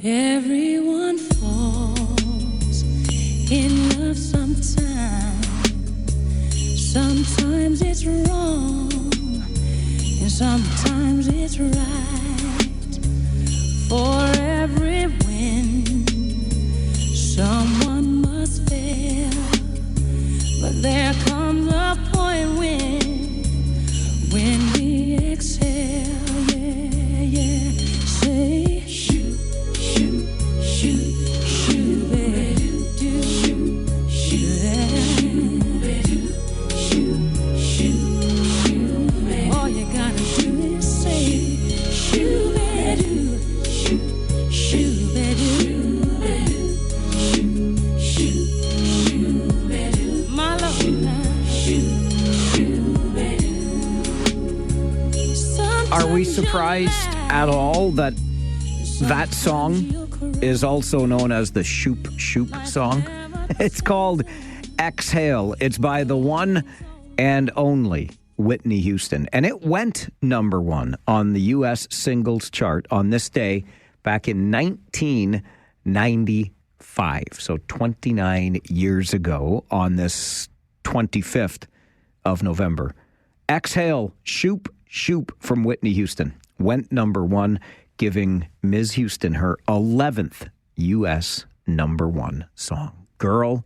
Everyone falls in love sometimes. Sometimes it's wrong, and sometimes it's right. For every win, someone must fail. But there comes a point when we exhale. Yeah, yeah. Say, shoot, shoot, shoot, shoot, baby. Shoot, shoot, shoot, baby. All you gotta do is say, shoot, baby. Shoot, shoot, baby. Shoot, shoot, baby. My love now. Are we surprised at all that that song is also known as the Shoop Shoop song? It's called Exhale. It's by the one and only Whitney Houston. And it went number one on the U.S. singles chart on this day back in 1995. So 29 years ago on this 25th of November. Exhale, Shoop Shoop from Whitney Houston went number one, giving Ms. Houston her 11th U.S. number one song. Girl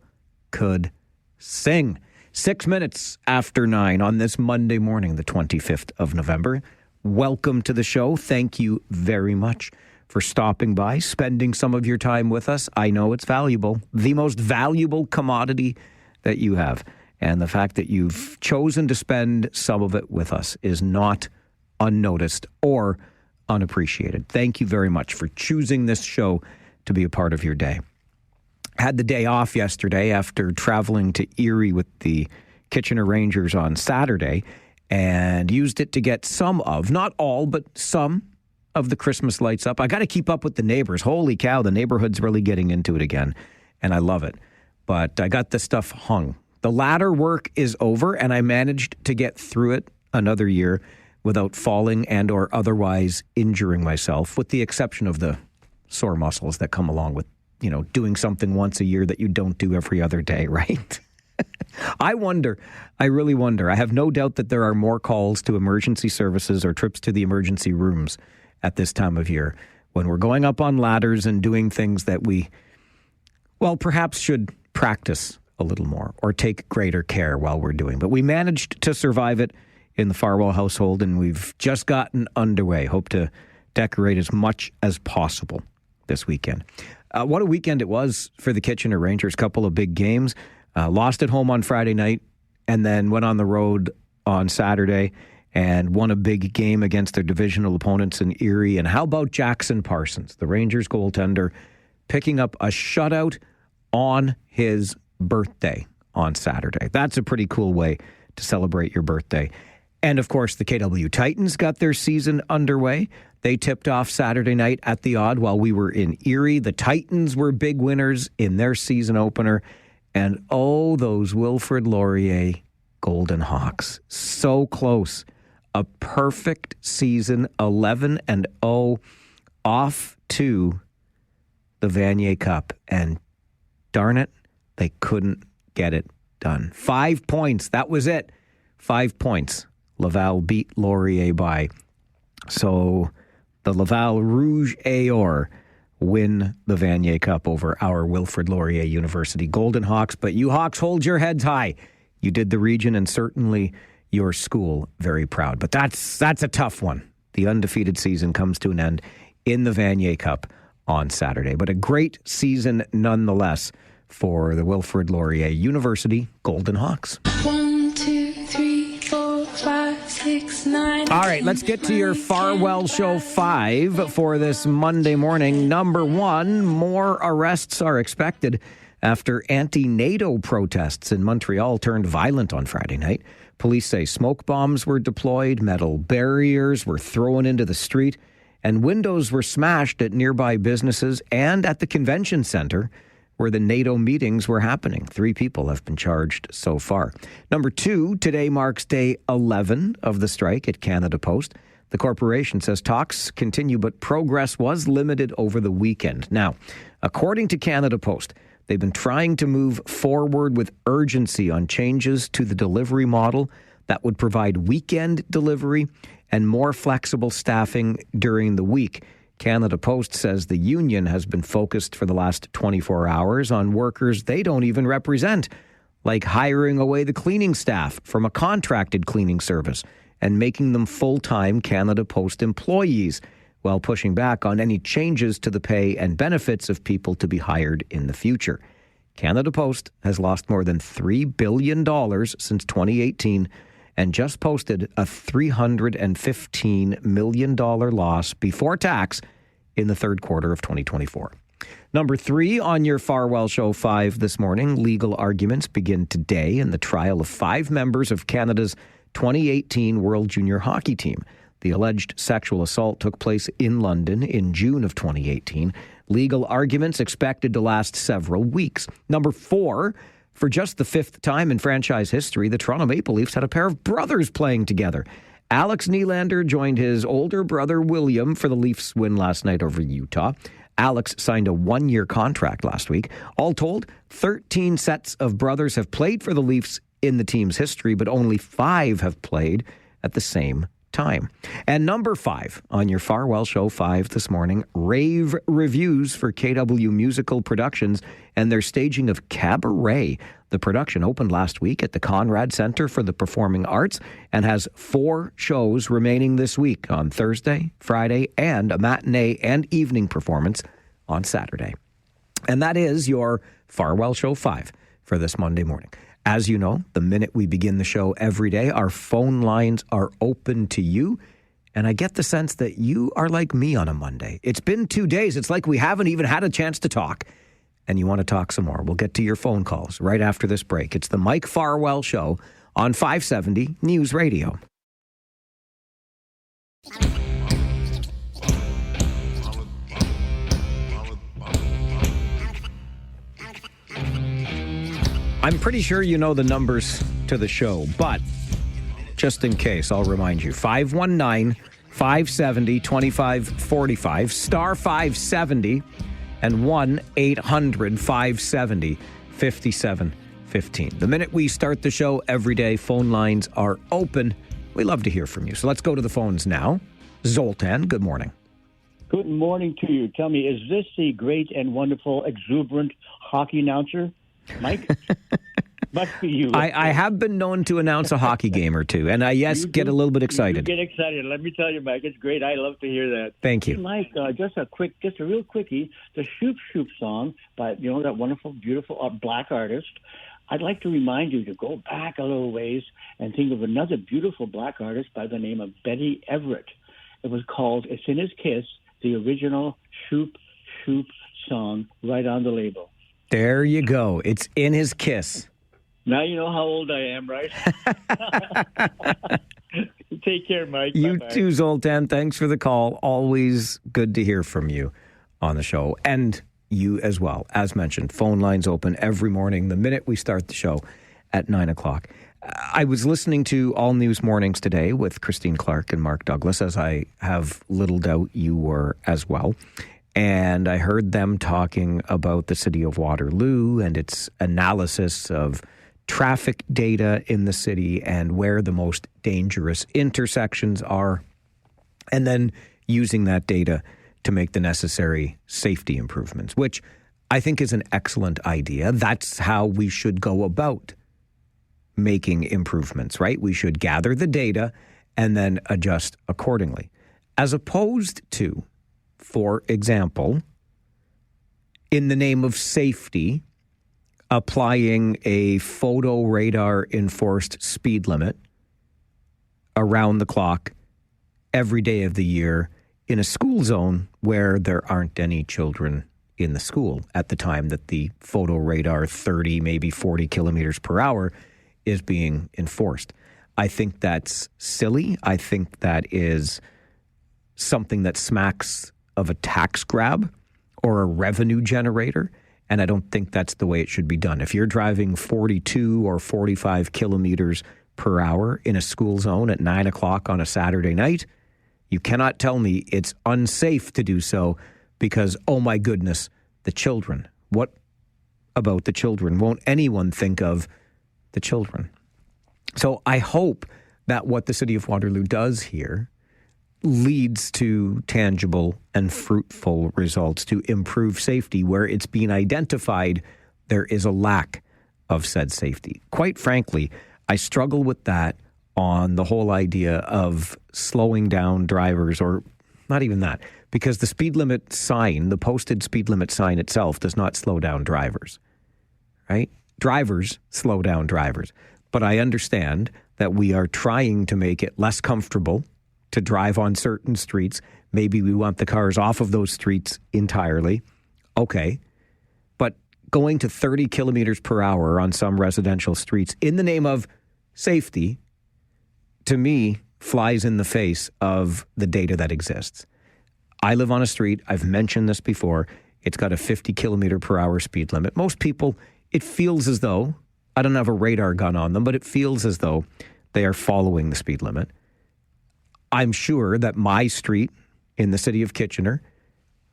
could sing. 6 minutes after 9 on this Monday morning, the 25th of November. Welcome to the show. Thank you very much for stopping by, spending some of your time with us. I know it's valuable, the most valuable commodity that you have. And the fact that you've chosen to spend some of it with us is not unnoticed or unappreciated. Thank you very much for choosing this show to be a part of your day. Had the day off yesterday after traveling to Erie with the Kitchener Rangers on Saturday and used it to get some of, not all, but some of the Christmas lights up. I got to keep up with the neighbors. Holy cow, the neighborhood's really getting into it again, and I love it. But I got this stuff hung. The ladder work is over, and I managed to get through it another year without falling and or otherwise injuring myself, with the exception of the sore muscles that come along with, doing something once a year that you don't do every other day, right? I really wonder. I have no doubt that there are more calls to emergency services or trips to the emergency rooms at this time of year when we're going up on ladders and doing things that we, perhaps should practice a little more or take greater care while we're doing. But we managed to survive it in the Farwell household, and we've just gotten underway. Hope to decorate as much as possible this weekend. What a weekend it was for the Kitchener Rangers. Couple of big games. Lost at home on Friday night and then went on the road on Saturday and won a big game against their divisional opponents in Erie. And how about Jackson Parsons, the Rangers goaltender, picking up a shutout on his birthday on Saturday. That's a pretty cool way to celebrate your birthday. And of course, the KW Titans got their season underway. They tipped off Saturday night at the Odd while we were in Erie. The Titans were big winners in their season opener. And oh, those Wilfrid Laurier Golden Hawks. So close. A perfect season, 11-0, off to the Vanier Cup. And darn it, they couldn't get it done. 5 points. That was it. 5 points. Laval beat Laurier by. So the Laval Rouge et Or win the Vanier Cup over our Wilfrid Laurier University Golden Hawks. But you Hawks, hold your heads high. You did the region and certainly your school very proud. But that's a tough one. The undefeated season comes to an end in the Vanier Cup on Saturday. But a great season nonetheless for the Wilfrid Laurier University Golden Hawks. 1, 2, 3, 4, 5, 6, 9. All right, let's get to your Farwell Show 5 for this Monday morning. Number 1, more arrests are expected after anti-NATO protests in Montreal turned violent on Friday night. Police say smoke bombs were deployed, metal barriers were thrown into the street, and windows were smashed at nearby businesses and at the convention center where the NATO meetings were happening. 3 people have been charged so far. Number 2, today marks day 11 of the strike at Canada Post. The corporation says talks continue, but progress was limited over the weekend. Now, according to Canada Post, they've been trying to move forward with urgency on changes to the delivery model that would provide weekend delivery and more flexible staffing during the week. Canada Post says the union has been focused for the last 24 hours on workers they don't even represent, like hiring away the cleaning staff from a contracted cleaning service and making them full-time Canada Post employees, while pushing back on any changes to the pay and benefits of people to be hired in the future. Canada Post has lost more than $3 billion since 2018 and just posted a $315 million loss before tax in the third quarter of 2024. Number 3 on your Farwell Show 5 this morning, legal arguments begin today in the trial of 5 members of Canada's 2018 World Junior Hockey team. The alleged sexual assault took place in London in June of 2018. Legal arguments expected to last several weeks. Number 4, for just the 5th time in franchise history, the Toronto Maple Leafs had a pair of brothers playing together. Alex Nylander joined his older brother William for the Leafs' win last night over Utah. Alex signed a 1-year contract last week. All told, 13 sets of brothers have played for the Leafs in the team's history, but only 5 have played at the same time. And number 5 on your Farwell Show 5 this morning, rave reviews for KW Musical Productions and their staging of Cabaret. The production opened last week at the Conrad Center for the Performing Arts and has 4 shows remaining this week on Thursday, Friday, and a matinee and evening performance on Saturday. And that is your Farwell Show 5 for this Monday morning. As you know, the minute we begin the show every day, our phone lines are open to you. And I get the sense that you are like me on a Monday. It's been 2 days. It's like we haven't even had a chance to talk. And you want to talk some more. We'll get to your phone calls right after this break. It's the Mike Farwell Show on 570 News Radio. I'm pretty sure you know the numbers to the show, but just in case, I'll remind you. 519-570-2545, star 570, and 1-800-570-5715. The minute we start the show every day, phone lines are open. We love to hear from you. So let's go to the phones now. Zoltan, good morning. Good morning to you. Tell me, is this the great and wonderful, exuberant hockey announcer, Mike? Must be you. I have been known to announce a hockey game or two, and I, get a little bit excited. You get excited. Let me tell you, Mike, it's great. I love to hear that. Thank you. Hey, Mike, just a real quickie, the Shoop Shoop song by, that wonderful, beautiful black artist. I'd like to remind you to go back a little ways and think of another beautiful black artist by the name of Betty Everett. It was called It's in His Kiss, the original Shoop Shoop song right on the label. There you go. It's in his kiss. Now you know how old I am, right? Take care, Mike. You Bye-bye. too, Zoltan. Thanks for the call. Always good to hear from you on the show. And you as well. As mentioned, phone lines open every morning the minute we start the show at 9 o'clock. I was listening to All News Mornings today with Christine Clark and Mark Douglas, as I have little doubt you were as well. And I heard them talking about the city of Waterloo and its analysis of traffic data in the city and where the most dangerous intersections are, and then using that data to make the necessary safety improvements, which I think is an excellent idea. That's how we should go about making improvements, right? We should gather the data and then adjust accordingly, as opposed to, for example, in the name of safety, applying a photo radar enforced speed limit around the clock every day of the year in a school zone where there aren't any children in the school at the time that the photo radar 30, maybe 40 kilometers per hour is being enforced. I think that's silly. I think that is something that smacks of a tax grab or a revenue generator. And I don't think that's the way it should be done. If you're driving 42 or 45 kilometers per hour in a school zone at 9 o'clock on a Saturday night, You cannot tell me it's unsafe to do so because, oh my goodness, the children. What about the children? Won't anyone think of the children? So I hope that what the city of Waterloo does here leads to tangible and fruitful results to improve safety where it's been identified there is a lack of said safety. Quite frankly, I struggle with that on the whole idea of slowing down drivers, or not even that, because the speed limit sign, the posted speed limit sign itself does not slow down drivers, right? Drivers slow down drivers. But I understand that we are trying to make it less comfortable to drive on certain streets. Maybe we want the cars off of those streets entirely. Okay. But going to 30 kilometers per hour on some residential streets in the name of safety, to me, flies in the face of the data that exists. I live on a street, I've mentioned this before, it's got a 50 kilometer per hour speed limit. Most people, it feels as though, I don't have a radar gun on them, but it feels as though they are following the speed limit. I'm sure that my street in the city of Kitchener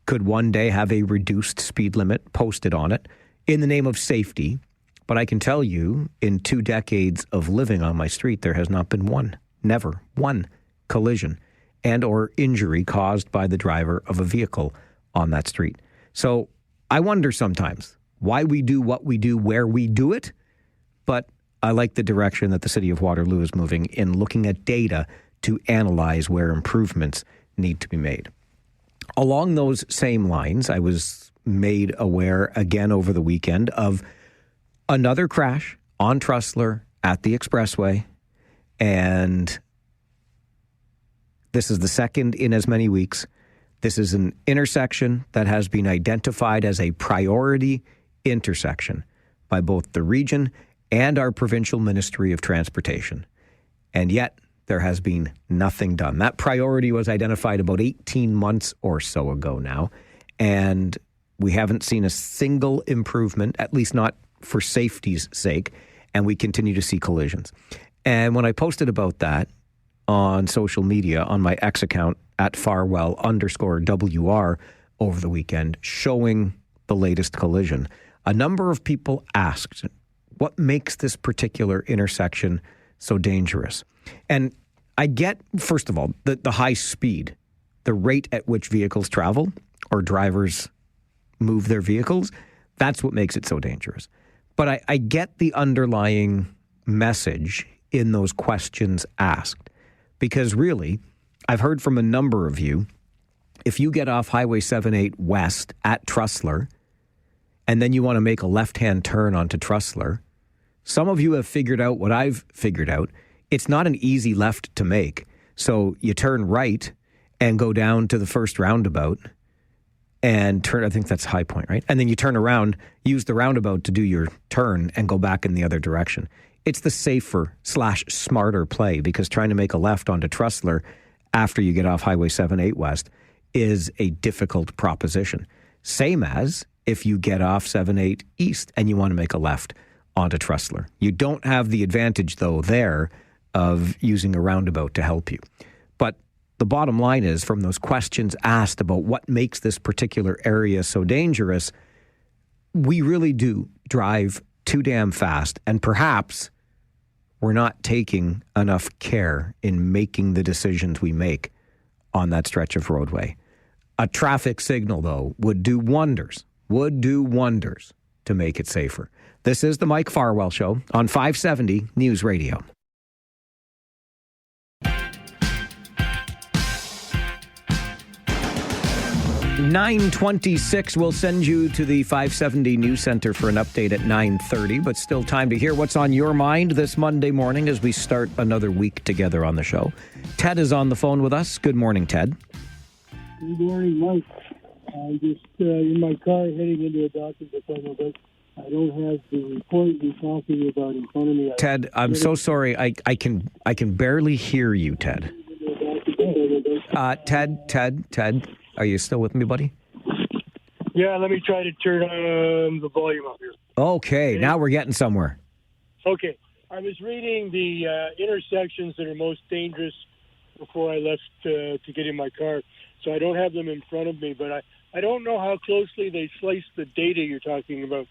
could one day have a reduced speed limit posted on it in the name of safety. But I can tell you, in 2 decades of living on my street, there has not been never one collision and or injury caused by the driver of a vehicle on that street. So I wonder sometimes why we do what we do, where we do it. But I like the direction that the city of Waterloo is moving in looking at data to analyze where improvements need to be made. Along those same lines, I was made aware again over the weekend of another crash on Trussler at the expressway. And this is the second in as many weeks. This is an intersection that has been identified as a priority intersection by both the region and our provincial Ministry of Transportation. And yet, there has been nothing done. That priority was identified about 18 months or so ago now, and we haven't seen a single improvement, at least not for safety's sake, and we continue to see collisions. And when I posted about that on social media, on my X account, at Farwell_WR over the weekend, showing the latest collision, a number of people asked, what makes this particular intersection so dangerous? And I get, first of all, the high speed, the rate at which vehicles travel or drivers move their vehicles, that's what makes it so dangerous. But I get the underlying message in those questions asked, because really, I've heard from a number of you, if you get off Highway 78 West at Trussler, and then you want to make a left-hand turn onto Trussler, some of you have figured out what I've figured out. It's not an easy left to make. So you turn right and go down to the first roundabout and turn, I think that's High Point, right? And then you turn around, use the roundabout to do your turn and go back in the other direction. It's the safer/smarter play, because trying to make a left onto Trussler after you get off Highway 78 West is a difficult proposition. Same as if you get off 78 East and you want to make a left onto Trussler. You don't have the advantage, though, there of using a roundabout to help you. But the bottom line is, from those questions asked about what makes this particular area so dangerous, we really do drive too damn fast, and perhaps we're not taking enough care in making the decisions we make on that stretch of roadway. A traffic signal, though, would do wonders to make it safer. This is the Mike Farwell Show on 570 News Radio. 9:26 will send you to the 570 News Center for an update at 9:30, but still time to hear what's on your mind this Monday morning as we start another week together on the show. Ted is on the phone with us. Good morning, Ted. Good morning, Mike. I'm just in my car heading into a doctor's appointment, but I don't have the report you're talking about in front of me. Ted, I'm so sorry. I can barely hear you, Ted. Ted, are you still with me, buddy? Yeah, let me try to turn the volume up here. Okay, now we're getting somewhere. Okay. I was reading the intersections that are most dangerous before I left to get in my car. So I don't have them in front of me, but I don't know how closely they sliced the data you're talking about.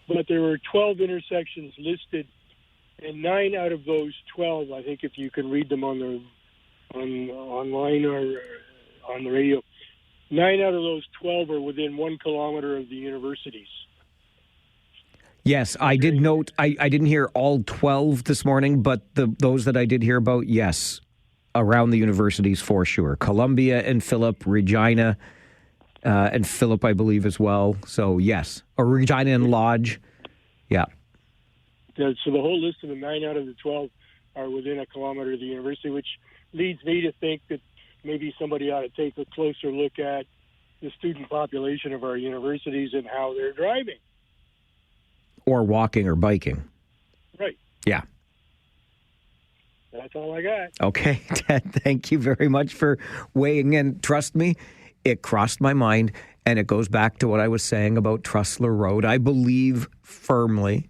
But there were 12 intersections listed, and 9 out of those 12, I think if you can read them online or on the radio, 9 out of those 12 are within 1 kilometer of the universities. Yes, I did note, I didn't hear all 12 this morning, but those that I did hear about, yes, around the universities for sure. Columbia and Phillip, Regina and Phillip, I believe, as well. So, yes. Or Regina and Lodge. Yeah. So the whole list of the 9 out of the 12 are within a kilometer of the university, which leads me to think that maybe somebody ought to take a closer look at the student population of our universities and how they're driving. Or walking or biking. Right. Yeah. That's all I got. Okay, Ted, thank you very much for weighing in. Trust me, it crossed my mind, and it goes back to what I was saying about Trussler Road. I believe firmly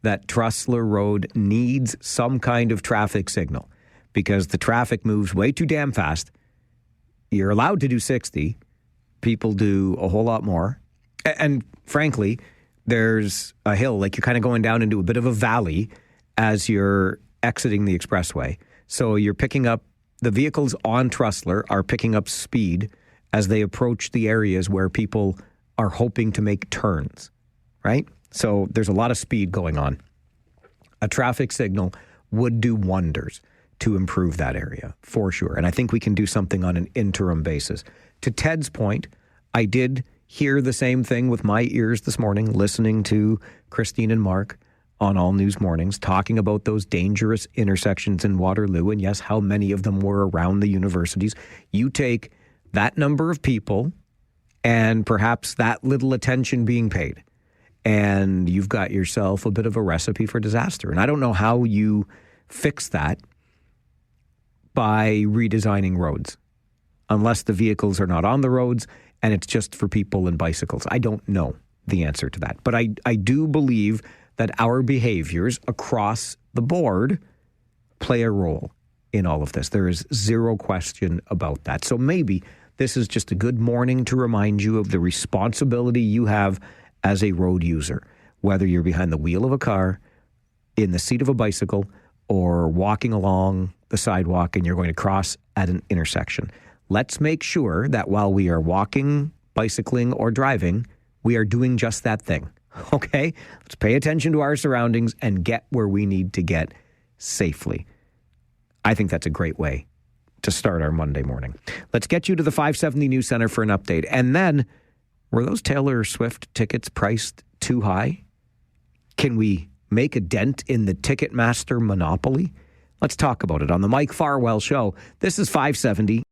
that Trussler Road needs some kind of traffic signal because the traffic moves way too damn fast. You're allowed to do 60. People do a whole lot more. And frankly, there's a hill, like you're kind of going down into a bit of a valley as you're exiting the expressway. So you're picking up, the vehicles on Trussler are picking up speed as they approach the areas where people are hoping to make turns, right? So there's a lot of speed going on. A traffic signal would do wonders to improve that area, for sure. And I think we can do something on an interim basis. To Ted's point, I did hear the same thing with my ears this morning, listening to Christine and Mark on All News Mornings, talking about those dangerous intersections in Waterloo, and yes, how many of them were around the universities. You take that number of people and perhaps that little attention being paid, and you've got yourself a bit of a recipe for disaster. And I don't know how you fix that by redesigning roads, unless the vehicles are not on the roads and it's just for people and bicycles. I don't know the answer to that. But I do believe that our behaviors across the board play a role in all of this. There is zero question about that. So maybe this is just a good morning to remind you of the responsibility you have as a road user, whether you're behind the wheel of a car, in the seat of a bicycle, or walking along the sidewalk and you're going to cross at an intersection. Let's make sure that while we are walking, bicycling, or driving, we are doing just that thing. Okay? Let's pay attention to our surroundings and get where we need to get safely. I think that's a great way to start our Monday morning. Let's get you to the 570 News Center for an update. And then, were those Taylor Swift tickets priced too high? Can we make a dent in the Ticketmaster monopoly? Let's talk about it on the Mike Farwell Show. This is 570.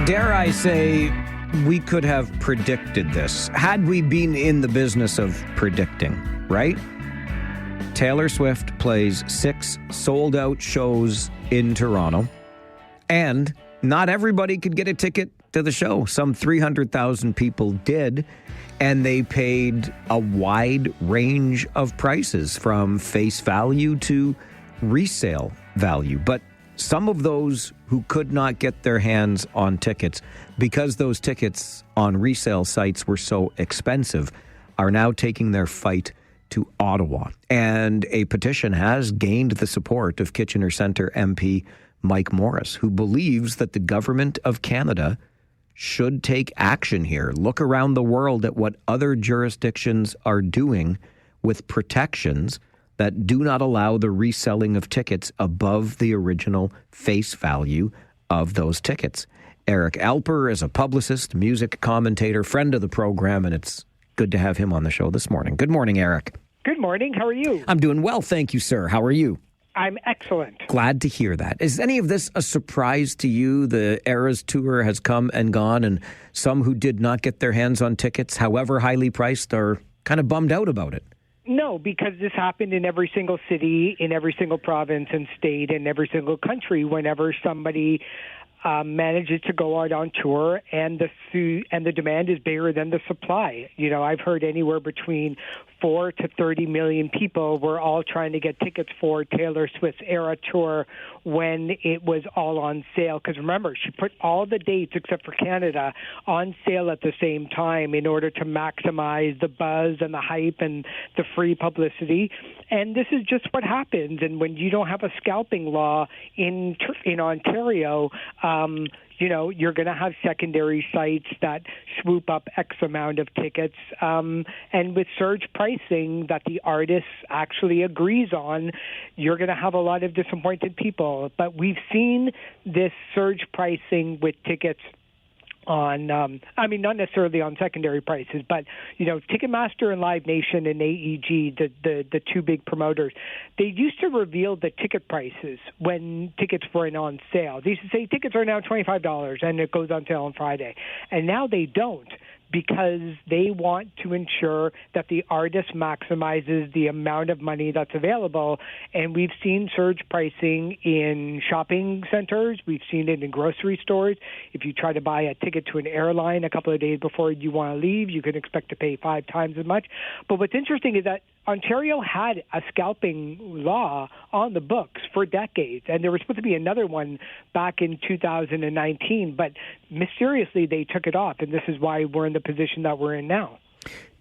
Dare I say, we could have predicted this had we been in the business of predicting, right? Taylor Swift plays 6 sold-out shows in Toronto, and not everybody could get a ticket to the show. Some 300,000 people did, and they paid a wide range of prices from face value to resale value. But some of those who could not get their hands on tickets because those tickets on resale sites were so expensive are now taking their fight to Ottawa. And a petition has gained the support of Kitchener Centre MP Mike Morris, who believes that the government of Canada should take action here. Look around the world at what other jurisdictions are doing with protections that do not allow the reselling of tickets above the original face value of those tickets. Eric Alper is a publicist, music commentator, friend of the program, and it's good to have him on the show this morning. Good morning, Eric. Good morning. How are you? I'm doing well, thank you, sir. How are you? I'm excellent. Glad to hear that. Is any of this a surprise to you? The Eras Tour has come and gone, and some who did not get their hands on tickets, however highly priced, are kind of bummed out about it. No, because this happened in every single city, in every single province and state, in every single country whenever somebody manages to go out on tour, and the demand is bigger than the supply. I've heard anywhere between 4 to 30 million people were all trying to get tickets for Taylor Swift's Era Tour when it was all on sale. Because remember, she put all the dates except for Canada on sale at the same time in order to maximize the buzz and the hype and the free publicity. And this is just what happens. And when you don't have a scalping law in Ontario, you're going to have secondary sites that swoop up X amount of tickets. And with surge pricing that the artist actually agrees on, you're going to have a lot of disappointed people. But we've seen this surge pricing with tickets on, not necessarily on secondary prices, but, Ticketmaster and Live Nation and AEG, the two big promoters, they used to reveal the ticket prices when tickets weren't on sale. They used to say tickets are now $25 and it goes on sale on Friday. And now they don't, because they want to ensure that the artist maximizes the amount of money that's available. And we've seen surge pricing in shopping centers. We've seen it in grocery stores. If you try to buy a ticket to an airline a couple of days before you want to leave, you can expect to pay 5 times as much. But what's interesting is that Ontario had a scalping law on the books for decades, and there was supposed to be another one back in 2019, but mysteriously they took it off, and this is why we're in the position that we're in now.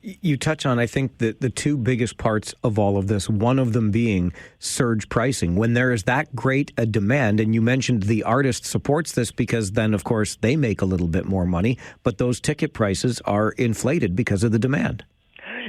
You touch on, I think, the two biggest parts of all of this, one of them being surge pricing. When there is that great a demand, and you mentioned the artist supports this because then, of course, they make a little bit more money, but those ticket prices are inflated because of the demand.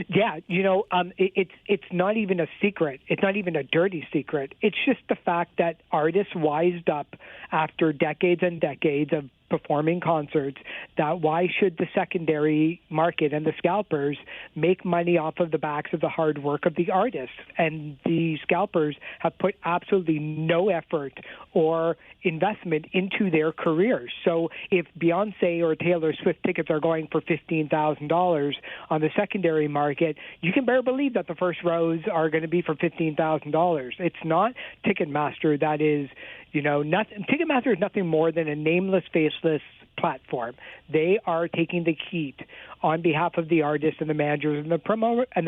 Yeah, it's not even a secret. It's not even a dirty secret. It's just the fact that artists wised up after decades and decades of performing concerts that why should the secondary market and the scalpers make money off of the backs of the hard work of the artists? And the scalpers have put absolutely no effort or investment into their careers. So if Beyonce or Taylor Swift tickets are going for $15,000 on the secondary market, you can better believe that the first rows are going to be for $15,000. It's not Ticketmaster that is, Ticketmaster is nothing more than a nameless, faceless platform. They are taking the heat on behalf of the artists and the managers and the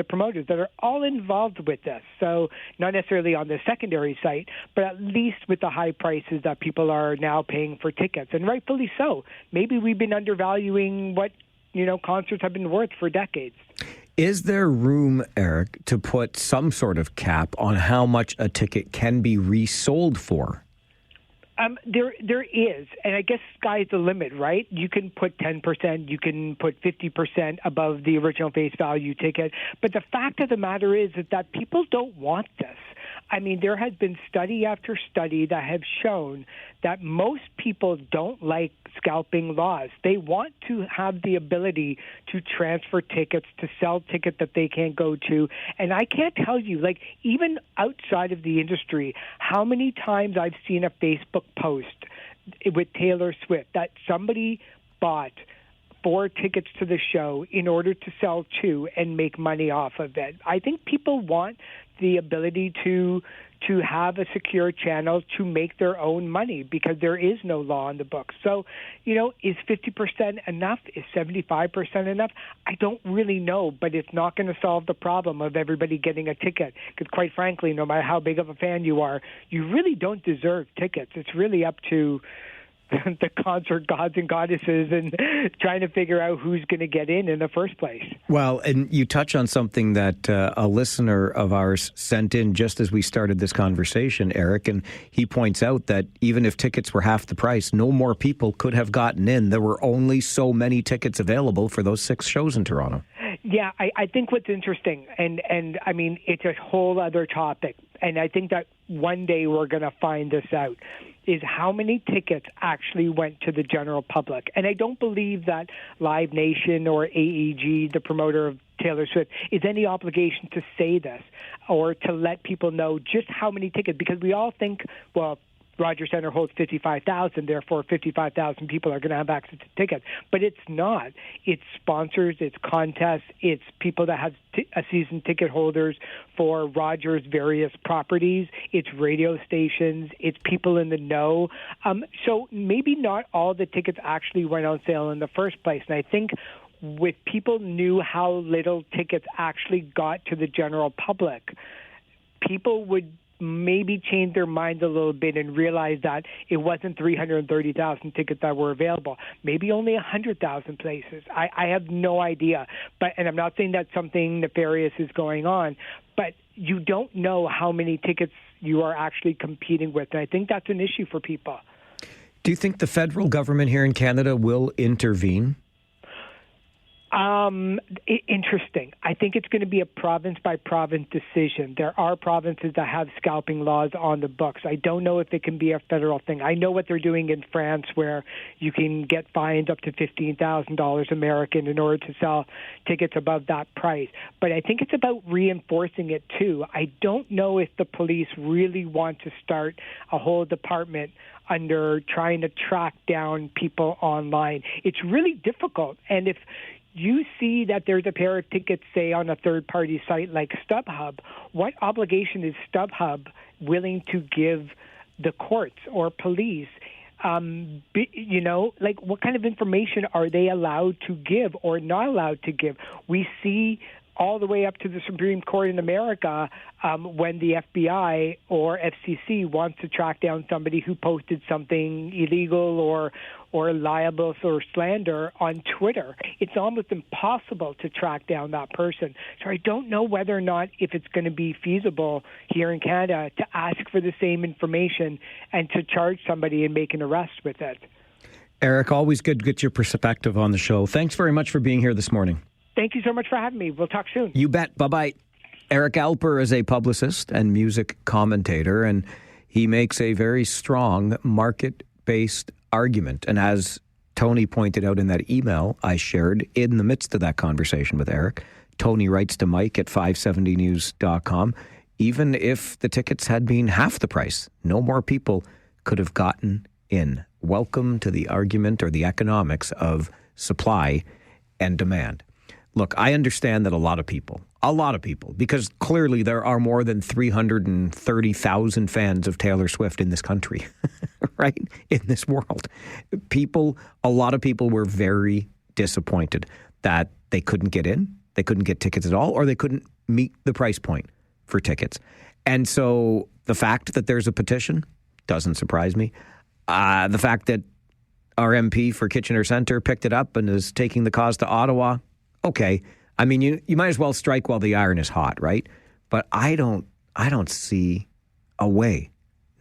promoters that are all involved with this. So not necessarily on the secondary site, but at least with the high prices that people are now paying for tickets, and rightfully so. Maybe we've been undervaluing what concerts have been worth for decades. Is there room, Eric, to put some sort of cap on how much a ticket can be resold for? There is, and I guess sky's the limit, right? You can put 10%, you can put 50% above the original face value ticket, but the fact of the matter is that people don't want this. I mean, there has been study after study that have shown that most people don't like scalping laws. They want to have the ability to transfer tickets, to sell tickets that they can't go to. And I can't tell you, even outside of the industry, how many times I've seen a Facebook post with Taylor Swift that somebody bought 4 tickets to the show in order to sell 2 and make money off of it. I think people want the ability to have a secure channel to make their own money because there is no law on the books. So, is 50% enough? Is 75% enough? I don't really know, but it's not going to solve the problem of everybody getting a ticket because, quite frankly, no matter how big of a fan you are, you really don't deserve tickets. It's really up to the concert gods and goddesses and trying to figure out who's going to get in the first place. Well, and you touch on something that a listener of ours sent in just as we started this conversation, Eric, and he points out that even if tickets were half the price, no more people could have gotten in. There were only so many tickets available for those 6 shows in Toronto. Yeah, I think what's interesting, and I mean, it's a whole other topic, and I think that one day we're going to find this out, is how many tickets actually went to the general public. And I don't believe that Live Nation or AEG, the promoter of Taylor Swift, is any obligation to say this or to let people know just how many tickets, because we all think, well, Rogers Centre holds 55,000, therefore 55,000 people are going to have access to tickets. But it's not. It's sponsors, it's contests, it's people that have season ticket holders for Rogers' various properties, it's radio stations, it's people in the know. So maybe not all the tickets actually went on sale in the first place. And I think if people knew how little tickets actually got to the general public, people would maybe change their minds a little bit and realize that it wasn't 330,000 tickets that were available. Maybe only 100,000 places. I have no idea. And I'm not saying that something nefarious is going on, but you don't know how many tickets you are actually competing with. And I think that's an issue for people. Do you think the federal government here in Canada will intervene? Interesting. I think it's going to be a province-by-province decision. There are provinces that have scalping laws on the books. I don't know if it can be a federal thing. I know what they're doing in France, where you can get fined up to $15,000 American in order to sell tickets above that price. But I think it's about reinforcing it, too. I don't know if the police really want to start a whole department under trying to track down people online. It's really difficult. And if you see that there's a pair of tickets, say, on a third-party site like StubHub, what obligation is StubHub willing to give the courts or police? What kind of information are they allowed to give or not allowed to give? We see all the way up to the Supreme Court in America when the FBI or FCC wants to track down somebody who posted something illegal or libel or slander on Twitter. It's almost impossible to track down that person. So I don't know whether or not if it's going to be feasible here in Canada to ask for the same information and to charge somebody and make an arrest with it. Eric, always good to get your perspective on the show. Thanks very much for being here this morning. Thank you so much for having me. We'll talk soon. You bet. Bye-bye. Eric Alper is a publicist and music commentator, and he makes a very strong market-based argument. And as Tony pointed out in that email I shared in the midst of that conversation with Eric, Tony writes to Mike at 570news.com, even if the tickets had been half the price, no more people could have gotten in. Welcome to the argument or the economics of supply and demand. Look, I understand that a lot of people, because clearly there are more than 330,000 fans of Taylor Swift in this country, right? In this world. A lot of people were very disappointed that they couldn't get in, they couldn't get tickets at all, or they couldn't meet the price point for tickets. And so the fact that there's a petition doesn't surprise me. The fact that our MP for Kitchener Centre picked it up and is taking the cause to Ottawa, okay. I mean, you might as well strike while the iron is hot, right? But I don't see a way.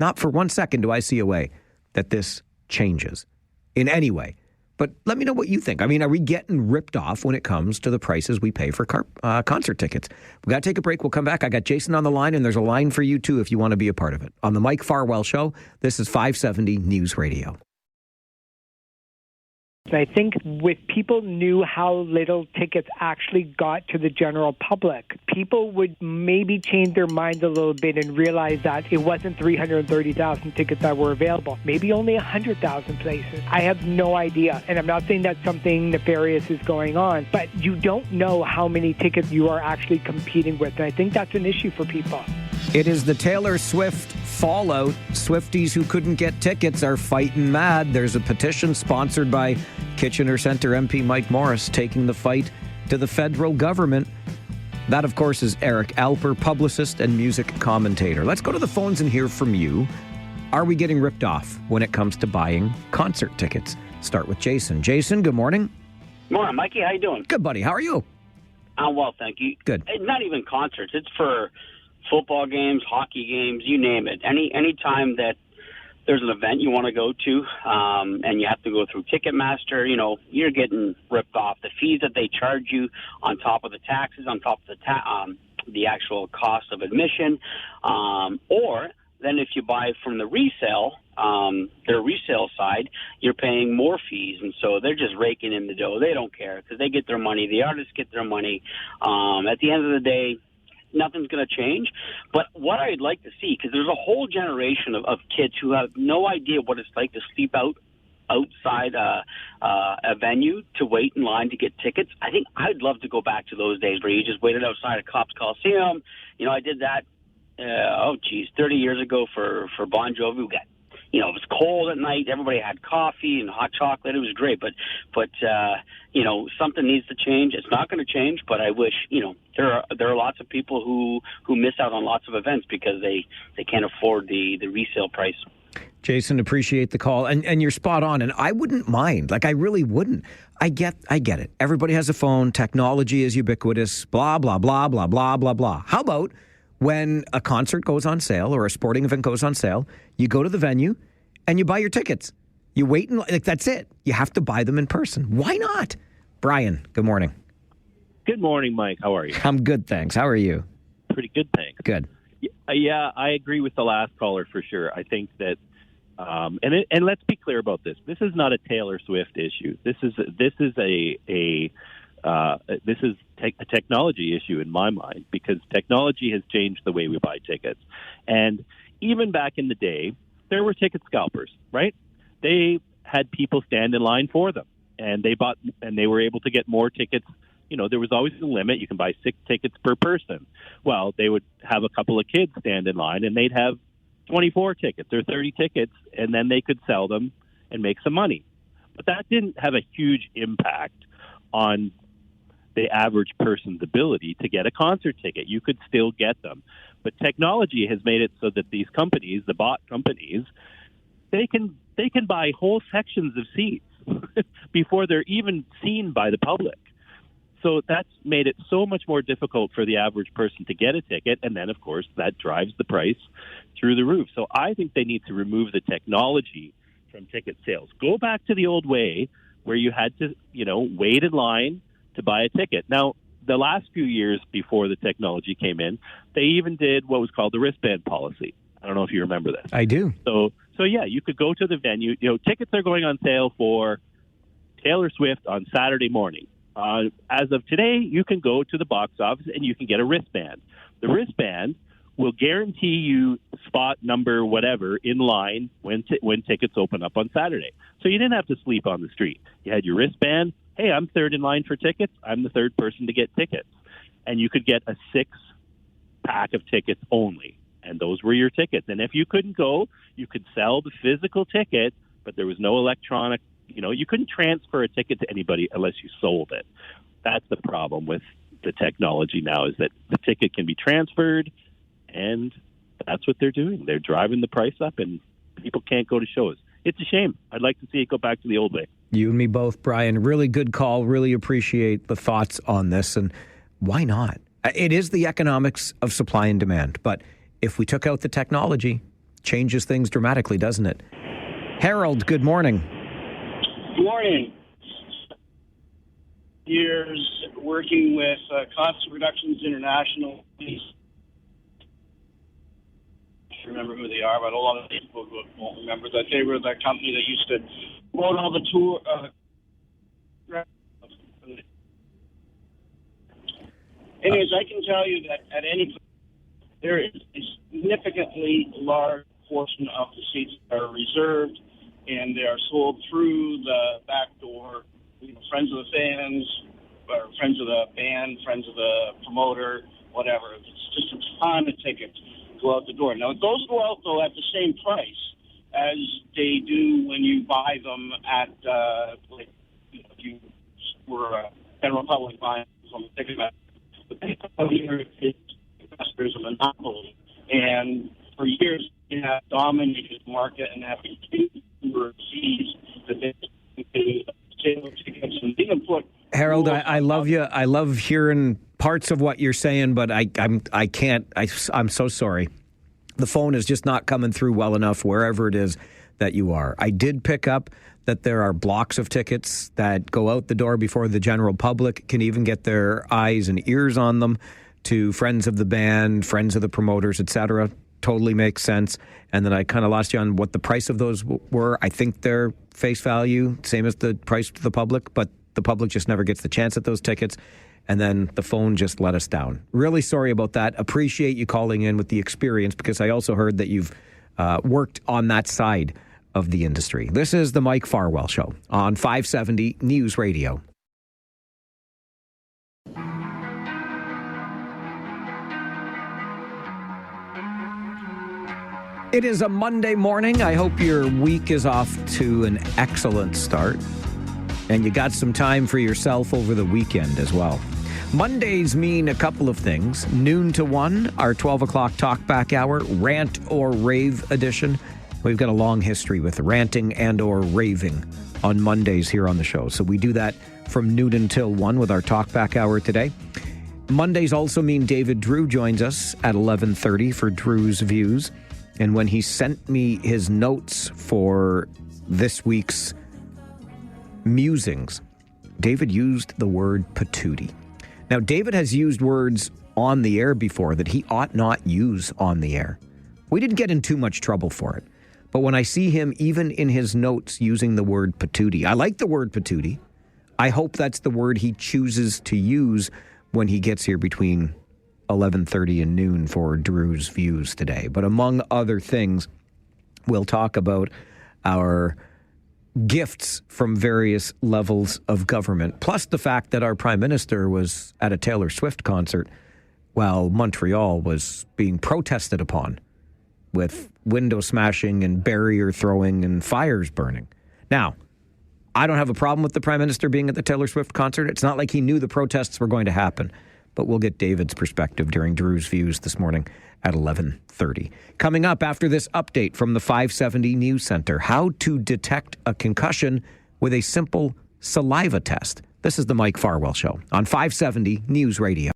Not for 1 second do I see a way that this changes in any way. But let me know what you think. I mean, are we getting ripped off when it comes to the prices we pay for concert tickets? We got to take a break. We'll come back. I got Jason on the line, and there's a line for you, too, if you want to be a part of it. On the Mike Farwell Show, this is 570 News Radio. I think if people knew how little tickets actually got to the general public, people would maybe change their minds a little bit and realize that it wasn't 330,000 tickets that were available. Maybe only 100,000 places. I have no idea. And I'm not saying that something nefarious is going on, but you don't know how many tickets you are actually competing with. And I think that's an issue for people. It is the Taylor Swift fallout. Swifties who couldn't get tickets are fighting mad. There's a petition sponsored by Kitchener Centre MP Mike Morris taking the fight to the federal government. That, of course, is Eric Alper, publicist and music commentator. Let's go to the phones and hear from you. Are we getting ripped off when it comes to buying concert tickets? Start with Jason. Jason, good morning. Morning, Mikey. How you doing? Good, buddy. How are you? I'm well, thank you. Good. Not even concerts. It's for football games, hockey games, you name it. Any time that there's an event you want to go to, and you have to go through Ticketmaster, you're getting ripped off. The fees that they charge you on top of the taxes, on top of the actual cost of admission, or then if you buy from the resale, their resale side, you're paying more fees, and so they're just raking in the dough. They don't care because they get their money. The artists get their money. At the end of the day, nothing's going to change. But what I'd like to see, because there's a whole generation of kids who have no idea what it's like to sleep outside a venue to wait in line to get tickets. I think I'd love to go back to those days where you just waited outside a Cops Coliseum. You know, I did that, 30 years ago for Bon Jovi. We got, it was cold at night. Everybody had coffee and hot chocolate. It was great. But something needs to change. It's not going to change, but I wish, there are lots of people who miss out on lots of events because they can't afford the resale price. Jason, appreciate the call. And you're spot on. And I wouldn't mind. Like, I really wouldn't. I get it. Everybody has a phone. Technology is ubiquitous. Blah, blah, blah, blah, blah, blah, blah. How about when a concert goes on sale or a sporting event goes on sale, you go to the venue and you buy your tickets. You wait and that's it. You have to buy them in person. Why not? Brian, good morning. Good morning, Mike. How are you? I'm good, thanks. How are you? Pretty good, thanks. Good. Yeah, I agree with the last caller for sure. I think that, and let's be clear about this. This is not a Taylor Swift issue. This is a technology issue in my mind, because technology has changed the way we buy tickets. And even back in the day, there were ticket scalpers, right? They had people stand in line for them, and they were able to get more tickets. There was always a limit. You can buy 6 tickets per person. Well, they would have a couple of kids stand in line, and they'd have 24 tickets or 30 tickets, and then they could sell them and make some money. But that didn't have a huge impact on the average person's ability to get a concert ticket. You could still get them. But technology has made it so that these companies, the bot companies, they can buy whole sections of seats before they're even seen by the public. So that's made it so much more difficult for the average person to get a ticket. And then, of course, that drives the price through the roof. So I think they need to remove the technology from ticket sales. Go back to the old way where you had to, wait in line to buy a ticket. Now, the last few years before the technology came in, they even did what was called the wristband policy. I don't know if you remember that. I do. So yeah, you could go to the venue. Tickets are going on sale for Taylor Swift on Saturday morning. As of today, you can go to the box office and you can get a wristband. The wristband will guarantee you spot number whatever in line when tickets open up on Saturday. So you didn't have to sleep on the street. You had your wristband. Hey, I'm third in line for tickets. I'm the third person to get tickets. And you could get a 6-pack of tickets only. And those were your tickets. And if you couldn't go, you could sell the physical ticket, but there was no electronic. You couldn't transfer a ticket to anybody unless you sold it. That's the problem with the technology now, is that the ticket can be transferred, and that's what they're doing. They're driving the price up, and people can't go to shows. It's a shame. I'd like to see it go back to the old way. You and me both, Brian. Really good call. Really appreciate the thoughts on this. And why not? It is the economics of supply and demand. But if we took out the technology, changes things dramatically, doesn't it? Harold, good morning. Good morning. Years working with Cost Reductions International. I remember who they are, but a lot of people won't remember that they were the company that used to promote all the tour. Anyways, I can tell you that at any place, there is a significantly large portion of the seats that are reserved, and they are sold through the back door. Friends of the fans, or friends of the band, friends of the promoter, whatever. It's just a ton of tickets go out the door. Now, those go out, though, at the same price as they do when you buy them at, if you were a general public buying from a ticket. The people here is investors a monopoly, and for years they have dominated the market and have continued to receive that they sell tickets and even put. Harold, I love you. I love hearing parts of what you're saying, but I can't. I'm so sorry. The phone is just not coming through well enough wherever it is that you are. I did pick up that there are blocks of tickets that go out the door before the general public can even get their eyes and ears on them, to friends of the band, friends of the promoters, etc. Totally makes sense. And then I kind of lost you on what the price of those were. I think they're face value, same as the price to the public, but the public just never gets the chance at those tickets. and then the phone just let us down. Really sorry about that. Appreciate you calling in with the experience, because I also heard that you've worked on that side of the industry. This is the Mike Farwell Show on 570 News Radio. It is a Monday morning. I hope your week is off to an excellent start, and you got some time for yourself over the weekend as well. Mondays mean a couple of things. Noon to 1, our 12 o'clock talkback hour, rant or rave edition. We've got a long history with ranting and or raving on Mondays here on the show. So we do that from noon until 1 with our talkback hour today. Mondays also mean David Drew joins us at 11:30 for Drew's Views. And when he sent me his notes for this week's musings, David used the word patootie. Now, David has used words on the air before that he ought not use on the air. We didn't get in too much trouble for it. But when I see him, even in his notes, using the word patootie, I like the word patootie. I hope that's the word he chooses to use when he gets here between 11:30 and noon for Drew's Views today. But among other things, we'll talk about our gifts from various levels of government, plus the fact that our Prime Minister was at a Taylor Swift concert while Montreal was being protested upon with window smashing and barrier throwing and fires burning. Now, I don't have a problem with the Prime Minister being at the Taylor Swift concert. It's not like he knew the protests were going to happen. But we'll get David's perspective during Drew's Views this morning at 11:30. Coming up after this update from the 570 News Center, how to detect a concussion with a simple saliva test. This is the Mike Farwell Show on 570 News Radio.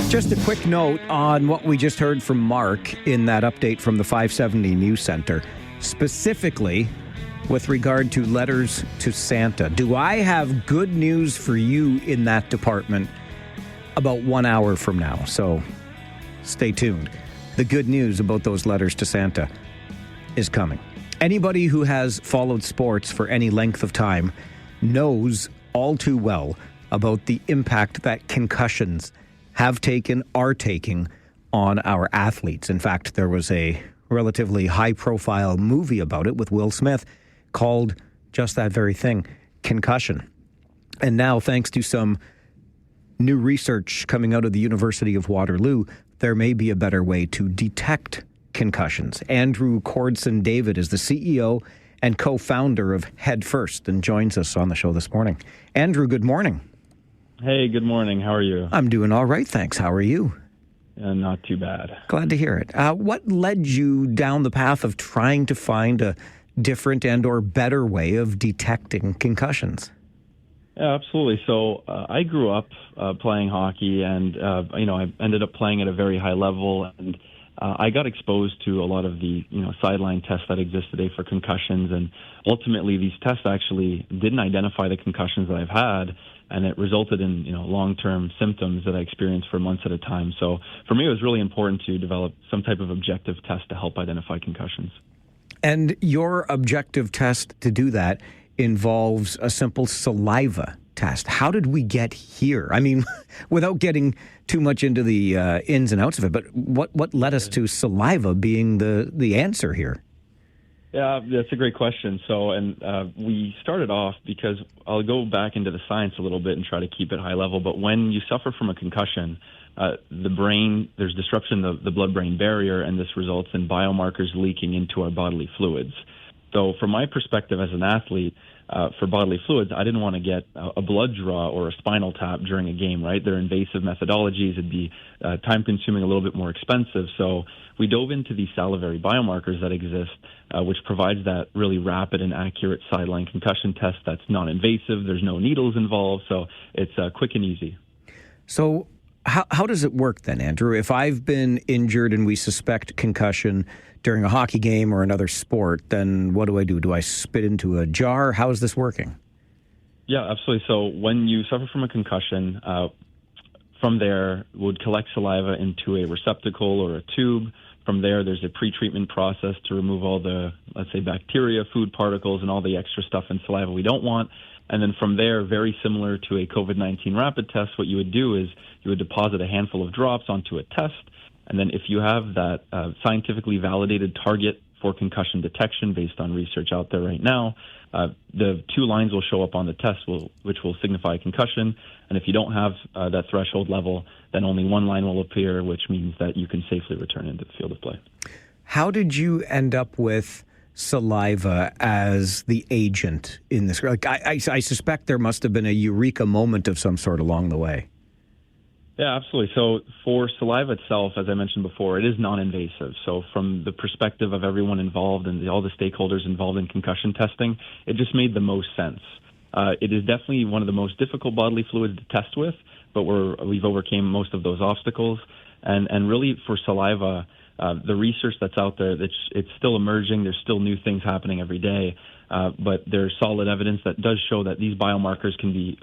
Just a quick note on what we just heard from Mark in that update from the 570 News Center, specifically with regard to letters to Santa. Do I have good news for you in that department about 1 hour from now? So stay tuned. The good news about those letters to Santa is coming. Anybody who has followed sports for any length of time knows all too well about the impact that concussions have taken, are taking on our athletes. In fact, there was a relatively high-profile movie about it with Will Smith called just that very thing, concussion. And now, thanks to some new research coming out of the University of Waterloo, there may be a better way to detect concussions. Andrew Cordson David is the CEO and co-founder of Head First and joins us on the show this morning. Andrew, good morning. Hey, good morning. How are you? I'm doing all right, thanks. How are you? Not too bad. Glad to hear it. What led you down the path of trying to find a different and or better way of detecting concussions? Yeah, absolutely. So I grew up playing hockey, and I ended up playing at a very high level, and I got exposed to a lot of the sideline tests that exist today for concussions, and ultimately these tests actually didn't identify the concussions that I've had. And it resulted in, long-term symptoms that I experienced for months at a time. So for me, it was really important to develop some type of objective test to help identify concussions. And your objective test to do that involves a simple saliva test. How did we get here? I mean, without getting too much into the ins and outs of it, but what led us to saliva being the answer here? Yeah, that's a great question. So, we started off because I'll go back into the science a little bit and try to keep it high level. But when you suffer from a concussion, the brain, there's disruption of the blood-brain barrier, and this results in biomarkers leaking into our bodily fluids. So from my perspective as an athlete, for bodily fluids, I didn't want to get a blood draw or a spinal tap during a game, right? They're invasive methodologies. It'd be time-consuming, a little bit more expensive. So we dove into these salivary biomarkers that exist, which provides that really rapid and accurate sideline concussion test that's non-invasive. There's no needles involved, so it's quick and easy. So how does it work then, Andrew? If I've been injured and we suspect concussion during a hockey game or another sport, then what do? Do I spit into a jar? How is this working? Yeah, absolutely. So when you suffer from a concussion, from there would collect saliva into a receptacle or a tube. From there, there's a pre-treatment process to remove all the, let's say, bacteria, food particles, and all the extra stuff in saliva we don't want. And then from there, very similar to a COVID-19 rapid test, what you would do is you would deposit a handful of drops onto a test. And then if you have that scientifically validated target for concussion detection based on research out there right now, the two lines will show up on the test, which will signify concussion. And if you don't have that threshold level, then only one line will appear, which means that you can safely return into the field of play. How did you end up with saliva as the agent in this? Like, I suspect there must have been a eureka moment of some sort along the way. Yeah, absolutely. So for saliva itself, as I mentioned before, it is non-invasive. So from the perspective of everyone involved and all the stakeholders involved in concussion testing, it just made the most sense. It is definitely one of the most difficult bodily fluids to test with, but we've overcame most of those obstacles. And really for saliva, the research that's out there, it's still emerging. There's still new things happening every day. But there's solid evidence that does show that these biomarkers can be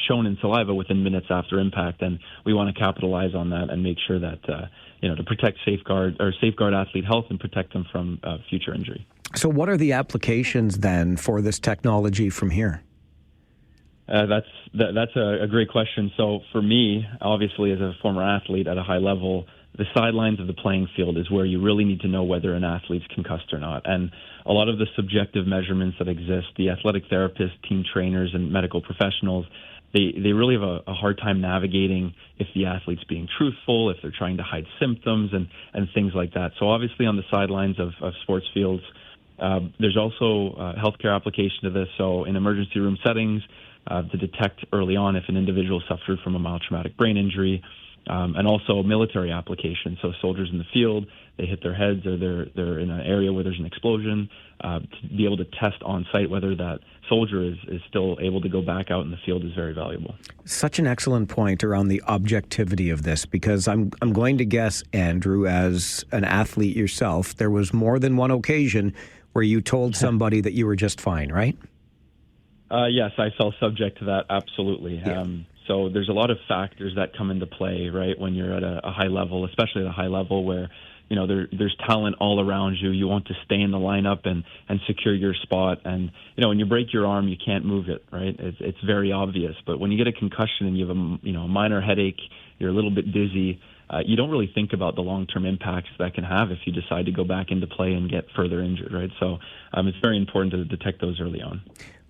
shown in saliva within minutes after impact, and we want to capitalize on that and make sure that to protect safeguard athlete health and protect them from future injury. So, what are the applications then for this technology from here? That's a great question. So, for me, obviously, as a former athlete at a high level, the sidelines of the playing field is where you really need to know whether an athlete's concussed or not. And a lot of the subjective measurements that exist, the athletic therapists, team trainers, and medical professionals, they really have a hard time navigating if the athlete's being truthful, if they're trying to hide symptoms and things like that. So obviously on the sidelines of sports fields, there's also healthcare application to this. So in emergency room settings, to detect early on if an individual suffered from a mild traumatic brain injury, and also military application. So soldiers in the field, they hit their heads or they're in an area where there's an explosion, to be able to test on site whether that soldier is still able to go back out in the field is very valuable. Such an excellent point around the objectivity of this, because I'm going to guess, Andrew, as an athlete yourself, there was more than one occasion where you told somebody that you were just fine, right? Yes, I fell subject to that, absolutely. Yeah. So there's a lot of factors that come into play, right, when you're at a high level, especially at a high level where, there's talent all around you. You want to stay in the lineup and secure your spot. And, when you break your arm, you can't move it, right? It's very obvious. But when you get a concussion and you have a minor headache, you're a little bit dizzy, you don't really think about the long-term impacts that can have if you decide to go back into play and get further injured, right? So it's very important to detect those early on.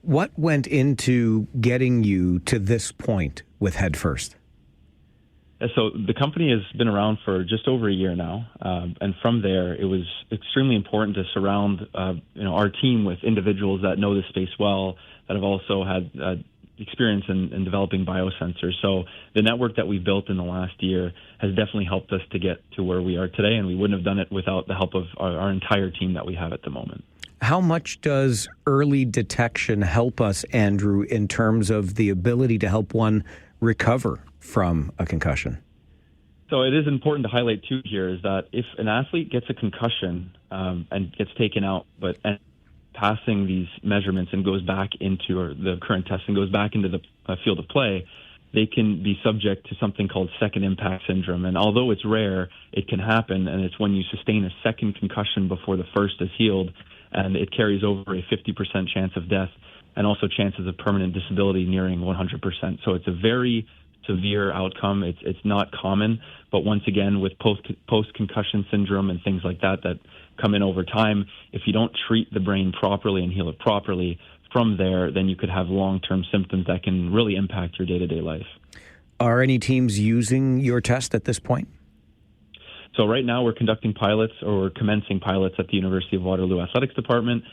What went into getting you to this point with Head First? So the company has been around for just over a year now, and from there, it was extremely important to surround our team with individuals that know the space well, that have also had experience in developing biosensors. So the network that we built in the last year has definitely helped us to get to where we are today, and we wouldn't have done it without the help of our entire team that we have at the moment. How much does early detection help us, Andrew, in terms of the ability to help one recover from a concussion? So it is important to highlight, too, here is that if an athlete gets a concussion and gets taken out, but passing these measurements and goes back into, or the current testing goes back into the field of play, they can be subject to something called second impact syndrome. And although it's rare, it can happen, and it's when you sustain a second concussion before the first is healed, and it carries over a 50% chance of death and also chances of permanent disability nearing 100%. So it's a very severe outcome. It's not common, but once again, with post-concussion syndrome and things like that come in over time, if you don't treat the brain properly and heal it properly, from there, then you could have long-term symptoms that can really impact your day-to-day life. Are any teams using your test at this point? So right now we're conducting pilots, or we're commencing pilots at the University of Waterloo Athletics Department.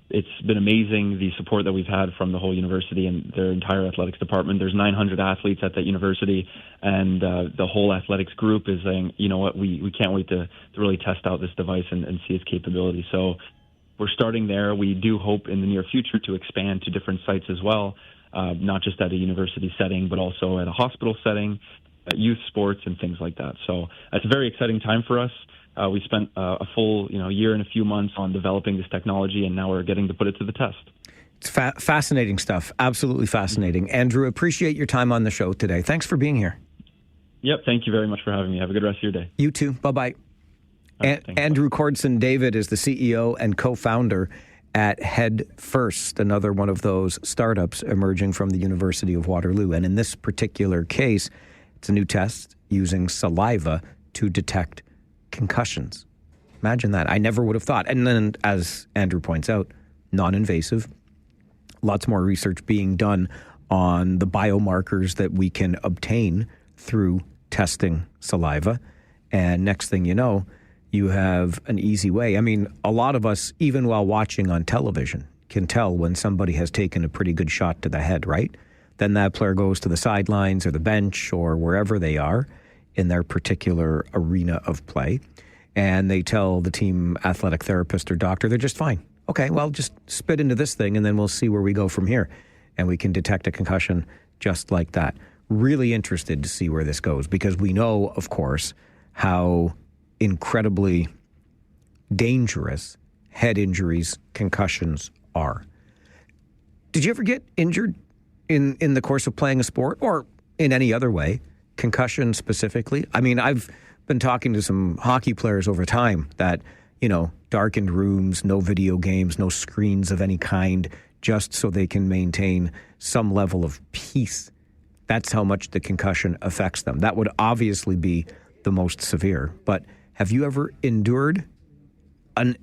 It's been amazing, the support that we've had from the whole university and their entire athletics department. There's 900 athletes at that university, and the whole athletics group is saying, you know what, we can't wait to really test out this device and see its capability. So we're starting there. We do hope in the near future to expand to different sites as well, not just at a university setting, but also at a hospital setting, youth sports, and things like that. So it's a very exciting time for us. We spent a full year and a few months on developing this technology, and now we're getting to put it to the test. It's fascinating stuff. Absolutely fascinating. Andrew, appreciate your time on the show today. Thanks for being here. Yep, thank you very much for having me. Have a good rest of your day. You too. Bye-bye. Right, Andrew Cordson David is the CEO and co-founder at Head First, another one of those startups emerging from the University of Waterloo. And in this particular case, it's a new test using saliva to detect concussions. Imagine that. I never would have thought. And then, as Andrew points out, non-invasive. Lots more research being done on the biomarkers that we can obtain through testing saliva. And next thing you know, you have an easy way. I mean, a lot of us, even while watching on television, can tell when somebody has taken a pretty good shot to the head, right? Then that player goes to the sidelines or the bench or wherever they are in their particular arena of play. And they tell the team athletic therapist or doctor, they're just fine. Okay, well, just spit into this thing and then we'll see where we go from here. And we can detect a concussion just like that. Really interested to see where this goes because we know, of course, how incredibly dangerous head injuries, concussions are. Did you ever get injured in the course of playing a sport or in any other way? Concussion specifically? I mean, I've been talking to some hockey players over time that, darkened rooms, no video games, no screens of any kind, just so they can maintain some level of peace. That's how much the concussion affects them. That would obviously be the most severe. But have you ever endured an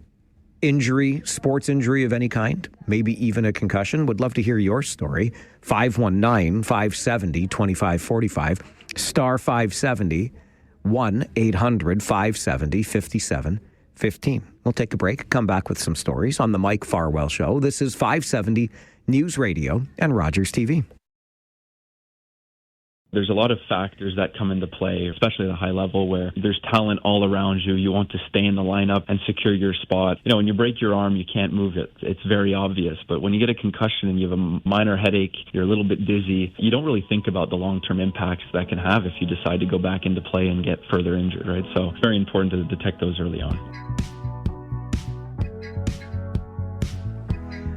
injury, sports injury of any kind, maybe even a concussion? Would love to hear your story. 519-570-2545, star 570, 1-800-570-5715. We'll take a break, come back with some stories on the Mike Farwell Show. This is 570 News Radio and Rogers TV. There's a lot of factors that come into play, especially at a high level where there's talent all around you. You want to stay in the lineup and secure your spot. When you break your arm, you can't move it. It's very obvious. But when you get a concussion and you have a minor headache, you're a little bit dizzy, you don't really think about the long-term impacts that can have if you decide to go back into play and get further injured, right? So it's very important to detect those early on.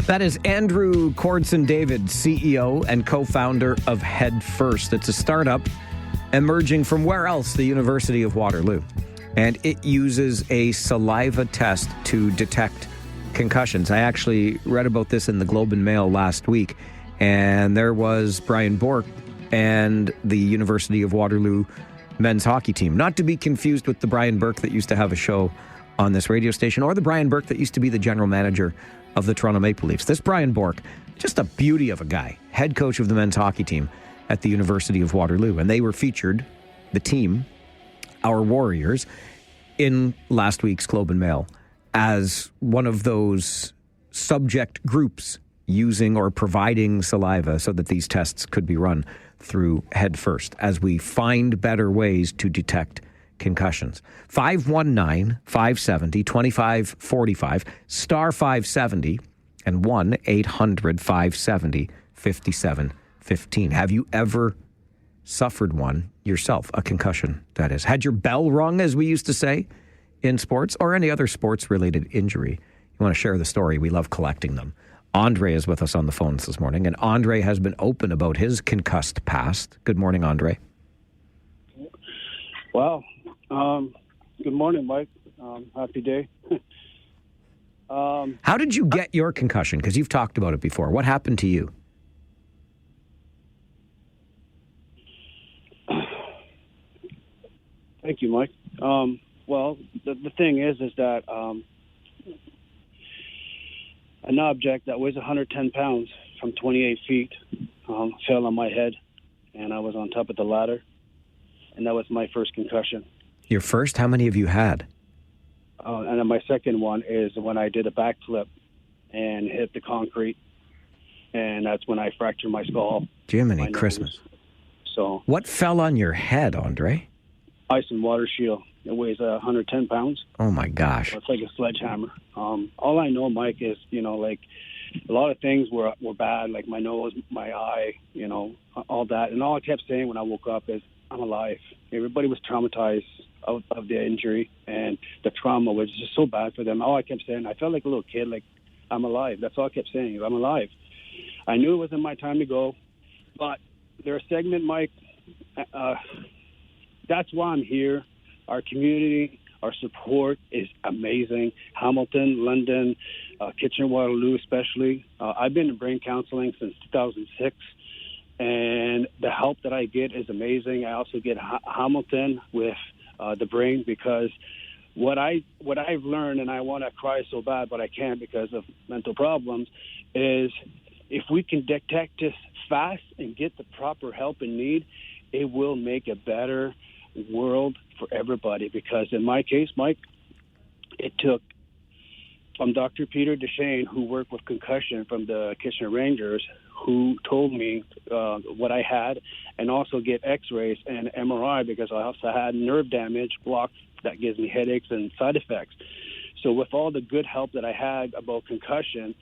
That is Andrew Cordson David, CEO and co-founder of Head First. It's a startup emerging from where else? The University of Waterloo. And it uses a saliva test to detect concussions. I actually read about this in the Globe and Mail last week, and there was Brian Bourque and the University of Waterloo men's hockey team. Not to be confused with the Brian Bourque that used to have a show on this radio station, or the Brian Bourque that used to be the general manager of the Toronto Maple Leafs. This Brian Bourque, just a beauty of a guy, head coach of the men's hockey team at the University of Waterloo. And they were featured, the team, our Warriors, in last week's Globe and Mail as one of those subject groups using or providing saliva so that these tests could be run through Head First as we find better ways to detect concussions. 519-570-2545, star 570, and 1-800-570-5715. Have you ever suffered one yourself, a concussion, that is? Had your bell rung, as we used to say, in sports, or any other sports-related injury? You want to share the story? We love collecting them. Andre is with us on the phones this morning, and Andre has been open about his concussed past. Good morning, Andre. Wow. Good morning, Mike. Happy day. How did you get your concussion? Because you've talked about it before. What happened to you? Thank you, Mike. Well, the thing is that an object that weighs 110 pounds from 28 feet fell on my head, and I was on top of the ladder, and that was my first concussion. Your first? How many have you had? And then my second one is when I did a backflip and hit the concrete, and that's when I fractured my skull. Jiminy Christmas. So, what fell on your head, Andre? Ice and water shield. It weighs 110 pounds. Oh, my gosh. So it's like a sledgehammer. All I know, Mike, is, like a lot of things were bad, like my nose, my eye, all that. And all I kept saying when I woke up is, I'm alive. Everybody was traumatized of the injury, and the trauma was just so bad for them. All I kept saying, I felt like a little kid, like, I'm alive. That's all I kept saying, I'm alive. I knew it wasn't my time to go, but their segment, Mike, that's why I'm here. Our community, our support is amazing. Hamilton, London, Kitchener-Waterloo especially. I've been in brain counseling since 2006, and the help that I get is amazing. I also get Hamilton with the brain, because what I've learned, and I want to cry so bad, but I can't because of mental problems, is if we can detect this fast and get the proper help and need, it will make a better world for everybody. Because in my case, Mike, it took from Dr. Peter Deshane, who worked with concussion from the Kitchener Rangers, who told me what I had, and also get x-rays and MRI, because I also had nerve damage, blocked, that gives me headaches and side effects. So with all the good help that I had about concussion,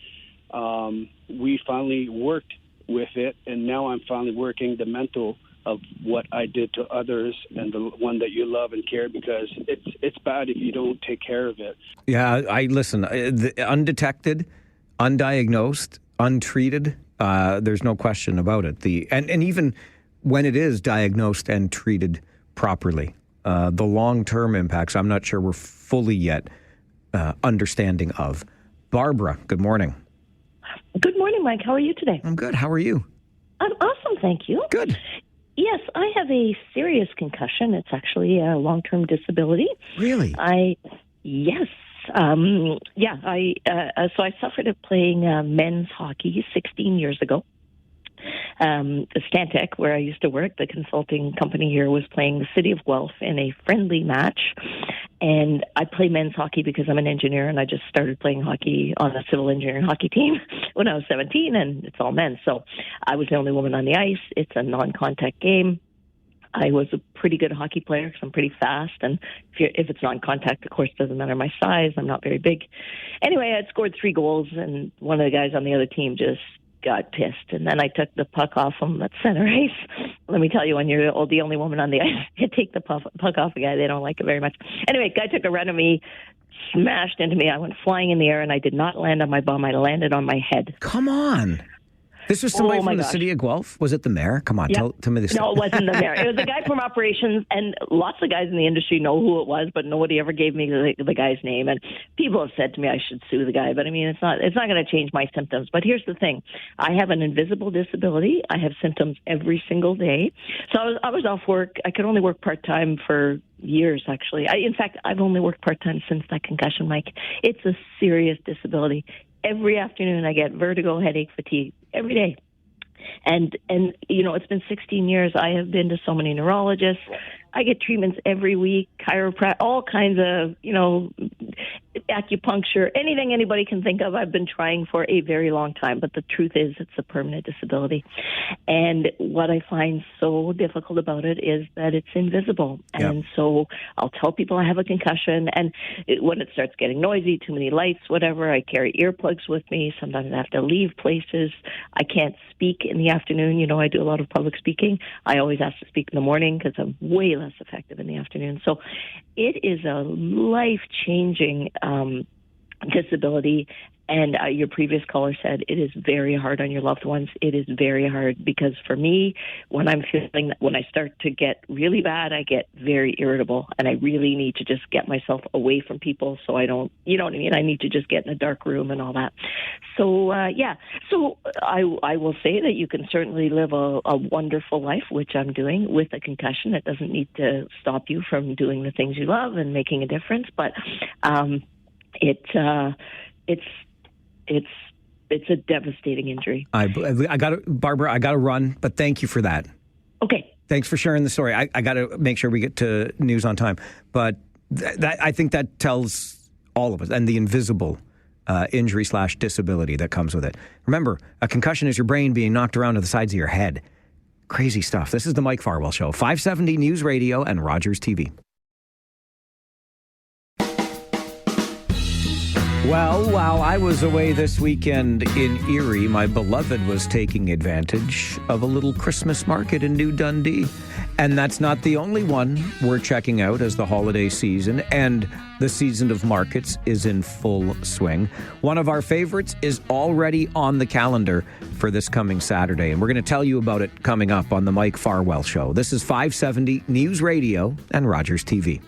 we finally worked with it, and now I'm finally working the mental of what I did to others and the one that you love and care, because it's bad if you don't take care of it. Yeah, I listen, undetected, undiagnosed, untreated, there's no question about it. And even when it is diagnosed and treated properly, the long-term impacts, I'm not sure we're fully yet understanding of. Barbara, good morning. Good morning, Mike. How are you today? I'm good. How are you? I'm awesome, thank you. Good. Yes, I have a serious concussion. It's actually a long-term disability. Really? Yes. So I suffered it playing men's hockey 16 years ago. Stantec, where I used to work, the consulting company here, was playing the City of Guelph in a friendly match. And I play men's hockey because I'm an engineer, and I just started playing hockey on a civil engineering hockey team when I was 17, and it's all men. So I was the only woman on the ice. It's a non-contact game. I was a pretty good hockey player because I'm pretty fast, and if it's non-contact, of course, it doesn't matter my size. I'm not very big. Anyway, I had scored 3 goals, and one of the guys on the other team just got pissed, and then I took the puck off him at center ice. Let me tell you, when you're the only woman on the ice, you take the puck off a guy, they don't like it very much. Anyway, guy took a run at me, smashed into me. I went flying in the air, and I did not land on my bum. I landed on my head. Come on. This was somebody from the City of Guelph? Was it the mayor? Come on, yep. tell me this. No, it wasn't the mayor. It was a guy from operations, and lots of guys in the industry know who it was, but nobody ever gave me the guy's name. And people have said to me I should sue the guy, but I mean, it's not going to change my symptoms. But here's the thing. I have an invisible disability. I have symptoms every single day. So I was off work. I could only work part-time for years, actually. In fact, I've only worked part-time since that concussion, Mike. It's a serious disability. Every afternoon I get vertigo, headache, fatigue, every day. And you know, it's been 16 years. I have been to so many neurologists. I get treatments every week, chiropractic, all kinds of, you know, acupuncture, anything anybody can think of. I've been trying for a very long time, but the truth is it's a permanent disability. And what I find so difficult about it is that it's invisible. Yeah. And so I'll tell people I have a concussion, and when it starts getting noisy, too many lights, whatever, I carry earplugs with me. Sometimes I have to leave places. I can't speak in the afternoon. You know, I do a lot of public speaking. I always ask to speak in the morning because I'm way less effective in the afternoon. So it is a life-changing disability. And your previous caller said it is very hard on your loved ones. It is very hard because for me, when I'm feeling that, when I start to get really bad, I get very irritable, and I really need to just get myself away from people so I don't, you know what I mean? I need to just get in a dark room and all that. So, So I will say that you can certainly live a wonderful life, which I'm doing with a concussion. It doesn't need to stop you from doing the things you love and making a difference, but it's a devastating injury. Barbara, I got to run, but thank you for that. Okay. Thanks for sharing the story. I got to make sure we get to news on time. But I think that tells all of us, and the invisible injury/disability that comes with it. Remember, a concussion is your brain being knocked around to the sides of your head. Crazy stuff. This is the Mike Farwell Show, 570 News Radio and Rogers TV. Well, while I was away this weekend in Erie, my beloved was taking advantage of a little Christmas market in New Dundee. And that's not the only one we're checking out as the holiday season and the season of markets is in full swing. One of our favorites is already on the calendar for this coming Saturday, and we're going to tell you about it coming up on the Mike Farwell Show. This is 570 News Radio and Rogers TV.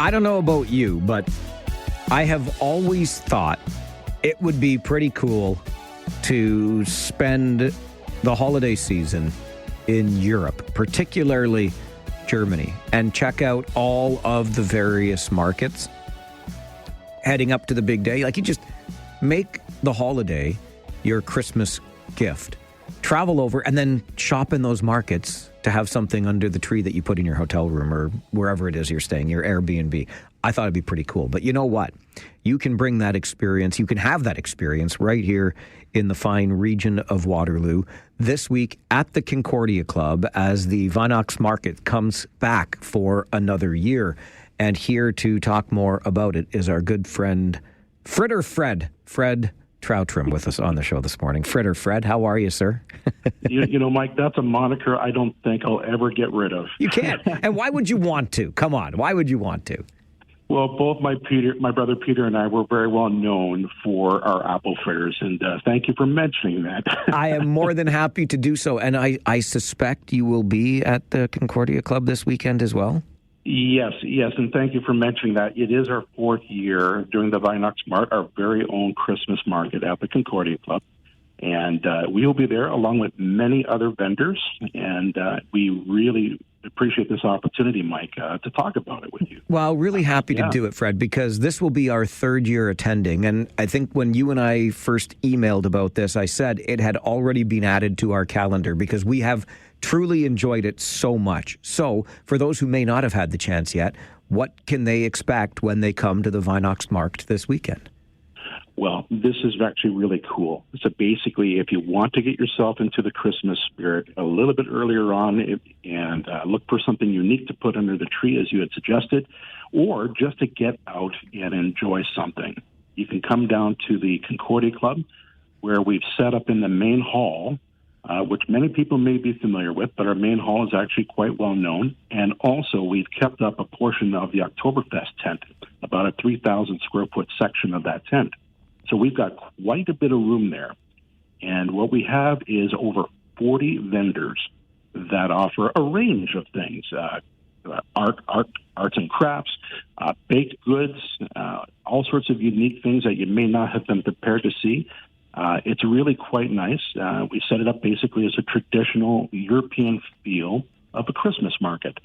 I don't know about you, but I have always thought it would be pretty cool to spend the holiday season in Europe, particularly Germany, and check out all of the various markets heading up to the big day. Like, you just make the holiday your Christmas gift. Travel over and then shop in those markets to have something under the tree that you put in your hotel room or wherever it is you're staying, your Airbnb. I thought it'd be pretty cool. But you know what? You can bring that experience. You can have that experience right here in the fine region of Waterloo this week at the Concordia Club as the Vinox Market comes back for another year. And here to talk more about it is our good friend, Fred Troutram, with us on the show this morning. Fred, how are you, sir? you know, Mike, that's a moniker I don't think I'll ever get rid of. You can't. And why would you want to? Come on. Why would you want to? Well, both my brother Peter and I were very well known for our apple fritters, and thank you for mentioning that. I am more than happy to do so, and I suspect you will be at the Concordia Club this weekend as well? Yes, and thank you for mentioning that. It is our fourth year doing the Vinox Mart, our very own Christmas market at the Concordia Club. And we will be there along with many other vendors. And we really appreciate this opportunity, Mike, to talk about it with you. Well, really happy to do it, Fred, because this will be our third year attending. And I think when you and I first emailed about this, I said it had already been added to our calendar because we have truly enjoyed it so much. So for those who may not have had the chance yet, what can they expect when they come to the Vinox Markt this weekend? Well, this is actually really cool. So basically, if you want to get yourself into the Christmas spirit a little bit earlier on and look for something unique to put under the tree, as you had suggested, or just to get out and enjoy something, you can come down to the Concordia Club, where we've set up in the main hall, which many people may be familiar with, but our main hall is actually quite well known. And also, we've kept up a portion of the Oktoberfest tent, about a 3,000 square foot section of that tent. So we've got quite a bit of room there. And what we have is over 40 vendors that offer a range of things, arts and crafts, baked goods, all sorts of unique things that you may not have been prepared to see. It's really quite nice. We set it up basically as a traditional European feel of a Christmas market.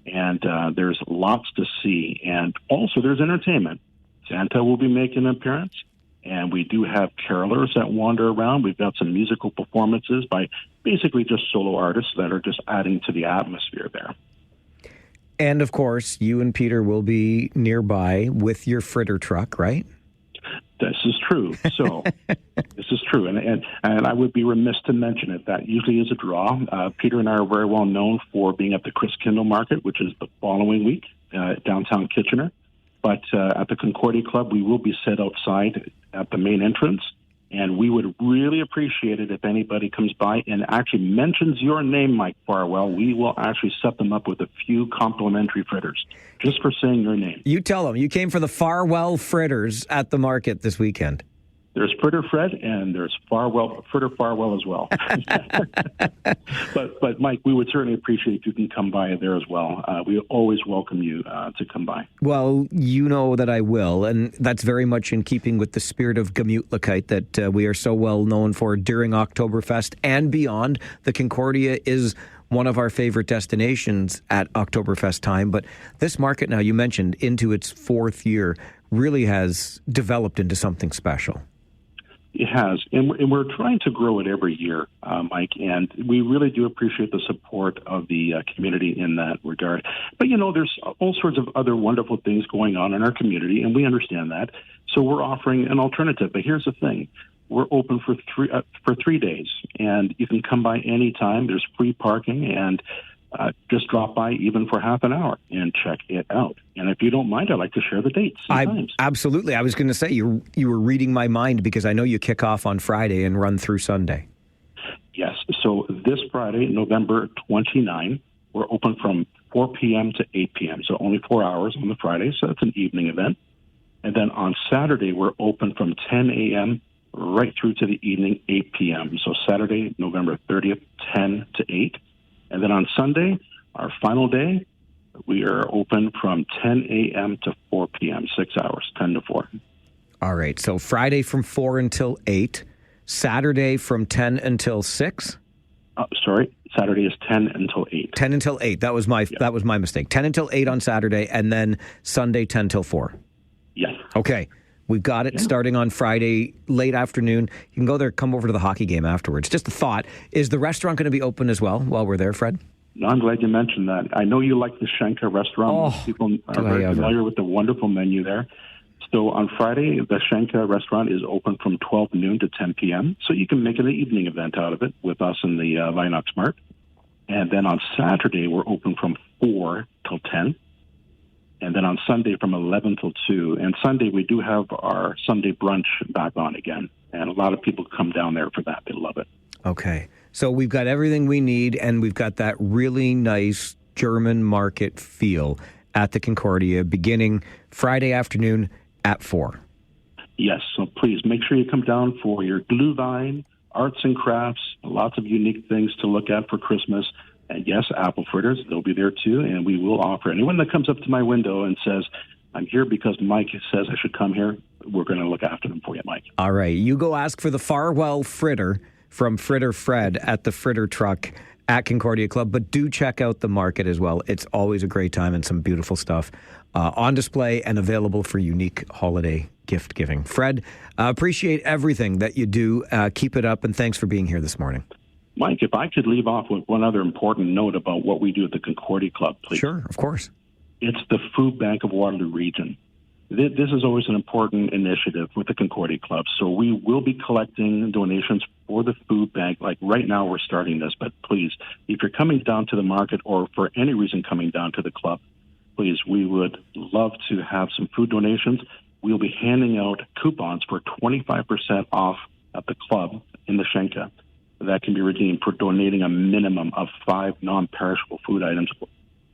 And there's lots to see. And also there's entertainment. Santa will be making an appearance. And we do have carolers that wander around. We've got some musical performances by basically just solo artists that are just adding to the atmosphere there. And, of course, you and Peter will be nearby with your fritter truck, right? This is true. So this is true. And I would be remiss to mention it. That usually is a draw. Peter and I are very well known for being at the Chris Kindle Market, which is the following week, downtown Kitchener. But at the Concordia Club, we will be set outside at the main entrance, and we would really appreciate it if anybody comes by and actually mentions your name, Mike Farwell. We will actually set them up with a few complimentary fritters just for saying your name. You tell them you came for the Farwell fritters at the market this weekend. There's Fritter Fred and there's Fritter Farwell as well. But Mike, we would certainly appreciate if you can come by there as well. We always welcome you to come by. Well, you know that I will, and that's very much in keeping with the spirit of Gemütlichkeit that we are so well known for during Oktoberfest and beyond. The Concordia is one of our favorite destinations at Oktoberfest time, but this market now, you mentioned, into its fourth year, really has developed into something special. It has, and we're trying to grow it every year, Mike, and we really do appreciate the support of the community in that regard. But, there's all sorts of other wonderful things going on in our community, and we understand that. So we're offering an alternative. But here's the thing. We're open for 3 days, and you can come by any time. There's free parking, and just drop by even for half an hour and check it out. And if you don't mind, I'd like to share the dates and times. Absolutely. I was going to say, you were reading my mind because I know you kick off on Friday and run through Sunday. Yes. So this Friday, November 29, we're open from 4 p.m. to 8 p.m., so only 4 hours on the Friday, so that's an evening event. And then on Saturday, we're open from 10 a.m. right through to the evening, 8 p.m. So Saturday, November 30th, 10 to 8. And then on Sunday, our final day, we are open from 10 a.m. to 4 p.m., 6 hours, 10 to 4. All right. So Friday from 4 until 8, Saturday from 10 until 6? Saturday is 10 until 8. 10 until 8. That was my mistake. 10 until 8 on Saturday, and then Sunday 10 till 4. Yes. Okay. We've got it starting on Friday, late afternoon. You can go there, come over to the hockey game afterwards. Just a thought. Is the restaurant going to be open as well while we're there, Fred? No, I'm glad you mentioned that. I know you like the Schenka restaurant. Most people are very familiar with the wonderful menu there. So on Friday, the Schenka restaurant is open from 12 noon to 10 p.m., so you can make an evening event out of it with us in the Vinox Mart. And then on Saturday, we're open from 4 till 10. And then on Sunday from 11 till 2. And Sunday, we do have our Sunday brunch back on again. And a lot of people come down there for that. They love it. Okay. So we've got everything we need, and we've got that really nice German market feel at the Concordia beginning Friday afternoon at 4. Yes. So please make sure you come down for your Glühwein, arts and crafts, lots of unique things to look at for Christmas. And yes, apple fritters, they'll be there too. And we will offer anyone that comes up to my window and says, I'm here because Mike says I should come here, we're going to look after them for you, Mike. All right. You go ask for the Farwell fritter from Fritter Fred at the Fritter Truck at Concordia Club. But do check out the market as well. It's always a great time and some beautiful stuff on display and available for unique holiday gift giving. Fred, appreciate everything that you do. Keep it up, and thanks for being here this morning. Mike, if I could leave off with one other important note about what we do at the Concordia Club, please. Sure, of course. It's the Food Bank of Waterloo Region. This is always an important initiative with the Concordia Club. So we will be collecting donations for the food bank. Like right now we're starting this, but please, if you're coming down to the market or for any reason coming down to the club, please, we would love to have some food donations. We'll be handing out coupons for 25% off at the club in the Schenka. That can be redeemed for donating a minimum of 5 non-perishable food items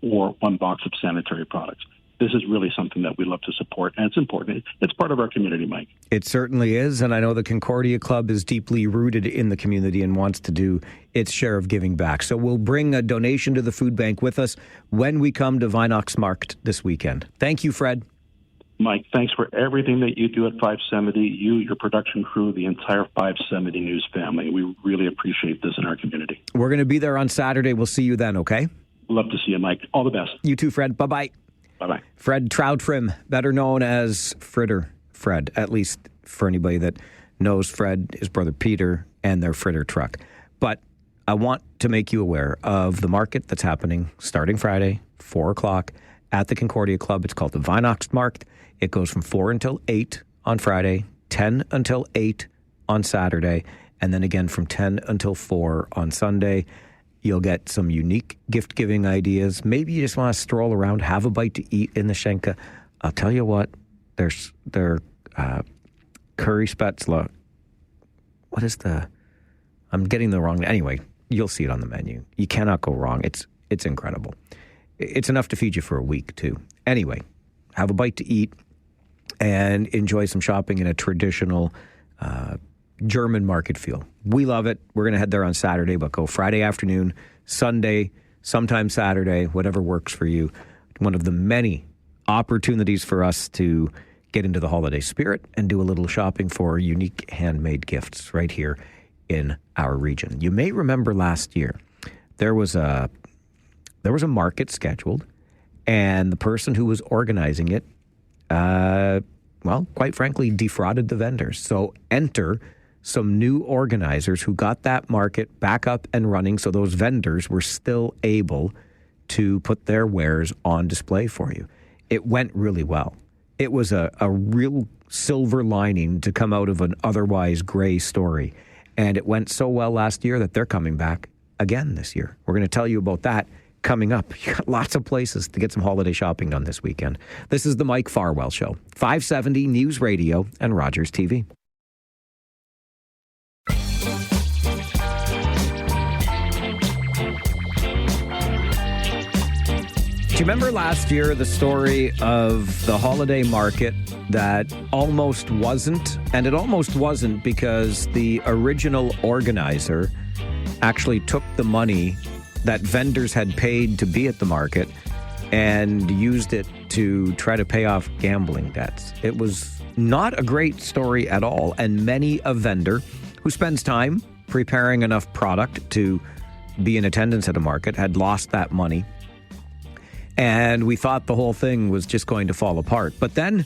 or 1 box of sanitary products. This is really something that we love to support, and it's important. It's part of our community, Mike. It certainly is, and I know the Concordia Club is deeply rooted in the community and wants to do its share of giving back. So we'll bring a donation to the food bank with us when we come to Vinox Markt this weekend. Thank you, Fred. Mike, thanks for everything that you do at 570, you, your production crew, the entire 570 News family. We really appreciate this in our community. We're going to be there on Saturday. We'll see you then, okay? Love to see you, Mike. All the best. You too, Fred. Bye-bye. Bye-bye. Fred Troutfrim, better known as Fritter Fred, at least for anybody that knows Fred, his brother Peter, and their Fritter truck. But I want to make you aware of the market that's happening starting Friday, 4 o'clock, at the Concordia Club. It's called the Vinox Markt. It goes from 4 until 8 on Friday, 10 until 8 on Saturday, and then again from 10 until 4 on Sunday. You'll get some unique gift-giving ideas. Maybe you just want to stroll around, have a bite to eat in the Schenka. I'll tell you what, their curry spätzle. What is I'm getting the wrong... Anyway, you'll see it on the menu. You cannot go wrong. It's incredible. It's enough to feed you for a week, too. Anyway, have a bite to eat and enjoy some shopping in a traditional German market feel. We love it. We're going to head there on Saturday, but go Friday afternoon, Sunday, sometime Saturday, whatever works for you. One of the many opportunities for us to get into the holiday spirit and do a little shopping for unique handmade gifts right here in our region. You may remember last year there was a market scheduled, and the person who was organizing it, quite frankly, defrauded the vendors. So enter some new organizers who got that market back up and running so those vendors were still able to put their wares on display for you. It went really well. It was a real silver lining to come out of an otherwise gray story. And it went so well last year that they're coming back again this year. We're going to tell you about that coming up. You got lots of places to get some holiday shopping done this weekend. This is the Mike Farwell Show, 570 News Radio and Rogers TV. Do you remember last year the story of the holiday market that almost wasn't? And it almost wasn't because the original organizer actually took the money that vendors had paid to be at the market and used it to try to pay off gambling debts. It was not a great story at all. And many a vendor who spends time preparing enough product to be in attendance at a market had lost that money. And we thought the whole thing was just going to fall apart. But then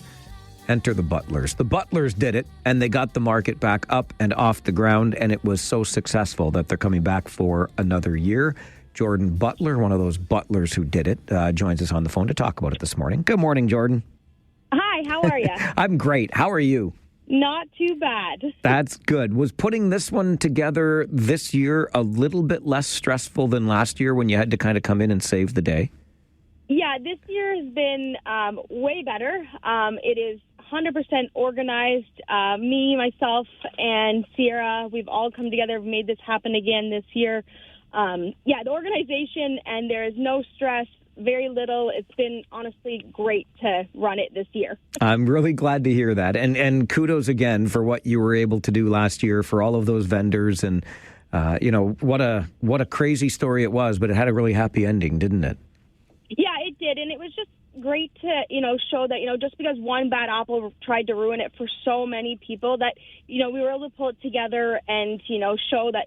enter the Butlers. The Butlers did it, and they got the market back up and off the ground, and it was so successful that they're coming back for another year. Jordan Butler, one of those butlers who did it, joins us on the phone to talk about it this morning. Good morning, Jordan. Hi, how are you? I'm great. How are you? Not too bad. That's good. Was putting this one together this year a little bit less stressful than last year when you had to kind of come in and save the day? Yeah, this year has been way better. It is 100% organized. Me, myself, and Sierra, we've all come together, made this happen again this year. The organization, and there is no stress, very little. It's been honestly great to run it this year. I'm really glad to hear that. And kudos again for what you were able to do last year for all of those vendors. And, what a crazy story it was, but it had a really happy ending, didn't it? Yeah, it did, and it was just great to, show that, just because one bad apple tried to ruin it for so many people that, we were able to pull it together and, show that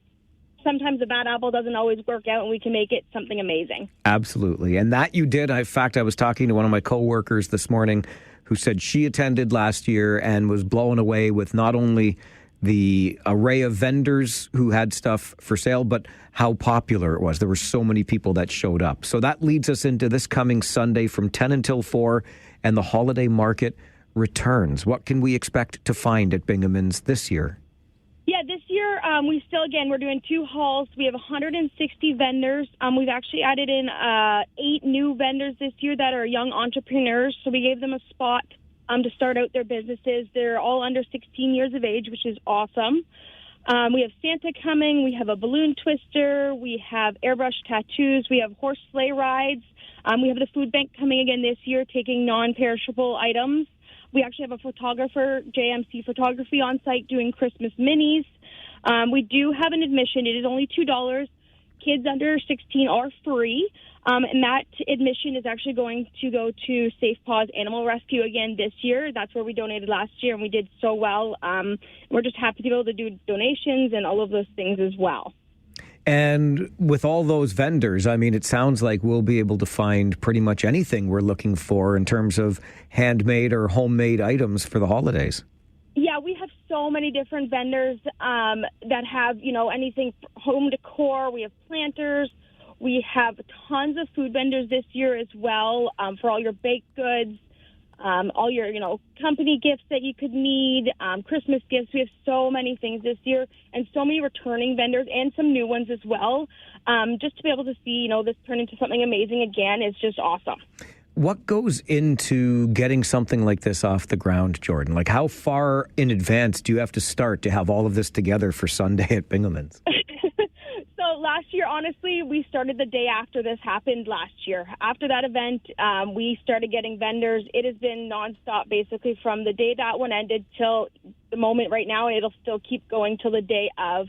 sometimes a bad apple doesn't always work out and we can make it something amazing. Absolutely, and that you did. In fact, I was talking to one of my coworkers this morning who said she attended last year and was blown away with not only the array of vendors who had stuff for sale, but how popular it was. There were so many people that showed up. So that leads us into this coming Sunday from 10 until 4, and the holiday market returns. What can we expect to find at Bingaman's this year? Yeah, this year we're doing 2 halls. We have 160 vendors. We've actually added in 8 new vendors this year that are young entrepreneurs. So we gave them a spot to start out their businesses. They're all under 16 years of age, which is awesome. We have Santa coming. We have a balloon twister. We have airbrush tattoos. We have horse sleigh rides. We have the food bank coming again this year, taking non-perishable items. We actually have a photographer, JMC Photography, on site doing Christmas minis. We do have an admission. It is only $2. Kids under 16 are free. And that admission is actually going to go to Safe Paws Animal Rescue again this year. That's where we donated last year, and we did so well. We're just happy to be able to do donations and all of those things as well. And with all those vendors, it sounds like we'll be able to find pretty much anything we're looking for in terms of handmade or homemade items for the holidays. Yeah, we have so many different vendors that have, anything home decor. We have planters. We have tons of food vendors this year as well for all your baked goods, all your, company gifts that you could need, Christmas gifts. We have so many things this year and so many returning vendors and some new ones as well. Just to be able to see, this turn into something amazing again is just awesome. What goes into getting something like this off the ground, Jordan? Like, how far in advance do you have to start to have all of this together for Sunday at Bingaman's? So last year, honestly, we started the day after this happened last year. After that event, we started getting vendors. It has been nonstop, basically, from the day that one ended till the moment right now, and it'll still keep going till the day of.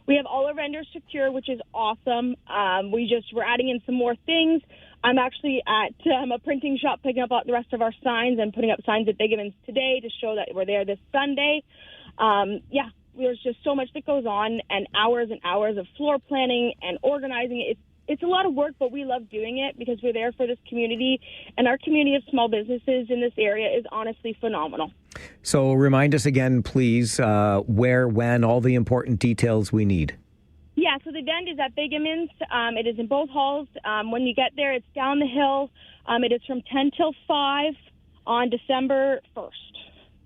We have all our vendors secure, which is awesome. We're adding in some more things. I'm actually at a printing shop picking up the rest of our signs and putting up signs at Bingaman's today to show that we're there this Sunday. There's just so much that goes on, and hours of floor planning and organizing. It's a lot of work, but we love doing it because we're there for this community, and our community of small businesses in this area is honestly phenomenal. So remind us again, please, where, when, all the important details we need. Yeah, so the event is at Bigamins. It is in both halls. When you get there, it's down the hill. It is from 10 till 5 on December 1st.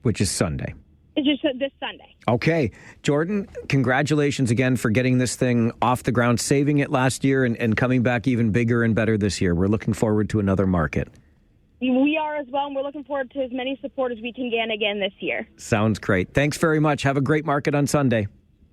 Which is Sunday. It's just this Sunday. Okay. Jordan, congratulations again for getting this thing off the ground, saving it last year and coming back even bigger and better this year. We're looking forward to another market. We are as well, and we're looking forward to as many support as we can get again this year. Sounds great. Thanks very much. Have a great market on Sunday.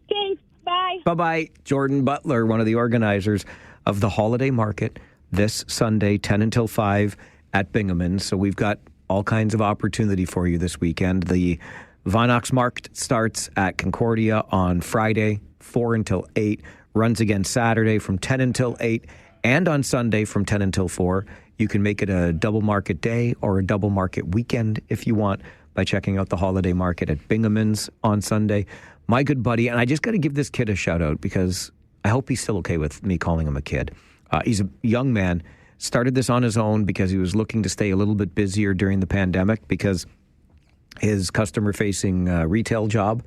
Thanks. Bye. Bye-bye. Jordan Butler, one of the organizers of the holiday market this Sunday, 10 until 5 at Bingaman. So we've got all kinds of opportunity for you this weekend. The Vinox Market starts at Concordia on Friday, 4 until 8, runs again Saturday from 10 until 8, and on Sunday from 10 until 4. You can make it a double market day or a double market weekend if you want by checking out the holiday market at Bingaman's on Sunday. My good buddy, and I just got to give this kid a shout out because I hope he's still okay with me calling him a kid. He's a young man, started this on his own because he was looking to stay a little bit busier during the pandemic because his customer-facing retail job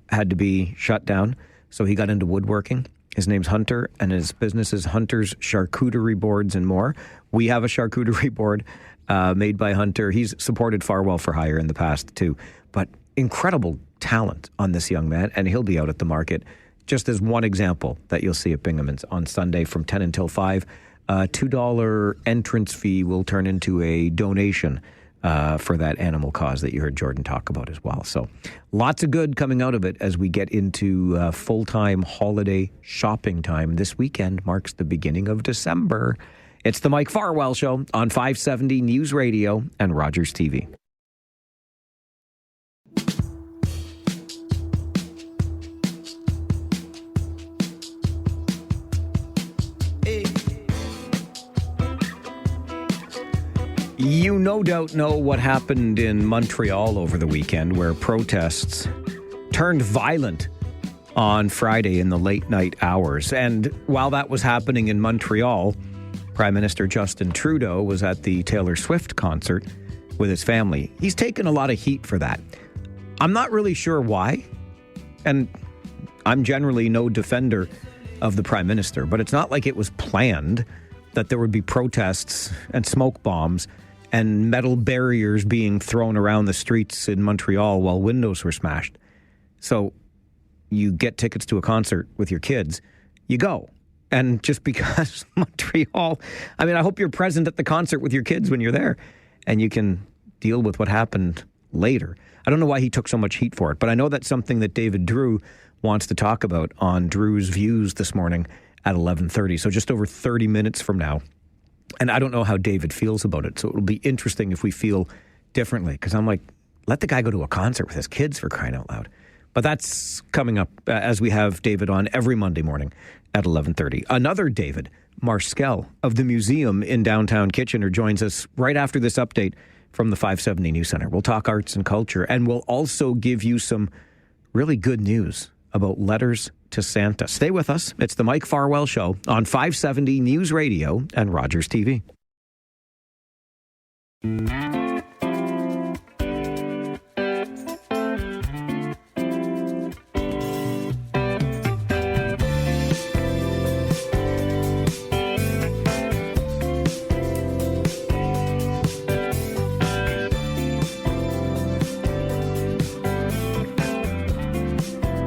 had to be shut down, so he got into woodworking. His name's Hunter, and his business is Hunter's Charcuterie Boards and More. We have a charcuterie board made by Hunter. He's supported Farwell for Hire in the past, too. But incredible talent on this young man, and he'll be out at the market just as one example that you'll see at Bingaman's on Sunday from 10 until 5. $2 entrance fee will turn into a donation for that animal cause that you heard Jordan talk about as well. So lots of good coming out of it as we get into full-time holiday shopping time. This weekend marks the beginning of December. It's the Mike Farwell Show on 570 News Radio and Rogers TV. You no doubt know what happened in Montreal over the weekend, where protests turned violent on Friday in the late night hours. And while that was happening in Montreal, Prime Minister Justin Trudeau was at the Taylor Swift concert with his family. He's taken a lot of heat for that. I'm not really sure why, and I'm generally no defender of the Prime Minister, but it's not like it was planned that there would be protests and smoke bombs and metal barriers being thrown around the streets in Montreal while windows were smashed. So you get tickets to a concert with your kids, you go. And just because Montreal, I mean, I hope you're present at the concert with your kids when you're there and you can deal with what happened later. I don't know why he took so much heat for it, but I know that's something that David Drew wants to talk about on Drew's Views this morning at 11:30. So just over 30 minutes from now. And I don't know how David feels about it. So it'll be interesting if we feel differently. Because I'm like, let the guy go to a concert with his kids, for crying out loud. But that's coming up as we have David on every Monday morning at 11:30. Another David, Marskell of the museum in downtown Kitchener, joins us right after this update from the 570 News Center. We'll talk arts and culture, and we'll also give you some really good news about letters to Santa. Stay with us. It's the Mike Farwell Show on 570 News Radio and Rogers TV.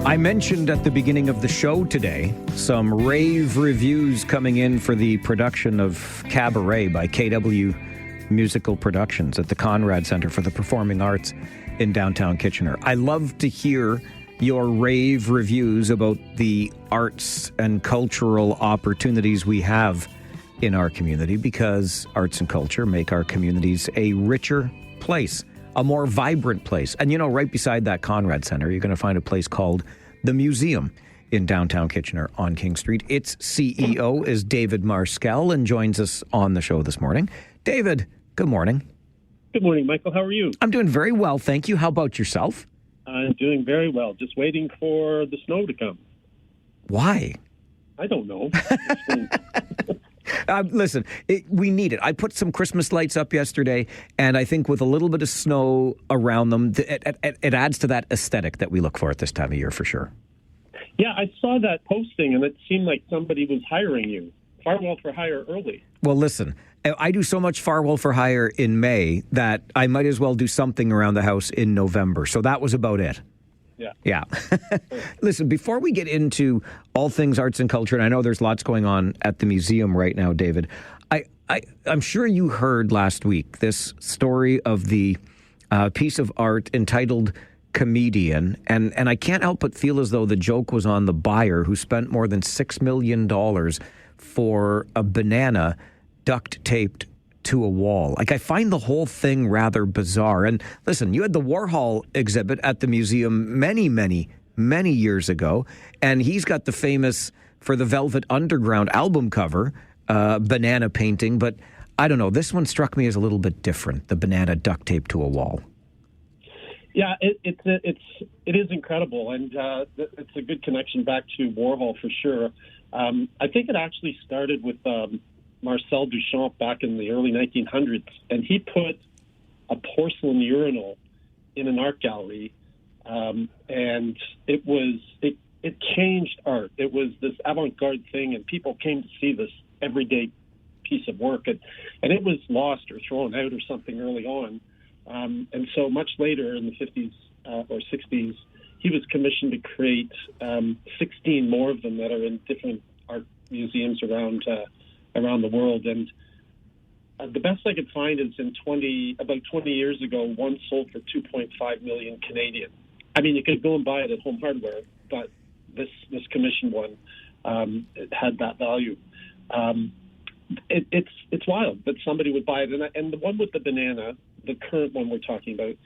I mentioned at the beginning of the show today some rave reviews coming in for the production of Cabaret by KW Musical Productions at the Conrad Center for the Performing Arts in downtown Kitchener. I love to hear your rave reviews about the arts and cultural opportunities we have in our community, because arts and culture make our communities a richer place, a more vibrant place. And, you know, right beside that Conrad Center, you're going to find a place called The Museum in downtown Kitchener on King Street. Its CEO is David Marskell and joins us on the show this morning. David, good morning. Good morning, Michael. How are you? I'm doing very well, thank you. How about yourself? I'm doing very well. Just waiting for the snow to come. Why? I don't know. Listen, we need it. I put some Christmas lights up yesterday, and I think with a little bit of snow around them, it adds to that aesthetic that we look for at this time of year for sure. Yeah, I saw that posting, and it seemed like somebody was hiring you. Farwell for hire early. Well, listen, I do so much Farwell for hire in May that I might as well do something around the house in November. So that was about it. Yeah. Listen, before we get into all things arts and culture, and I know there's lots going on at the museum right now, David, I'm sure you heard last week this story of the piece of art entitled Comedian, and I can't help but feel as though the joke was on the buyer who spent more than $6 million for a banana duct taped to a wall. Like, I find the whole thing rather bizarre. And listen, you had the Warhol exhibit at the museum many, many, many years ago, and he's got the famous, for the Velvet Underground album cover, banana painting. But I don't know, this one struck me as a little bit different, the banana duct taped to a wall. Yeah, it is incredible, and it's a good connection back to Warhol for sure. I think it actually started with Marcel Duchamp back in the early 1900s, and he put a porcelain urinal in an art gallery, and it changed art. It was this avant-garde thing, and people came to see this everyday piece of work, and it was lost or thrown out or something early on. And so much later in the 50s or 60s, he was commissioned to create 16 more of them that are in different art museums around the world. And the best I could find is about 20 years ago, one sold for 2.5 million Canadian. I mean, you could go and buy it at Home Hardware, but this commissioned one it had that value. It's wild that somebody would buy it. And the one with the banana, the current one we're talking about,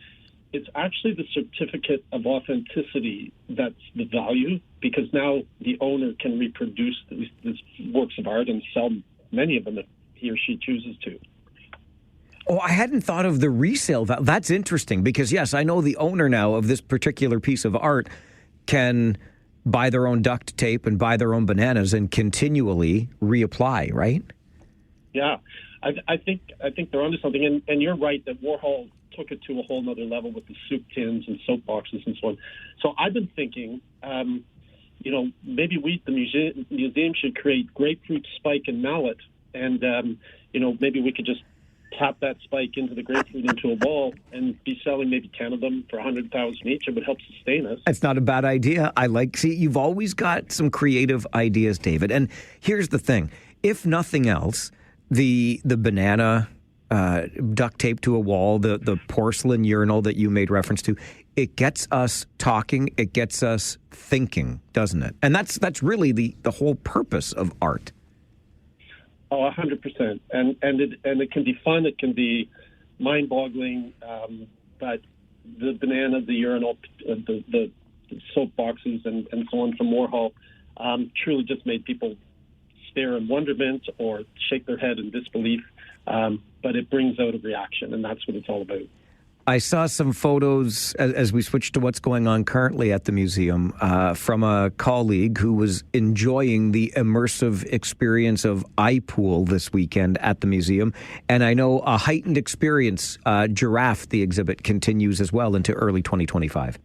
it's actually the certificate of authenticity that's the value, because now the owner can reproduce these works of art and sell many of them if he or she chooses to. Oh, I hadn't thought of the resale value. That's interesting because, yes, I know the owner now of this particular piece of art can buy their own duct tape and buy their own bananas and continually reapply, right? Yeah, I think they're onto something. And you're right that Warhol took it to a whole nother level with the soup tins and soap boxes and so on. So I've been thinking, maybe the museum should create grapefruit, spike, and mallet. And, maybe we could just tap that spike into the grapefruit into a wall and be selling maybe 10 of them for 100,000 each. It would help sustain us. That's not a bad idea. See, you've always got some creative ideas, David. And here's the thing. If nothing else, the banana duct tape to a wall, the porcelain urinal that you made reference to, it gets us talking, it gets us thinking, doesn't it? And that's really the whole purpose of art. Oh, 100%. And it can be fun, it can be mind-boggling, but the banana, the urinal, the soap boxes and so on from Warhol truly just made people stare in wonderment or shake their head in disbelief. But it brings out a reaction, and that's what it's all about. I saw some photos as we switched to what's going on currently at the museum from a colleague who was enjoying the immersive experience of iPool this weekend at the museum. And I know a heightened experience, Giraffe, the exhibit, continues as well into early 2025.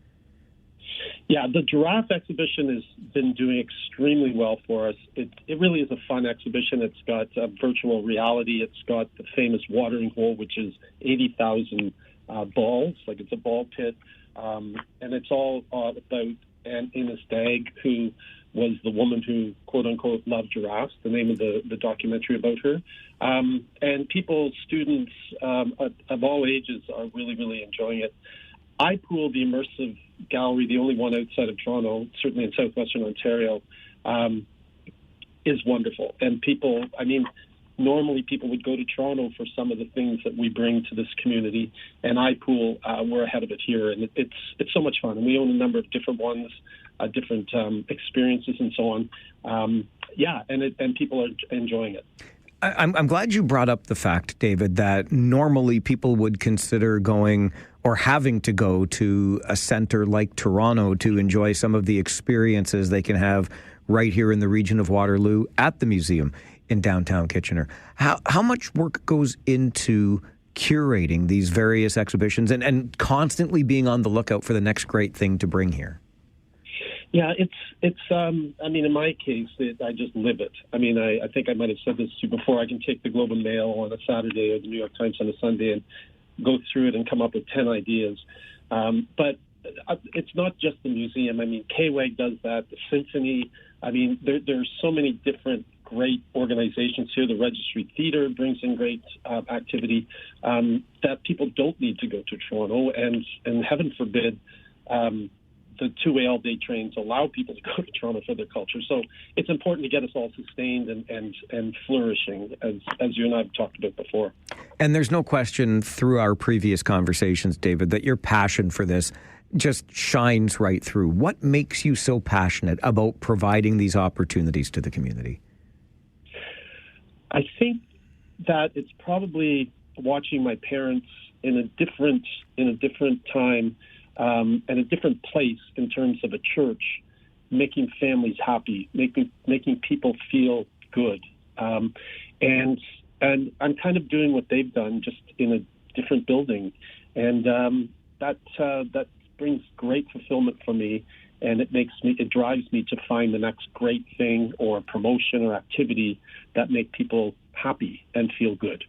Yeah, the Giraffe exhibition has been doing extremely well for us. It really is a fun exhibition. It's got virtual reality. It's got the famous watering hole, which is 80,000 balls, like it's a ball pit. And it's all about Ina Stagg, who was the woman who, quote-unquote, loved giraffes, the name of the documentary about her. And people, students of all ages are really, really enjoying it. iPool, the immersive gallery, the only one outside of Toronto, certainly in southwestern Ontario, is wonderful. And people, normally people would go to Toronto for some of the things that we bring to this community, and iPool, we're ahead of it here, and it's so much fun. And we own a number of different ones, different experiences and so on. And people are enjoying it. I'm glad you brought up the fact, David, that normally people would consider going or having to go to a centre like Toronto to enjoy some of the experiences they can have right here in the region of Waterloo at the museum. in downtown Kitchener. How much work goes into curating these various exhibitions and constantly being on the lookout for the next great thing to bring here? Yeah, it's. I mean, in my case, I just live it. I mean, I think I might have said this to you before. I can take the Globe and Mail on a Saturday or the New York Times on a Sunday and go through it and come up with 10 ideas. But it's not just the museum. I mean, KWAG does that, the Symphony. I mean, there's so many different great organizations here. The Registry Theatre brings in great activity that people don't need to go to Toronto. And heaven forbid, the two-way all-day trains allow people to go to Toronto for their culture. So it's important to get us all sustained and flourishing, as you and I have talked about before. And there's no question through our previous conversations, David, that your passion for this just shines right through. What makes you so passionate about providing these opportunities to the community? I think that it's probably watching my parents in a different time and a different place in terms of a church, making families happy, making people feel good, and I'm kind of doing what they've done, just in a different building, and that brings great fulfillment for me, and it drives me to find the next great thing or promotion or activity that make people happy and feel good.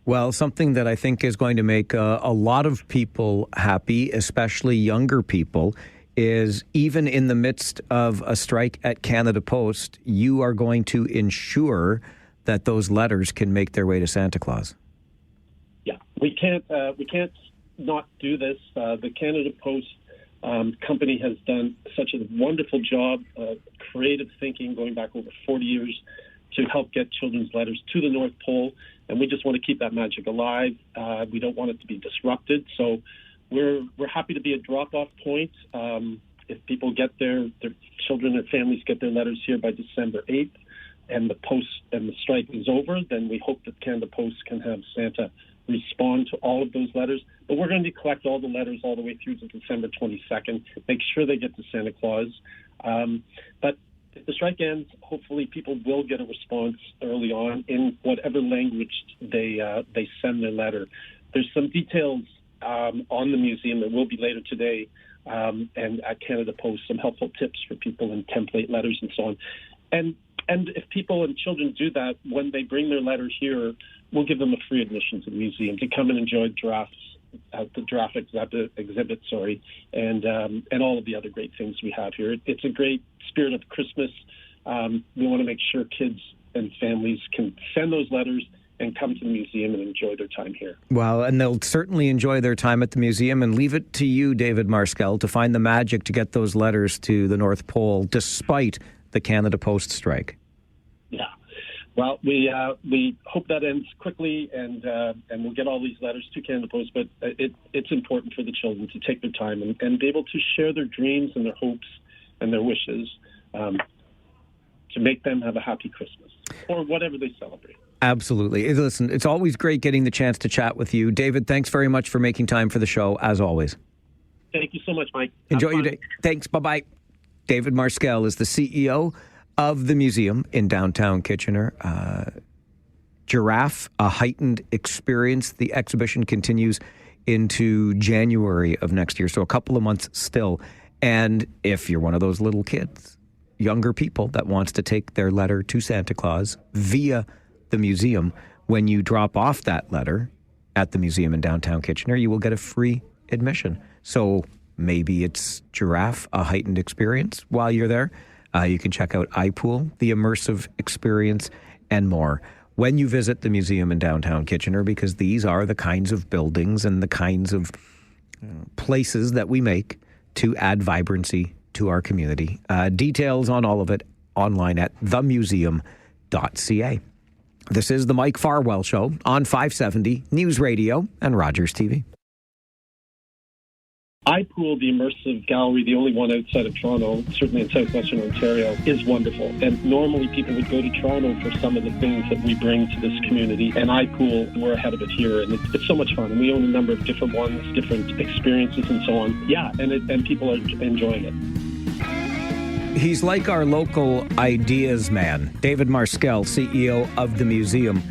Well, something that I think is going to make a lot of people happy, especially younger people, is even in the midst of a strike at Canada Post, you are going to ensure that those letters can make their way to Santa Claus. Yeah, we can't not do this. The Canada Post company has done such a wonderful job of creative thinking going back over 40 years to help get children's letters to the North Pole, and we just want to keep that magic alive. We don't want it to be disrupted, so we're happy to be a drop-off point. If people get their children and families get their letters here by December 8th, and the strike is over, then we hope that Canada Post can have Santa respond to all of those letters. But we're going to collect all the letters all the way through to December 22nd, make sure they get to Santa Claus. But if the strike ends, hopefully people will get a response early on in whatever language they send their letter. There's some details on the museum that will be later today, and at Canada Post, some helpful tips for people in template letters and so on. And if people and children do that, when they bring their letter here, we'll give them a free admission to the museum to come and enjoy the giraffe exhibit, and all of the other great things we have here. It's a great spirit of Christmas. We want to make sure kids and families can send those letters and come to the museum and enjoy their time here. Well, and they'll certainly enjoy their time at the museum, and leave it to you, David Marskell, to find the magic to get those letters to the North Pole, despite the Canada Post strike. Yeah. Well, we hope that ends quickly, and we'll get all these letters to Canada Post. But it's important for the children to take their time and be able to share their dreams and their hopes and their wishes to make them have a happy Christmas or whatever they celebrate. Absolutely. Listen, it's always great getting the chance to chat with you. David, thanks very much for making time for the show, as always. Thank you so much, Mike. Enjoy your day. Thanks. Bye-bye. David Marskell is the CEO of the museum in downtown Kitchener. Giraffe, a heightened experience. The exhibition continues into January of next year, so a couple of months still. And if you're one of those little kids, younger people that wants to take their letter to Santa Claus via the museum, when you drop off that letter at the museum in downtown Kitchener, you will get a free admission. So maybe it's Giraffe, a heightened experience while you're there. You can check out iPool, the immersive experience, and more when you visit the museum in downtown Kitchener, because these are the kinds of buildings and the kinds of places that we make to add vibrancy to our community. Details on all of it online at themuseum.ca. This is the Mike Farwell Show on 570 News Radio and Rogers TV. iPool, the immersive gallery, the only one outside of Toronto, certainly in southwestern Ontario, is wonderful. And normally people would go to Toronto for some of the things that we bring to this community. And iPool, we're ahead of it here. And it's so much fun. And we own a number of different ones, different experiences and so on. Yeah, and people are enjoying it. He's like our local ideas man. David Marskell, CEO of the museum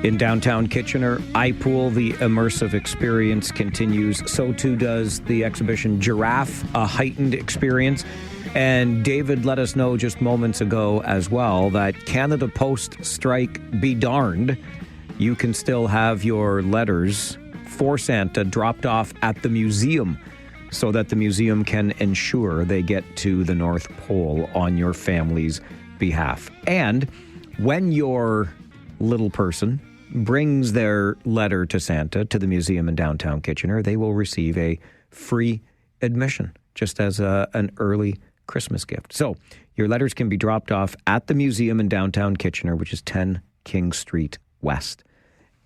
in downtown Kitchener. iPool, the immersive experience, continues. So too does the exhibition Giraffe, a heightened experience. And David let us know just moments ago as well that Canada Post strike be darned. You can still have your letters for Santa dropped off at the museum so that the museum can ensure they get to the North Pole on your family's behalf. And when your little person brings their letter to Santa to the museum in downtown Kitchener, they will receive a free admission just as an early Christmas gift. So your letters can be dropped off at the museum in downtown Kitchener, which is 10 King Street West.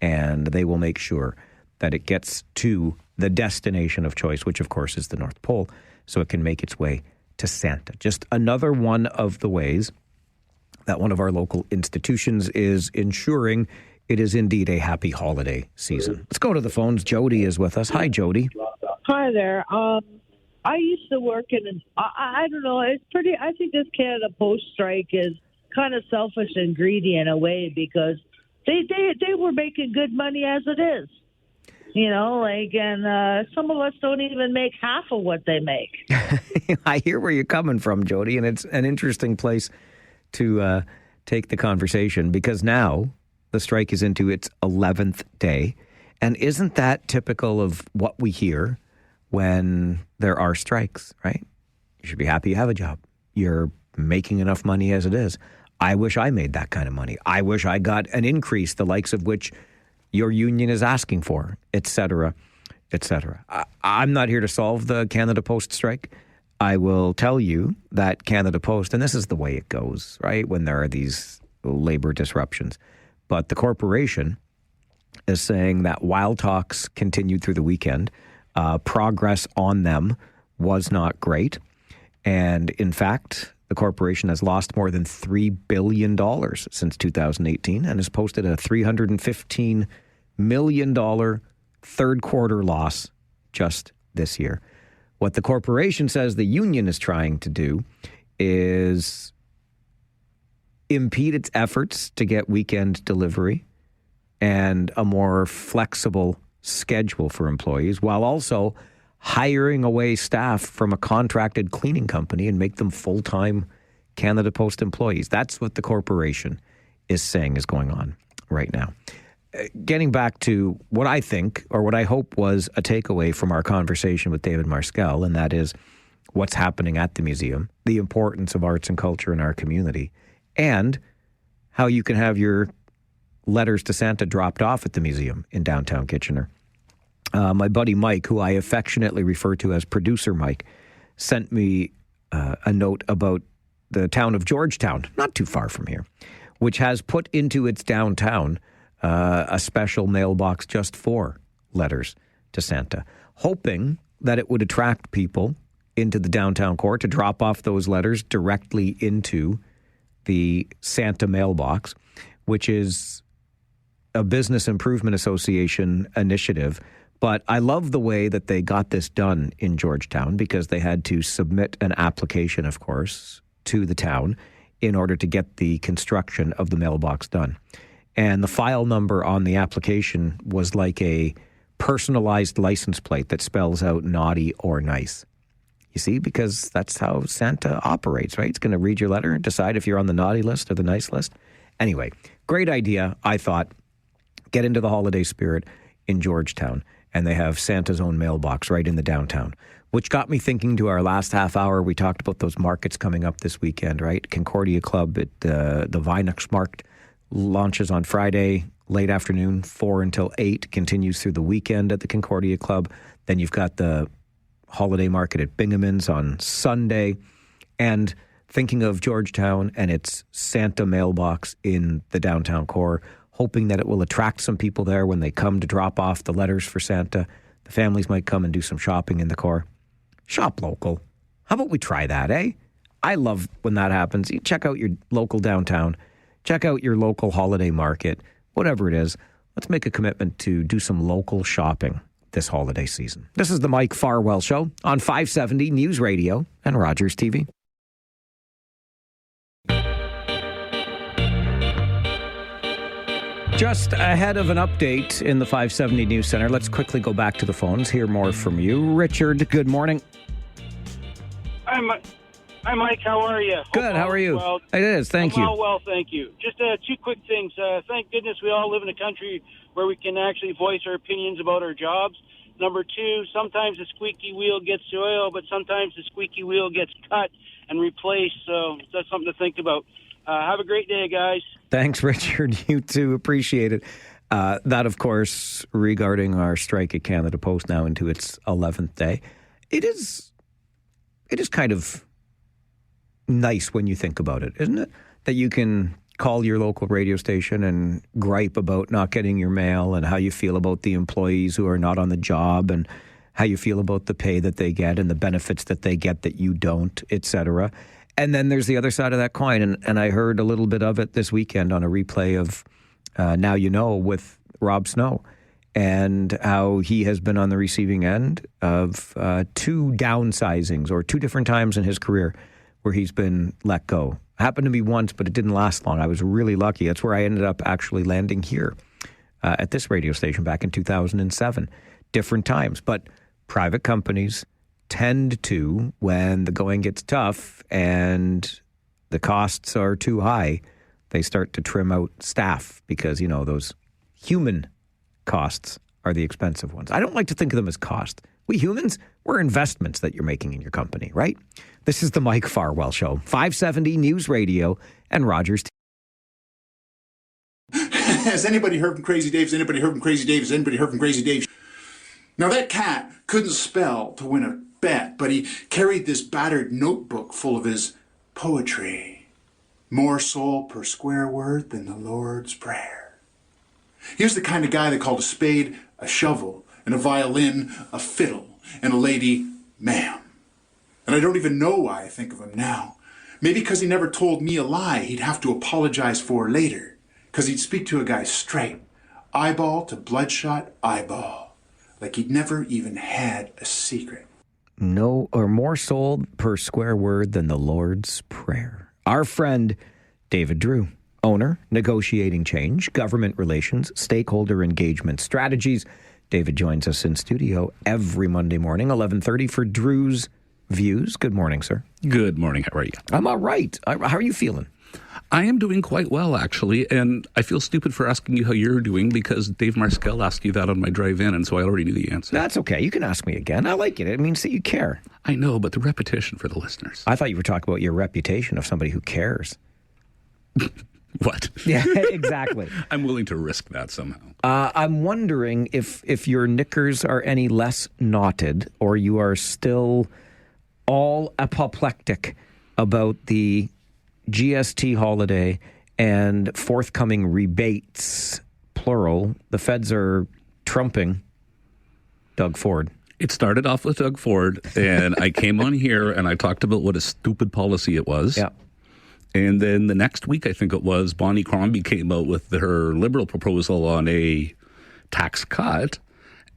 And they will make sure that it gets to the destination of choice, which of course is the North Pole, so it can make its way to Santa. Just another one of the ways that one of our local institutions is ensuring it is indeed a happy holiday season. Let's go to the phones. Jody is with us. Hi, Jody. Hi there. I used to work in, I don't know, it's pretty, I think this Canada Post strike is kind of selfish and greedy in a way because they were making good money as it is. You know, and some of us don't even make half of what they make. I hear where you're coming from, Jody, and it's an interesting place to take the conversation because now the strike is into its 11th day. And isn't that typical of what we hear when there are strikes, right? You should be happy you have a job. You're making enough money as it is. I wish I made that kind of money. I wish I got an increase, the likes of which your union is asking for, et cetera, et cetera. I'm not here to solve the Canada Post strike. I will tell you that Canada Post, and this is the way it goes, right, when there are these labor disruptions, but the corporation is saying that while talks continued through the weekend, progress on them was not great. And in fact, the corporation has lost more than $3 billion since 2018 and has posted a $315 million third quarter loss just this year. What the corporation says the union is trying to do is impede its efforts to get weekend delivery and a more flexible schedule for employees while also hiring away staff from a contracted cleaning company and make them full-time Canada Post employees. That's what the corporation is saying is going on right now. Getting back to what I think, or what I hope was a takeaway from our conversation with David Marskell, and that is what's happening at the museum, the importance of arts and culture in our community, and how you can have your letters to Santa dropped off at the museum in downtown Kitchener. My buddy Mike, who I affectionately refer to as Producer Mike, sent me a note about the town of Georgetown, not too far from here, which has put into its downtown a special mailbox just for letters to Santa, hoping that it would attract people into the downtown core to drop off those letters directly into the Santa mailbox, which is a Business Improvement Association initiative. But I love the way that they got this done in Georgetown because they had to submit an application, of course, to the town in order to get the construction of the mailbox done. And the file number on the application was like a personalized license plate that spells out naughty or nice. You see, because that's how Santa operates, right? It's going to read your letter and decide if you're on the naughty list or the nice list. Anyway, great idea, I thought. Get into the holiday spirit in Georgetown. And they have Santa's own mailbox right in the downtown, which got me thinking to our last half hour. We talked about those markets coming up this weekend, right? Concordia Club at the Weihnachtsmarkt launches on Friday, late afternoon, 4 until 8, continues through the weekend at the Concordia Club. Then you've got the holiday market at Bingaman's on Sunday. And thinking of Georgetown and its Santa mailbox in the downtown core, hoping that it will attract some people there when they come to drop off the letters for Santa. The families might come and do some shopping in the core. Shop local. How about we try that, eh? I love when that happens. You check out your local downtown. Check out your local holiday market. Whatever it is, let's make a commitment to do some local shopping this holiday season. This is the Mike Farwell Show on 570 News Radio and Rogers TV. Just ahead of an update in the 570 News Center, let's quickly go back to the phones, hear more from you. Richard, good morning. Hi, Mike. How are you? Good. How are you? Well. It is. Thank you. Well, thank you. Just two quick things. Thank goodness we all live in a country where we can actually voice our opinions about our jobs. Number two, sometimes the squeaky wheel gets the oil, but sometimes the squeaky wheel gets cut and replaced. So that's something to think about. Have a great day, guys. Thanks, Richard. You too. Appreciate it. That, of course, regarding our strike at Canada Post now into its 11th day. It is kind of nice when you think about it, isn't it? That you can call your local radio station and gripe about not getting your mail and how you feel about the employees who are not on the job and how you feel about the pay that they get and the benefits that they get that you don't, etc. And then there's the other side of that coin. And I heard a little bit of it this weekend on a replay of Now You Know with Rob Snow and how he has been on the receiving end of two downsizings or two different times in his career where he's been let go. Happened to me once, but it didn't last long. I was really lucky. That's where I ended up actually landing here at this radio station back in 2007. Different times, but private companies tend to, when the going gets tough and the costs are too high, they start to trim out staff because, you know, those human costs are the expensive ones. I don't like to think of them as cost. We humans, we're investments that you're making in your company, right? This is the Mike Farwell Show, 570 News Radio and Rogers. Has anybody heard from Crazy Dave? Has anybody heard from Crazy Dave? Has anybody heard from Crazy Dave? Now that cat couldn't spell to win a bet, but he carried this battered notebook full of his poetry. More soul per square word than the Lord's Prayer. He was the kind of guy that called a spade a shovel, and a violin a fiddle, and a lady ma'am. And I don't even know why I think of him now. Maybe because he never told me a lie he'd have to apologize for later. Because he'd speak to a guy straight, eyeball to bloodshot eyeball, like he'd never even had a secret. No, or more soul per square word than the Lord's Prayer. Our friend David Drew, owner, negotiating change, government relations, stakeholder engagement strategies. David joins us in studio every Monday morning, 11:30 for Drew's Views. Good morning, sir. Good morning. How are you? I'm all right. How are you feeling? I am doing quite well, actually, and I feel stupid for asking you how you're doing because Dave Marskell asked you that on my drive in, and so I already knew the answer. That's okay. You can ask me again. I like it. It means that you care. I know, but the repetition for the listeners. I thought you were talking about your reputation of somebody who cares. What? Yeah, exactly. I'm willing to risk that somehow. I'm wondering if your knickers are any less knotted or you are still all apoplectic about the GST holiday and forthcoming rebates, plural. The feds are trumping Doug Ford. It started off with Doug Ford, and I came on here and I talked about what a stupid policy it was. Yeah. And then the next week, I think it was, Bonnie Crombie came out with her Liberal proposal on a tax cut.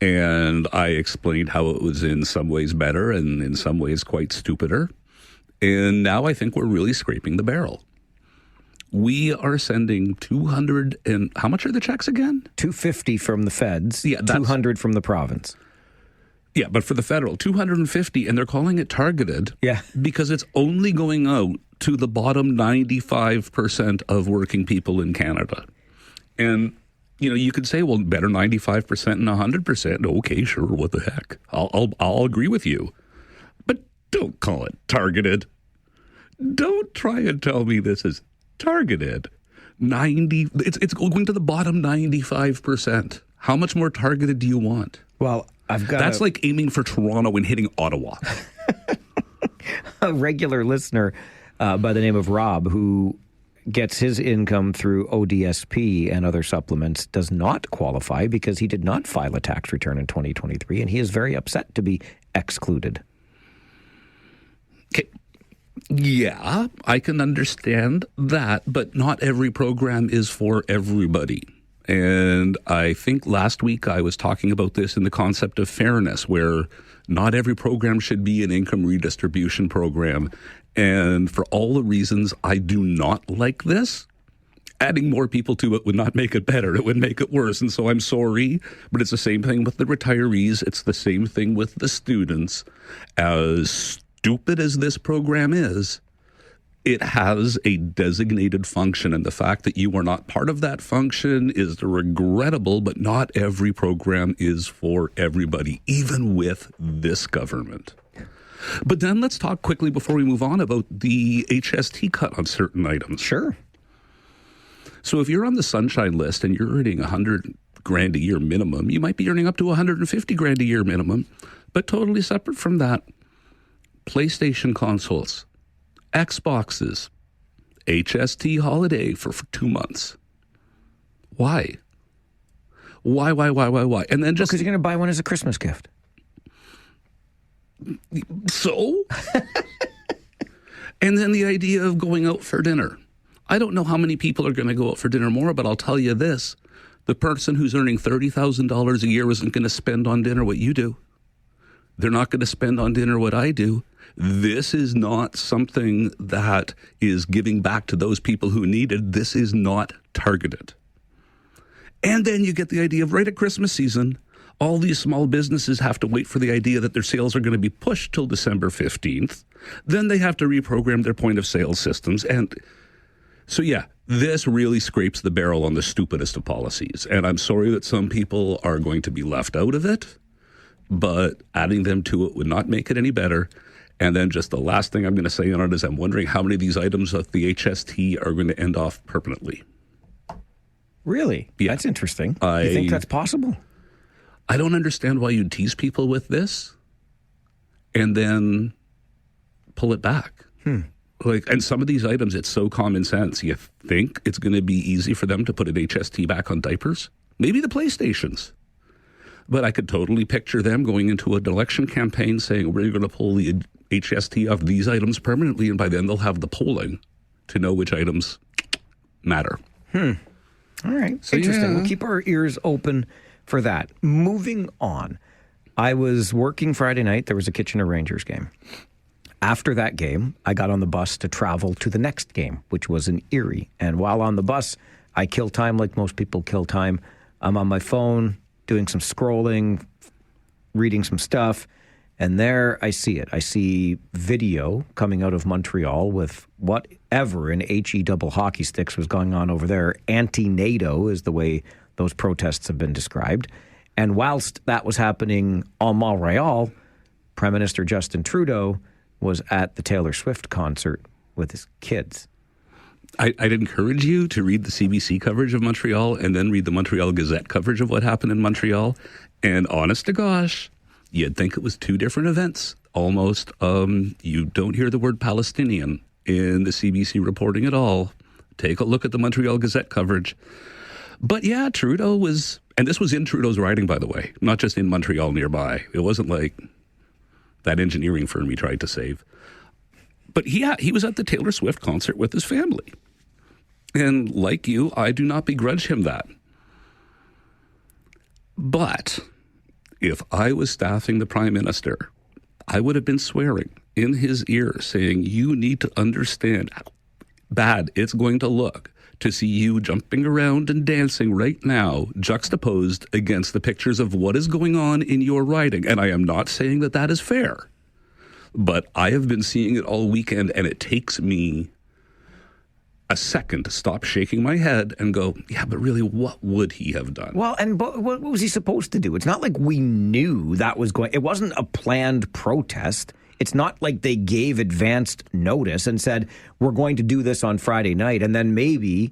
And I explained how it was in some ways better and in some ways quite stupider. And now I think we're really scraping the barrel. We are sending 200 and how much are the checks again? 250 from the feds, yeah, 200 from the province. Yeah, but for the federal, 250, and they're calling it targeted. Yeah. Because it's only going out to the bottom 95% of working people in Canada. And, you know, you could say, well, better 95% and 100%. Okay, sure, what the heck? I'll agree with you. But don't call it targeted. Don't try and tell me this is targeted. It's going to the bottom 95%. How much more targeted do you want? Well, That's like aiming for Toronto and hitting Ottawa. A regular listener by the name of Rob, who gets his income through ODSP and other supplements, does not qualify because he did not file a tax return in 2023, and he is very upset to be excluded. Okay. Yeah, I can understand that, but not every program is for everybody. And I think last week I was talking about this in the concept of fairness, where not every program should be an income redistribution program. And for all the reasons I do not like this, Adding more people to it would not make it better. It would make it worse. And so I'm sorry, but it's the same thing with the retirees. It's the same thing with the students. As stupid as this program is, it has a designated function. And the fact that you are not part of that function is regrettable, but not every program is for everybody, even with this government. But then let's talk quickly before we move on about the HST cut on certain items. Sure. So if you're on the Sunshine List and you're earning $100,000 a year minimum, you might be earning up to $150,000 a year minimum. But totally separate from that, PlayStation consoles, Xboxes, HST holiday for 2 months. Why? Why? And then just because you're going to buy one as a Christmas gift. So? And then the idea of going out for dinner. I don't know how many people are going to go out for dinner more, but I'll tell you this. The person who's earning $30,000 a year isn't going to spend on dinner what you do. They're not going to spend on dinner what I do. This is not something that is giving back to those people who need it. This is not targeted. And then you get the idea of right at Christmas season, all these small businesses have to wait for the idea that their sales are going to be pushed till December 15th. Then they have to reprogram their point of sale systems. And so, yeah, this really scrapes the barrel on the stupidest of policies. And I'm sorry that some people are going to be left out of it, but adding them to it would not make it any better. And then just the last thing I'm going to say on it is I'm wondering how many of these items of the HST are going to end off permanently. Really? Yeah. That's interesting. You think that's possible? I don't understand why you'd tease people with this and then pull it back. And some of these items, it's so common sense. You think it's going to be easy for them to put an HST back on diapers? Maybe the PlayStations. But I could totally picture them going into an election campaign saying, we're going to pull the HST off these items permanently, and by then they'll have the polling to know which items matter. All right. So, interesting. yeah. We'll keep our ears open for that. Moving on. I was working Friday night. There was a Kitchener Rangers game. After that game, I got on the bus to travel to the next game, which was in Erie. And while on the bus, I kill time like most people kill time. I'm on my phone, doing some scrolling, reading some stuff. And there I see it. I see video coming out of Montreal with whatever in HE double hockey sticks was going on over there. Anti-NATO is the way those protests have been described. And whilst that was happening en Montreal, Prime Minister Justin Trudeau was at the Taylor Swift concert with his kids. I'd encourage you to read the CBC coverage of Montreal and then read the Montreal Gazette coverage of what happened in Montreal. And honest to gosh, you'd think it was two different events almost. You don't hear the word Palestinian in the CBC reporting at all. Take a look at the Montreal Gazette coverage. But yeah, Trudeau was, and this was in Trudeau's writing, by the way, not just in Montreal nearby. It wasn't like that engineering firm he tried to save. But yeah, he was at the Taylor Swift concert with his family. And like you, I do not begrudge him that. But if I was staffing the Prime Minister, I would have been swearing in his ear saying, you need to understand how bad it's going to look to see you jumping around and dancing right now, juxtaposed against the pictures of what is going on in your writing. And I am not saying that that is fair, but I have been seeing it all weekend, and it takes me a second to stop shaking my head and go, yeah, but really, what would he have done? Well, and what was he supposed to do? It's not like we knew that was going. It wasn't a planned protest. It's not like they gave advanced notice and said, we're going to do this on Friday night. And then maybe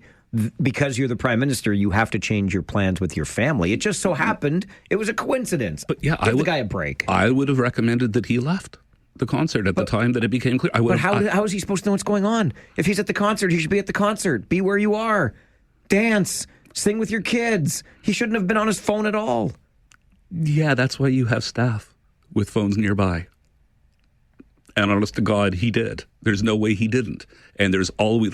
because you're the prime minister, you have to change your plans with your family. It just so happened it was a coincidence. But yeah, Give the guy a break. I would have recommended that he left the concert at the time that it became clear. But how is he supposed to know what's going on? If he's at the concert, he should be at the concert. Be where you are. Dance. Sing with your kids. He shouldn't have been on his phone at all. Yeah, that's why you have staff with phones nearby. And honest to God, he did. There's no way he didn't. And there's always,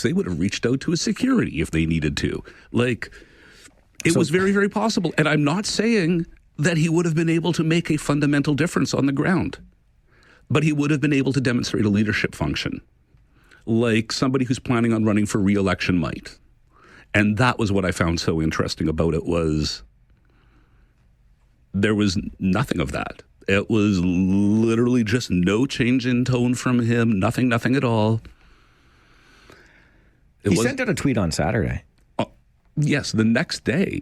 they would have reached out to his security if they needed to. It was very, very possible. And I'm not saying that he would have been able to make a fundamental difference on the ground. But he would have been able to demonstrate a leadership function, like somebody who's planning on running for re-election might. And that was what I found so interesting about it, was there was nothing of that. It was literally just no change in tone from him, nothing at all. He sent out a tweet on Saturday. Yes, the next day.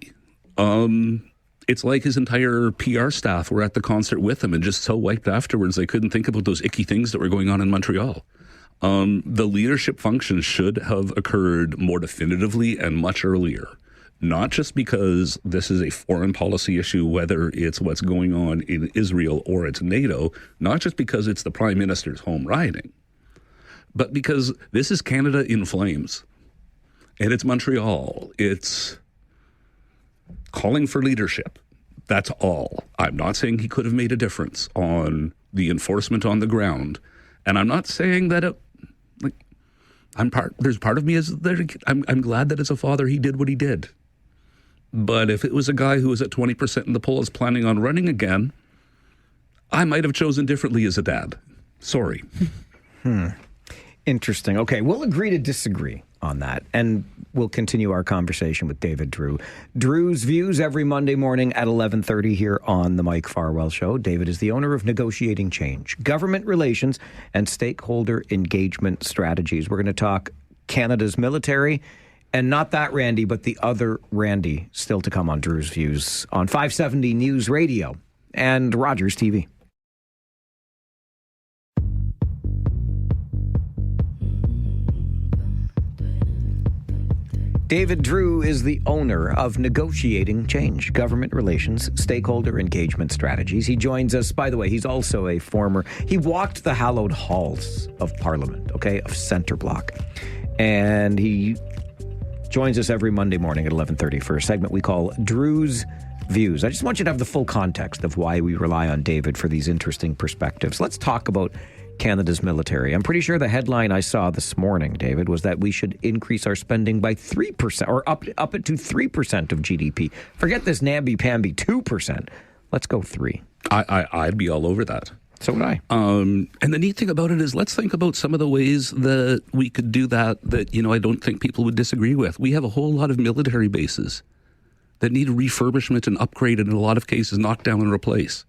It's like his entire PR staff were at the concert with him and just so wiped afterwards they couldn't think about those icky things that were going on in Montreal. The leadership function should have occurred more definitively and much earlier. Not just because this is a foreign policy issue, whether it's what's going on in Israel or it's NATO, not just because it's the Prime Minister's home riding, but because this is Canada in flames. And it's Montreal. It's calling for leadership. That's all. I'm not saying he could have made a difference on the enforcement on the ground. And I'm not saying that there's part of me I'm glad that as a father he did what he did. But if it was a guy who was at 20% in the polls planning on running again, I might have chosen differently as a dad. Sorry. Interesting. Okay, we'll agree to disagree on that, and we'll continue our conversation with David Drew. Drew's Views every Monday morning at 11:30 here on the Mike Farwell Show. David is the owner of Negotiating Change, government relations and stakeholder engagement strategies. We're going to talk Canada's military, and not that Randy, but the other Randy, still to come on Drew's Views on 570 News Radio and Rogers TV. David Drew is the owner of Negotiating Change, government relations, stakeholder engagement strategies. He joins us, by the way, he's also he walked the hallowed halls of Parliament, of Centre Block. And he joins us every Monday morning at 11:30 for a segment we call Drew's Views. I just want you to have the full context of why we rely on David for these interesting perspectives. Let's talk about Canada's military. I'm pretty sure the headline I saw this morning, David, was that we should increase our spending by 3%, or up it to 3% of GDP. Forget this namby-pamby 2%. Let's go 3%. I'd be all over that. So would I. And the neat thing about it is, let's think about some of the ways that we could do that I don't think people would disagree with. We have a whole lot of military bases that need refurbishment and upgrade, and in a lot of cases knock down and replace.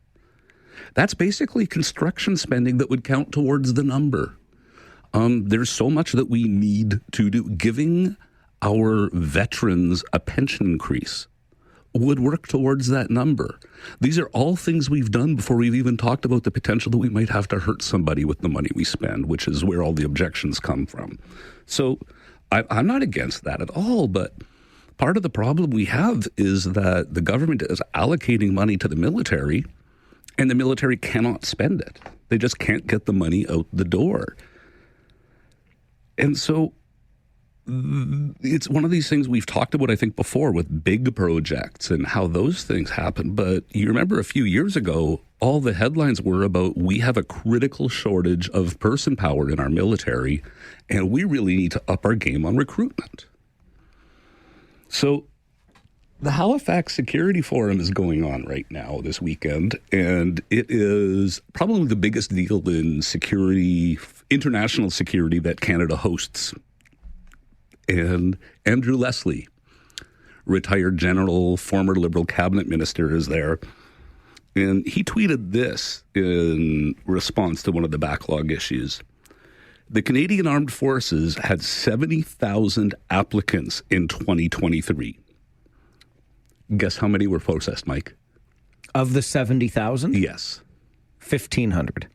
That's basically construction spending that would count towards the number. There's so much that we need to do. Giving our veterans a pension increase would work towards that number. These are all things we've done before we've even talked about the potential that we might have to hurt somebody with the money we spend, which is where all the objections come from. So I'm not against that at all, but part of the problem we have is that the government is allocating money to the military, and the military cannot spend it. They just can't get the money out the door. And so it's one of these things we've talked about, I think, before with big projects and how those things happen. But you remember a few years ago, all the headlines were about, we have a critical shortage of person power in our military, and we really need to up our game on recruitment. So the Halifax Security Forum is going on right now this weekend, and it is probably the biggest deal in security, international security, that Canada hosts. And Andrew Leslie, retired general, former Liberal cabinet minister, is there. And he tweeted this in response to one of the backlog issues. The Canadian Armed Forces had 70,000 applicants in 2023. Guess how many were processed, Mike? Of the 70,000? Yes. 1,500.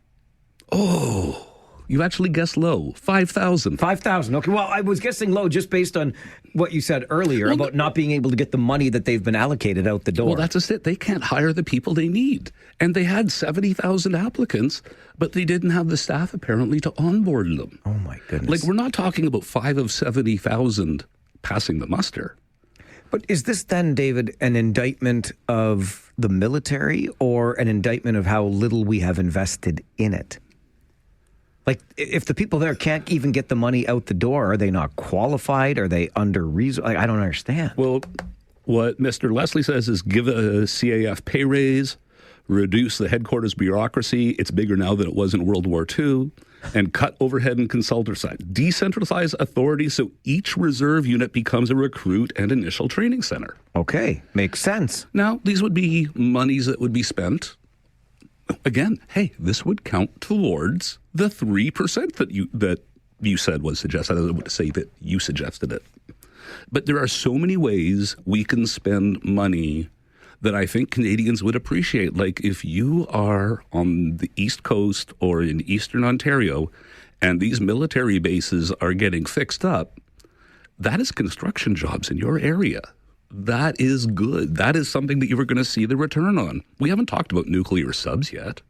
Oh, you actually guessed low. 5,000. 5,000. Okay, well, I was guessing low just based on what you said earlier about not being able to get the money that they've been allocated out the door. Well, that's just it. They can't hire the people they need. And they had 70,000 applicants, but they didn't have the staff, apparently, to onboard them. Oh, my goodness. Like, we're not talking about 5 of 70,000 passing the muster. But is this then, David, an indictment of the military or an indictment of how little we have invested in it? Like, if the people there can't even get the money out the door, are they not qualified? Are they under reason? I don't understand. Well, what Mr. Leslie says is give a CAF pay raise, reduce the headquarters bureaucracy. It's bigger now than it was in World War II. And cut overhead and consultant side. Decentralize authority so each reserve unit becomes a recruit and initial training center. Okay, makes sense. Now, these would be monies that would be spent. Again, hey, this would count towards the 3% that you said was suggested. I don't want to say that you suggested it. But there are so many ways we can spend money that I think Canadians would appreciate. Like if you are on the East Coast or in Eastern Ontario and these military bases are getting fixed up, that is construction jobs in your area. That is good. That is something that you are going to see the return on. We haven't talked about nuclear subs yet,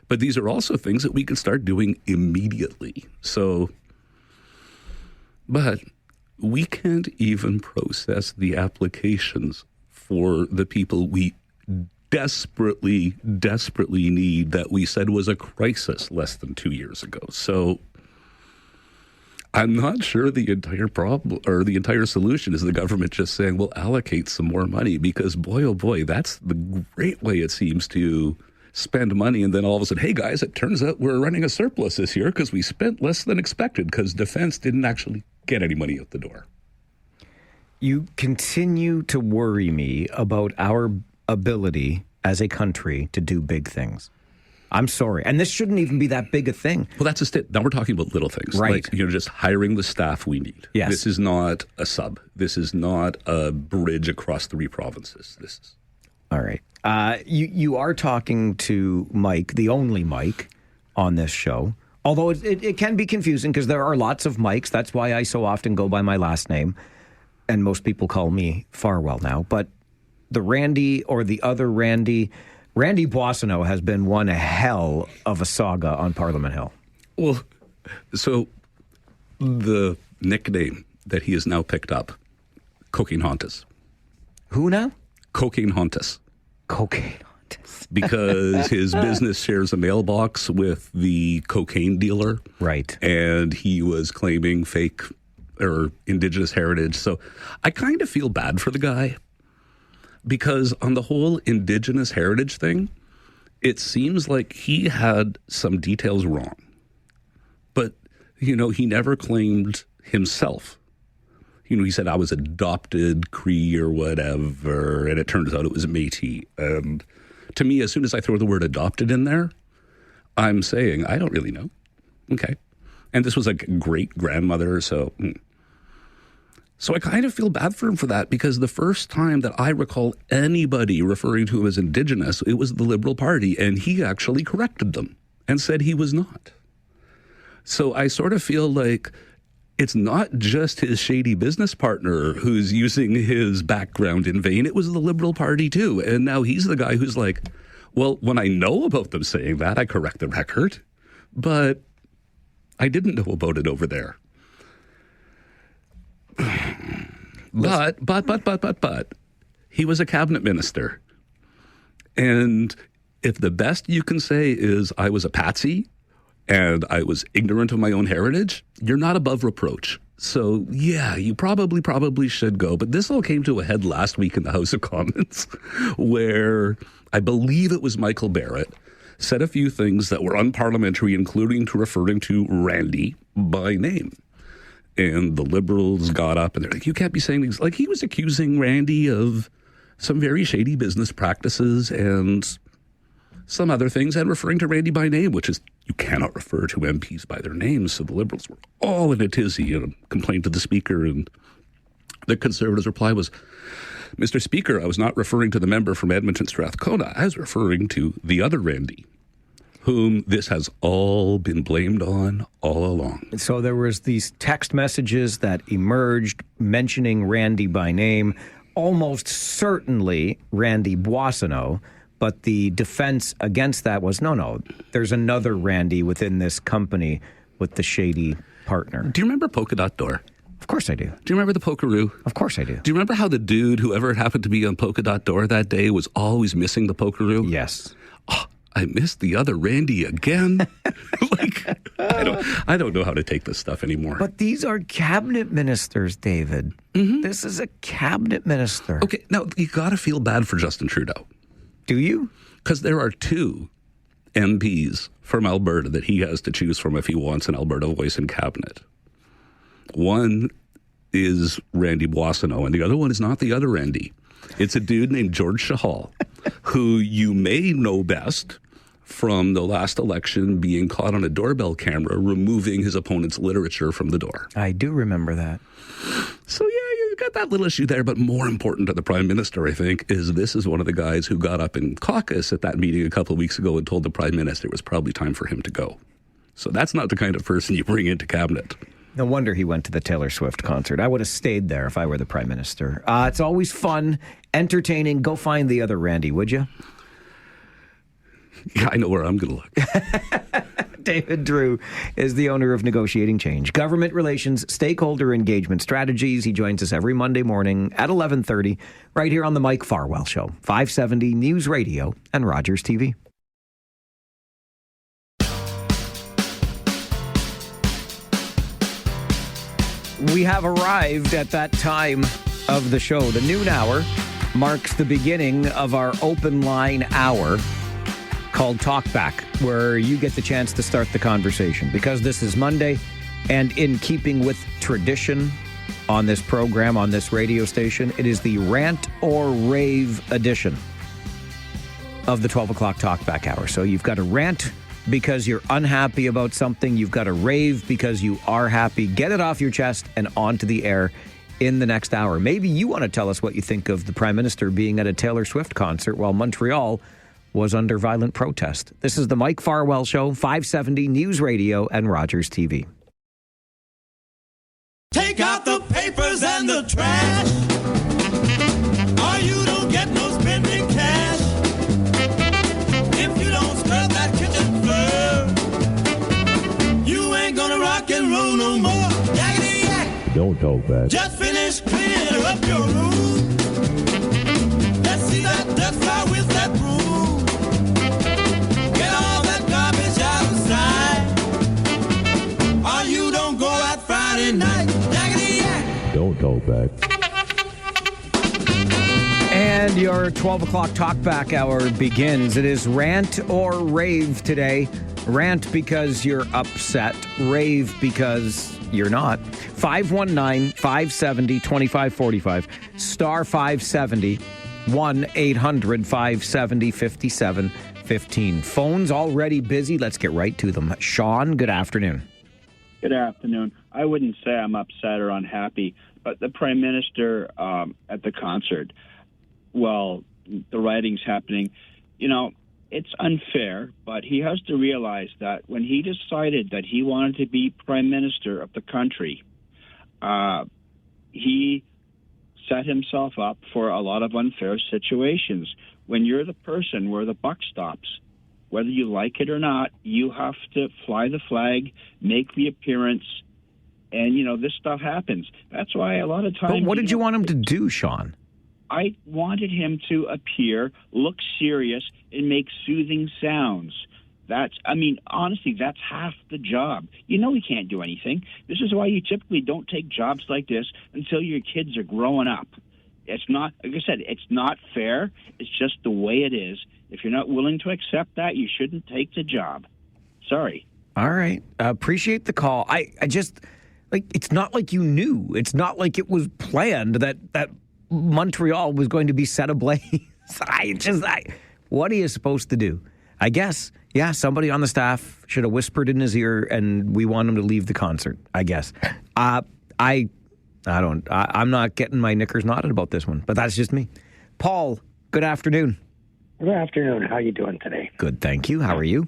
but these are also things that we can start doing immediately. But we can't even process the applications for the people we desperately need that we said was a crisis less than 2 years ago. So I'm not sure the entire problem or the entire solution is the government just saying, we'll allocate some more money, because boy, oh boy, that's the great way it seems to spend money. And then all of a sudden, hey guys, it turns out we're running a surplus this year because we spent less than expected because defense didn't actually get any money out the door. You continue to worry me about our ability as a country to do big things. I'm sorry. And this shouldn't even be that big a thing. Well, that's just it. Now we're talking about little things. Right. Like, just hiring the staff we need. Yes. This is not a sub. This is not a bridge across 3 provinces. This is. All right. You are talking to Mike, the only Mike on this show. Although it can be confusing because there are lots of Mikes. That's why I so often go by my last name. And most people call me Farwell now. But the Randy or the other Randy Boissonneau has been one hell of a saga on Parliament Hill. Well, so the nickname that he has now picked up, Cocaine Hauntus. Who now? Cocaine Hauntus. Cocaine Hauntus. Because his business shares a mailbox with the cocaine dealer. Right. And he was claiming fake or Indigenous heritage. So I kind of feel bad for the guy because on the whole Indigenous heritage thing, it seems like he had some details wrong. But, he never claimed himself. He said, I was adopted Cree or whatever, and it turns out it was Métis. And to me, as soon as I throw the word adopted in there, I'm saying, I don't really know. Okay. And this was like great-grandmother, so I kind of feel bad for him for that, because the first time that I recall anybody referring to him as Indigenous, it was the Liberal Party, and he actually corrected them and said he was not. So I sort of feel like it's not just his shady business partner who's using his background in vain. It was the Liberal Party too. And now he's the guy who's like, well, when I know about them saying that, I correct the record, but I didn't know about it over there. But he was a cabinet minister. And if the best you can say is I was a patsy and I was ignorant of my own heritage, you're not above reproach. So, yeah, you probably should go. But this all came to a head last week in the House of Commons, where I believe it was Michael Barrett said a few things that were unparliamentary, including to referring to Randy by name. And the Liberals got up and they're like, you can't be saying things. Like, he was accusing Randy of some very shady business practices and some other things, and referring to Randy by name, which is, you cannot refer to MPs by their names. So the Liberals were all in a tizzy and complained to the Speaker. And the Conservatives' reply was, Mr. Speaker, I was not referring to the member from Edmonton Strathcona. I was referring to the other Randy, whom this has all been blamed on all along. So there was these text messages that emerged mentioning Randy by name, almost certainly Randy Boissonneau, but the defense against that was, no, there's another Randy within this company with the shady partner. Do you remember Polka Dot Door? Of course I do. Do you remember the Pokeroo? Of course I do. Do you remember how the dude, whoever happened to be on Polka Dot Door that day, was always missing the Pokeroo? Yes. Oh, I missed the other Randy again. I don't know how to take this stuff anymore. But these are cabinet ministers, David. Mm-hmm. This is a cabinet minister. Okay, now you got to feel bad for Justin Trudeau. Do you? Because there are two MPs from Alberta that he has to choose from if he wants an Alberta voice in cabinet. One is Randy Boissonneau, and the other one is not the other Randy. It's a dude named George Chahal, who you may know best from the last election being caught on a doorbell camera removing his opponent's literature from the door. I do remember that. So, yeah, you've got that little issue there, but more important to the Prime Minister, I think, is this is one of the guys who got up in caucus at that meeting a couple of weeks ago and told the Prime Minister it was probably time for him to go. So that's not the kind of person you bring into cabinet. No wonder he went to the Taylor Swift concert. I would have stayed there if I were the Prime Minister. It's always fun, entertaining. Go find the other Randy, would you? Yeah, I know where I'm going to look. David Drew is the owner of Negotiating Change, government relations, stakeholder engagement strategies. He joins us every Monday morning at 11:30 right here on the Mike Farwell Show, 570 News Radio and Rogers TV. We have arrived at that time of the show. The noon hour marks the beginning of our open line hour called Talkback, where you get the chance to start the conversation. Because this is Monday, and in keeping with tradition on this program, on this radio station, it is the Rant or Rave edition of the 12 o'clock Talkback hour. So you've got a rant because you're unhappy about something. You've got a rave because you are happy. Get it off your chest and onto the air in the next hour. Maybe you want to tell us what you think of the Prime Minister being at a Taylor Swift concert while Montreal was under violent protest. This is the Mike Farwell Show, 570 News Radio and Rogers TV. Take out the papers and the trash, or you don't get no spending cash. If you don't scrub that kitchen floor, you ain't gonna rock and roll no more. Yakety yak. Don't talk back. Just finish cleaning up your room. Let's see that dust fly with that broom. Get all that garbage outside, or you don't go out Friday night. Yakety yak. Don't talk back. And your 12 o'clock talkback hour begins. It is Rant or Rave today. Rant because you're upset. Rave because you're not. 519-570-2545. Star 570. 1-800-570-5715. Phones already busy. Let's get right to them. Sean, good afternoon. Good afternoon. I wouldn't say I'm upset or unhappy, but the Prime Minister at the concert, well, the rioting's happening, you know, it's unfair, but he has to realize that when he decided that he wanted to be Prime Minister of the country, he set himself up for a lot of unfair situations. When you're the person where the buck stops, whether you like it or not, you have to fly the flag, make the appearance, and, you know, this stuff happens. That's why a lot of times... But what did you want him to do, Sean? I wanted him to appear, look serious, and make soothing sounds. Honestly, that's half the job. You know he can't do anything. This is why you typically don't take jobs like this until your kids are growing up. It's not, like I said, it's not fair. It's just the way it is. If you're not willing to accept that, you shouldn't take the job. Sorry. All right. Appreciate the call. I just, like, it's not like you knew. It's not like it was planned that Montreal was going to be set ablaze. What are you supposed to do? I guess, yeah, somebody on the staff should have whispered in his ear, and we want him to leave the concert, I guess. I'm not getting my knickers knotted about this one, but that's just me. Paul, good afternoon. Good afternoon. How you doing today? Good, thank you. How are you?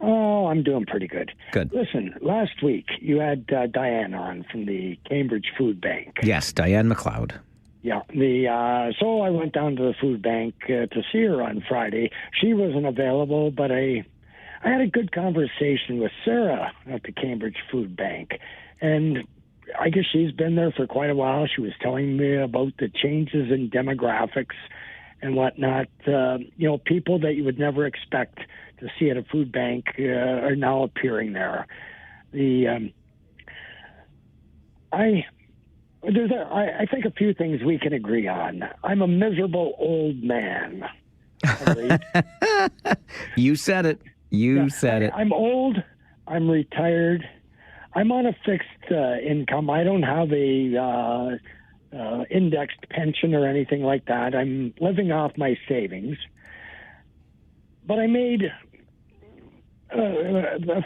Oh, I'm doing pretty good. Good. Listen, last week you had Diane on from the Cambridge Food Bank. Yes, Diane McLeod. Yeah. So I went down to the food bank to see her on Friday. She wasn't available, but I had a good conversation with Sarah at the Cambridge Food Bank. And I guess she's been there for quite a while. She was telling me about the changes in demographics and whatnot. People that you would never expect to see at a food bank are now appearing there. I think a few things we can agree on. I'm a miserable old man. of late. You said it. You said it. I'm old. I'm retired. I'm on a fixed income. I don't have a indexed pension or anything like that. I'm living off my savings. But I made a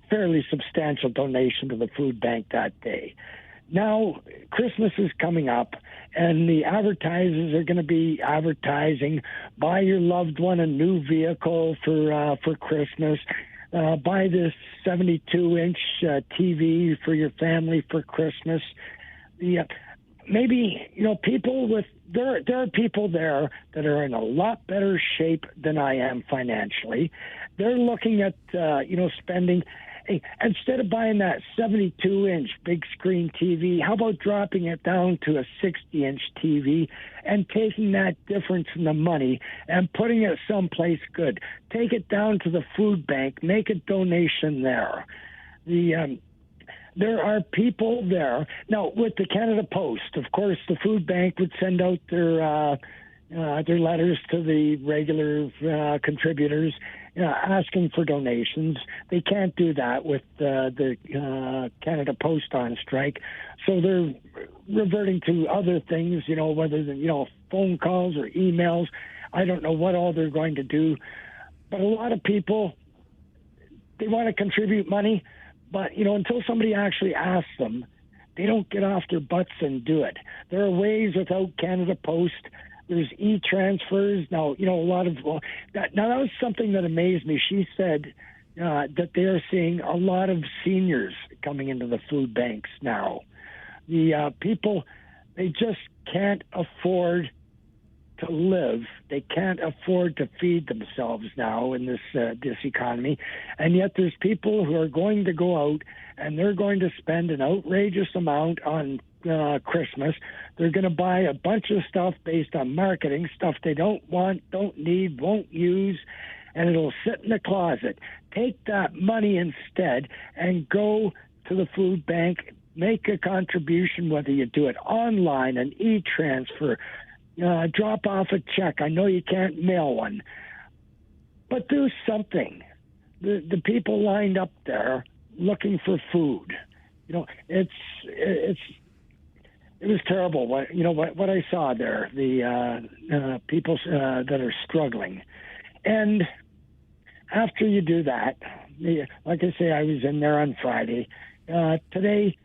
fairly substantial donation to the food bank that day. Now, Christmas is coming up, and the advertisers are going to be advertising, buy your loved one a new vehicle for Christmas, buy this 72-inch TV for your family for Christmas. Maybe, people there are people there that are in a lot better shape than I am financially. They're looking at, spending. Hey, instead of buying that 72-inch big screen TV, how about dropping it down to a 60-inch TV and taking that difference in the money and putting it someplace good? Take it down to the food bank, make a donation there. There are people there. Now, with the Canada Post, of course, the food bank would send out their letters to the regular contributors asking for donations. They can't do that with the Canada Post on strike. So they're reverting to other things, whether phone calls or emails. I don't know what all they're going to do. But a lot of people, they want to contribute money, but, until somebody actually asks them, they don't get off their butts and do it. There are ways without Canada Post. There's e-transfers. Now, a lot of that was something that amazed me. She said that they are seeing a lot of seniors coming into the food banks now. The people, they just can't afford to live. They can't afford to feed themselves now in this economy. And yet there's people who are going to go out and they're going to spend an outrageous amount on Christmas. They're going to buy a bunch of stuff based on marketing, stuff they don't want, don't need, won't use, and it'll sit in the closet. Take that money instead and go to the food bank, make a contribution, whether you do it online, an e-transfer, drop off a check. I know you can't mail one, but do something. The people lined up there looking for food, it was terrible. What I saw there, the people that are struggling, and after you do that, like I say, I was in there on Friday. Today,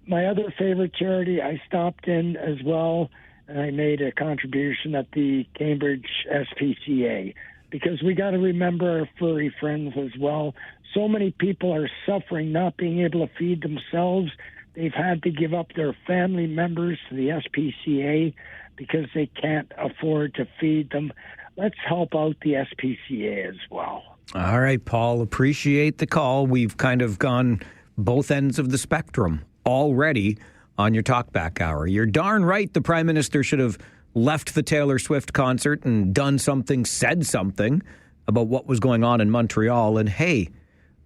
my other favorite charity, I stopped in as well, and I made a contribution at the Cambridge SPCA, because we got to remember our furry friends as well. So many people are suffering, not being able to feed themselves. They've had to give up their family members to the SPCA because they can't afford to feed them. Let's help out the SPCA as well. All right, Paul, appreciate the call. We've kind of gone both ends of the spectrum already on your Talkback Hour. You're darn right the Prime Minister should have left the Taylor Swift concert and done something, said something about what was going on in Montreal. And hey,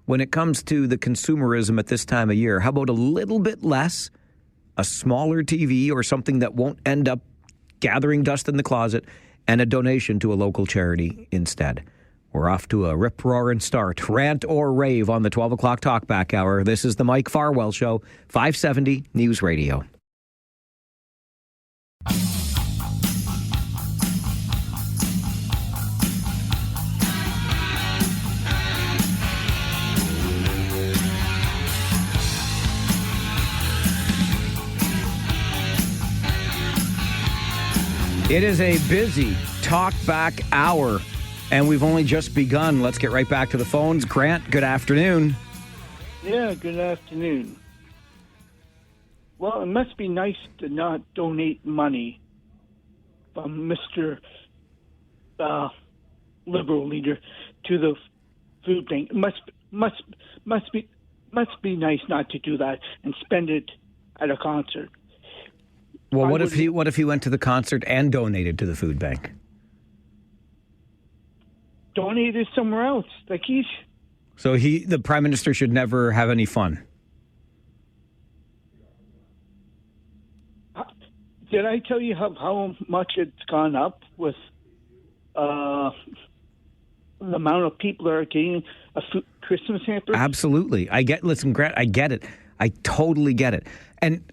when it comes to the consumerism at this time of year, how about a little bit less, a smaller TV or something that won't end up gathering dust in the closet, and a donation to a local charity instead? We're off to a rip-roaring start. Rant or rave on the 12 o'clock Talkback Hour. This is the Mike Farwell Show, 570 News Radio. It is a busy Talkback Hour, and we've only just begun. Let's get right back to the phones. Grant, good afternoon. Yeah, good afternoon. Well, it must be nice to not donate money from Mr. Liberal leader to the food bank. Must be nice not to do that and spend it at a concert. Well, what if he went to the concert and donated to the food bank? Donate it somewhere else. So the Prime Minister should never have any fun. Did I tell you how much it's gone up with the amount of people that are getting a Christmas hamper? Absolutely. Listen, Grant, I get it. I totally get it. And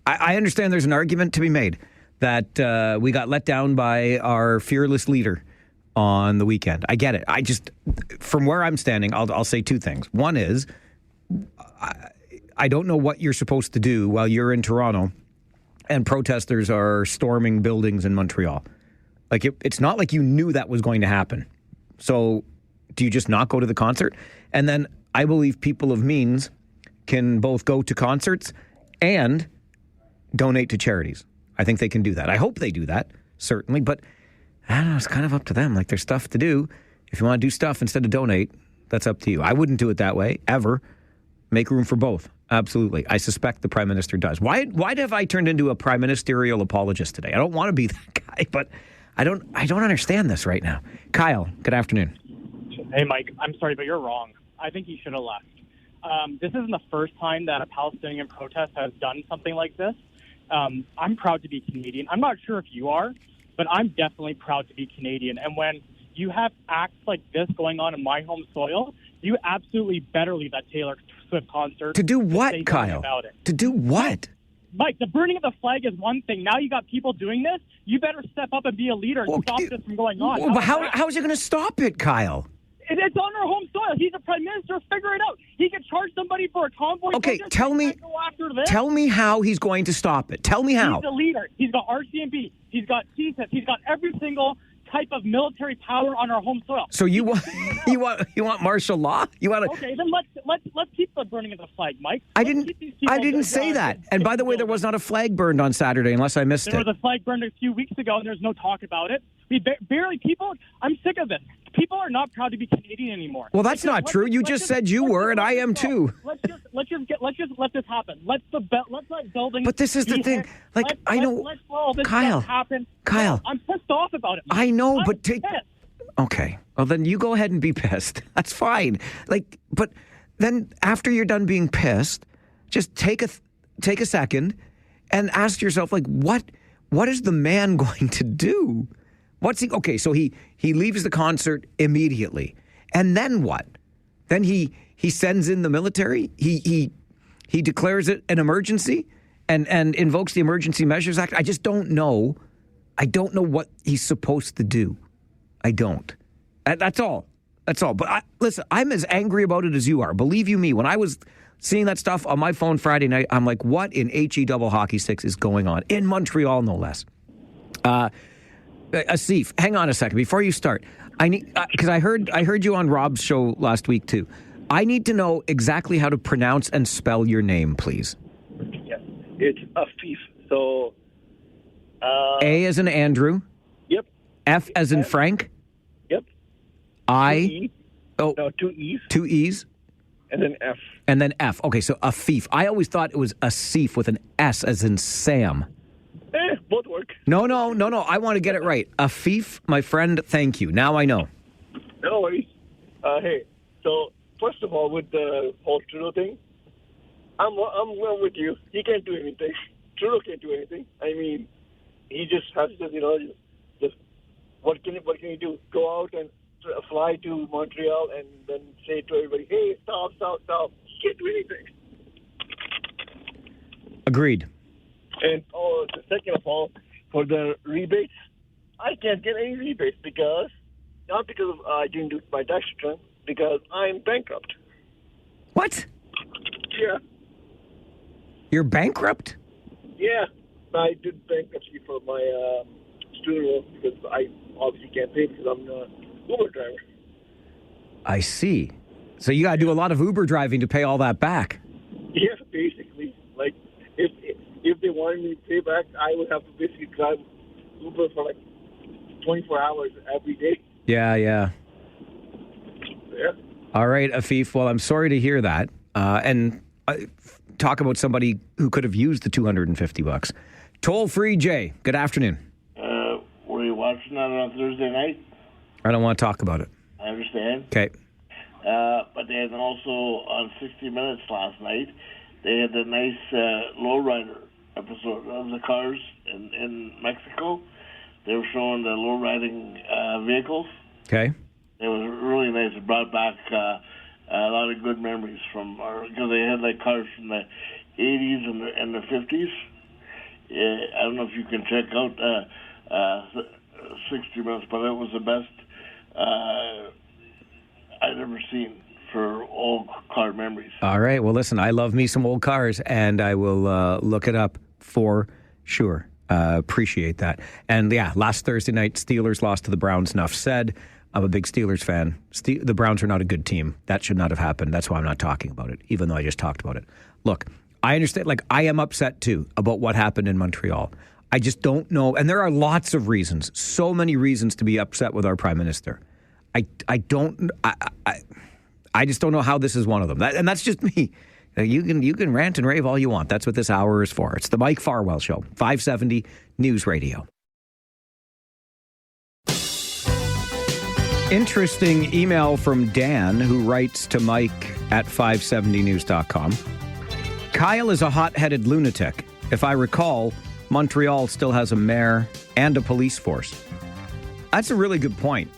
I understand there's an argument to be made that we got let down by our fearless leader on the weekend. I get it. I just, from where I'm standing, I'll say two things. One is, I don't know what you're supposed to do while you're in Toronto and protesters are storming buildings in Montreal. Like, it's not like you knew that was going to happen. So do you just not go to the concert? And then I believe people of means can both go to concerts and donate to charities. I think they can do that. I hope they do that, certainly. But I don't know, it's kind of up to them. Like, there's stuff to do. If you want to do stuff instead of donate, that's up to you. I wouldn't do it that way, ever. Make room for both. Absolutely. I suspect the Prime Minister does. Why have I turned into a prime ministerial apologist today? I don't want to be that guy, but I don't understand this right now. Kyle, good afternoon. Hey, Mike, I'm sorry, but you're wrong. I think he should have left. This isn't the first time that a Palestinian protest has done something like this. I'm proud to be Canadian. I'm not sure if you are, but I'm definitely proud to be Canadian. And when you have acts like this going on in my home soil, you absolutely better leave that Taylor Swift concert. To do what, Kyle? About it. To do what? Mike, the burning of the flag is one thing. Now you got people doing this. You better step up and be a leader and stop this from going on. Well, but how is he going to stop it, Kyle? It's on our home soil. He's a prime minister. Figure it out. He could charge somebody for a convoy. Okay, tell me how he's going to stop it. Tell me how. He's a leader. He's got RCMP. He's got CSIS. He's got every single type of military power on our home soil. So you want martial law? Okay, then let's keep the burning of the flag, Mike. I didn't say that. And by the way, there was not a flag burned on Saturday, unless I missed it. There was a flag burned a few weeks ago, and there's no talk about it. We barely people. I'm sick of this. People are not proud to be Canadian anymore. Well, that's not true. You just said you were, and I am too. Let's just let this happen. Let's let buildings. But this is the thing. Like, I know, let's all this Kyle. stuff happen. Kyle, I'm pissed off about it. I know, I'm but pissed. Okay. Well, then you go ahead and be pissed. That's fine. Like, but then after you're done being pissed, just take a second and ask yourself, like, what is the man going to do? Okay, so he leaves the concert immediately. And then what? Then he sends in the military? He declares it an emergency and invokes the Emergency Measures Act? I just don't know. I don't know what he's supposed to do. I don't. That's all. But listen, I'm as angry about it as you are. Believe you me, when I was seeing that stuff on my phone Friday night, I'm like, what in HE double hockey sticks is going on? In Montreal, no less. Asif, hang on a second before you start. I need because I heard you on Rob's show last week too. I need to know exactly how to pronounce and spell your name, please. Yes, it's Afif. So A as in Andrew. Yep. F as in Frank. Yep. I. No, two E's. Two E's. And then F. And then F. Okay, so Afif. I always thought it was Asif with an S as in Sam. Both work. No. I want to get it right. Afif, my friend, thank you. Now I know. No worries. Hey, so first of all, with the whole Trudeau thing, I'm with you. He can't do anything. Trudeau can't do anything. I mean, he just has to, just what can he do? Go out and fly to Montreal and then say to everybody, hey, stop. He can't do anything. Agreed. And second of all, for the rebates, I can't get any rebates not because I didn't do my tax return, because I'm bankrupt. What? Yeah. You're bankrupt? Yeah. I did bankruptcy for my student loan because I obviously can't pay because I'm an Uber driver. I see. So you got to do a lot of Uber driving to pay all that back. Yeah, basically. Like, if they wanted me to pay back, I would have to basically drive Uber for like 24 hours every day. Yeah. Yeah. All right, Afif. Well, I'm sorry to hear that. And talk about somebody who could have used the $250. Toll-free Jay, good afternoon. Were you watching that on Thursday night? I don't want to talk about it. I understand. Okay. But they had also on 60 Minutes last night, they had a nice lowrider episode of the cars in Mexico they were showing the low riding vehicles. Okay. It was really nice. It brought back a lot of good memories because they had like cars from the 80s and the 50s. I don't know if you can check out 60 Minutes, but it was the best I'd ever seen for old car memories. All right. Well, listen, I love me some old cars, and I will look it up for sure. Appreciate that. And yeah, last Thursday night, Steelers lost to the Browns. Enough said. I'm a big Steelers fan. The Browns are not a good team. That should not have happened. That's why I'm not talking about it, even though I just talked about it. Look, I understand. Like, I am upset too about what happened in Montreal. I just don't know. And there are lots of reasons, so many reasons to be upset with our prime minister. I just don't know how this is one of them. And that's just me. You can rant and rave all you want. That's what this hour is for. It's the Mike Farwell Show, 570 News Radio. Interesting email from Dan, who writes to Mike at 570news.com. Kyle is a hot-headed lunatic. If I recall, Montreal still has a mayor and a police force. That's a really good point.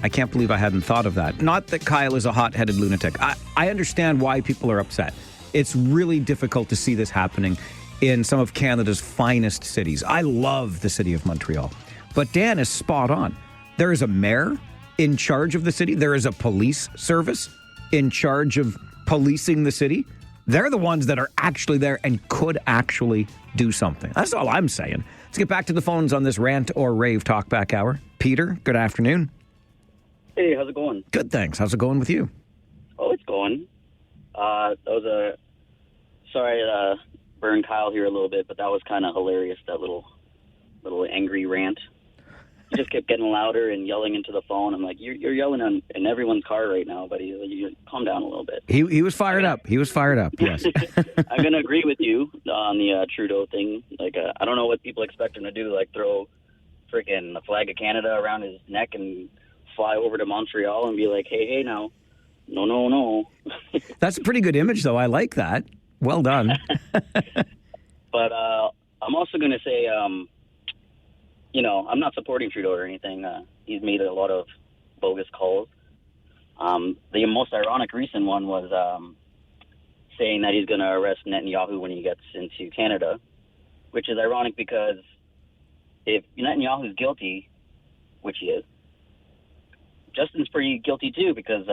I can't believe I hadn't thought of that. Not that Kyle is a hot-headed lunatic. I understand why people are upset. It's really difficult to see this happening in some of Canada's finest cities. I love the city of Montreal. But Dan is spot on. There is a mayor in charge of the city. There is a police service in charge of policing the city. They're the ones that are actually there and could actually do something. That's all I'm saying. Let's get back to the phones on this rant or rave talkback hour. Peter, good afternoon. Hey, how's it going? Good, thanks. How's it going with you? Oh, it's going. That was sorry to burn Kyle here a little bit, but that was kind of hilarious, that little angry rant. He just kept getting louder and yelling into the phone. I'm like, you're yelling in everyone's car right now, buddy. You calm down a little bit. He was fired up. He was fired up, yes. I'm going to agree with you on the Trudeau thing. Like, I don't know what people expect him to do, like throw freaking the flag of Canada around his neck and fly over to Montreal and be like, hey, now. No. That's a pretty good image, though. I like that. Well done. But I'm also going to say, I'm not supporting Trudeau or anything. He's made a lot of bogus calls. The most ironic recent one was saying that he's going to arrest Netanyahu when he gets into Canada, which is ironic because if Netanyahu's guilty, which he is, Justin's pretty guilty too, because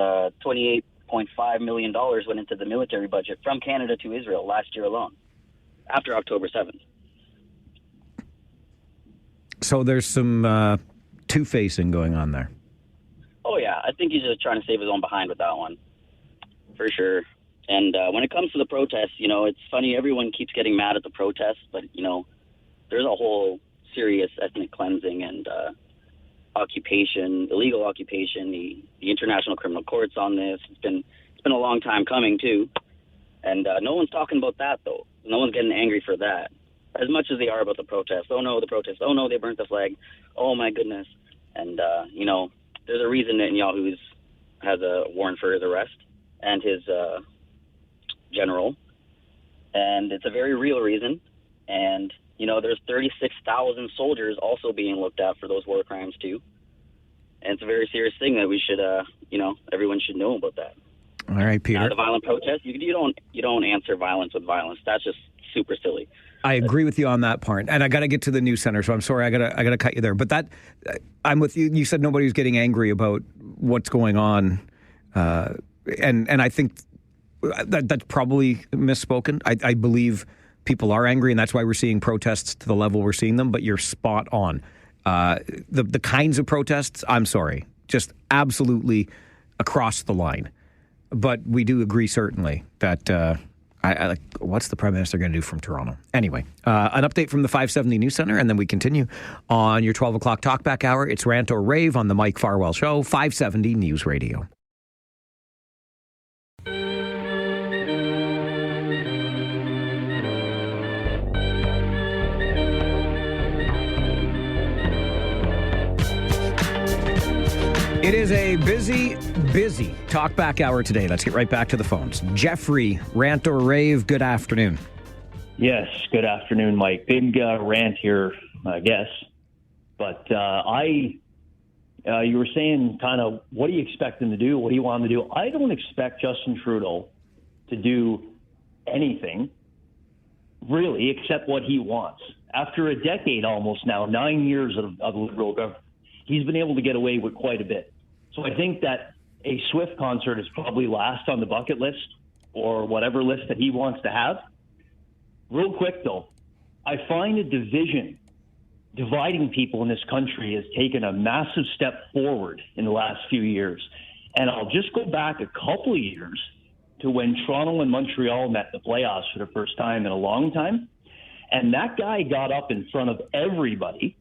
$28.5 million went into the military budget from Canada to Israel last year alone, after October 7th. So there's some two-facing going on there. Oh, yeah. I think he's just trying to save his own behind with that one, for sure. And when it comes to the protests, it's funny. Everyone keeps getting mad at the protests, but, there's a whole serious ethnic cleansing and illegal occupation. The International Criminal Court's on this. It's been a long time coming, too. And no one's talking about that, though. No one's getting angry for that, as much as they are about the protests. Oh, no, the protests. Oh, no, they burnt the flag. Oh, my goodness. And, there's a reason Netanyahu has a warrant for his arrest and his general. And it's a very real reason. And, there's 36,000 soldiers also being looked at for those war crimes, too. And it's a very serious thing that we should, everyone should know about that. All right, Peter. Now, the violent protests, you don't answer violence with violence. That's just super silly. I agree with you on that part, and I got to get to the news center, so I'm sorry I got to cut you there. But I'm with you. You said nobody was getting angry about what's going on, and I think that's probably misspoken. I believe people are angry, and that's why we're seeing protests to the level we're seeing them. But you're spot on. The kinds of protests, I'm sorry, just absolutely across the line. But we do agree certainly that. What's the Prime Minister going to do from Toronto? Anyway, an update from the 570 News Center, and then we continue on your 12 o'clock talkback hour. It's Rant or Rave on the Mike Farwell Show, 570 News Radio. It is a busy talkback hour today. Let's get right back to the phones. Jeffrey, Rant or Rave, good afternoon. Yes, good afternoon, Mike. Big rant here, I guess. But you were saying kind of, what do you expect him to do? What do you want him to do? I don't expect Justin Trudeau to do anything, really, except what he wants. After a decade almost now, 9 years of Liberal government, he's been able to get away with quite a bit. So I think that a Swift concert is probably last on the bucket list, or whatever list that he wants to have. Real quick, though, I find a dividing people in this country has taken a massive step forward in the last few years. And I'll just go back a couple of years to when Toronto and Montreal met the playoffs for the first time in a long time. And that guy got up in front of everybody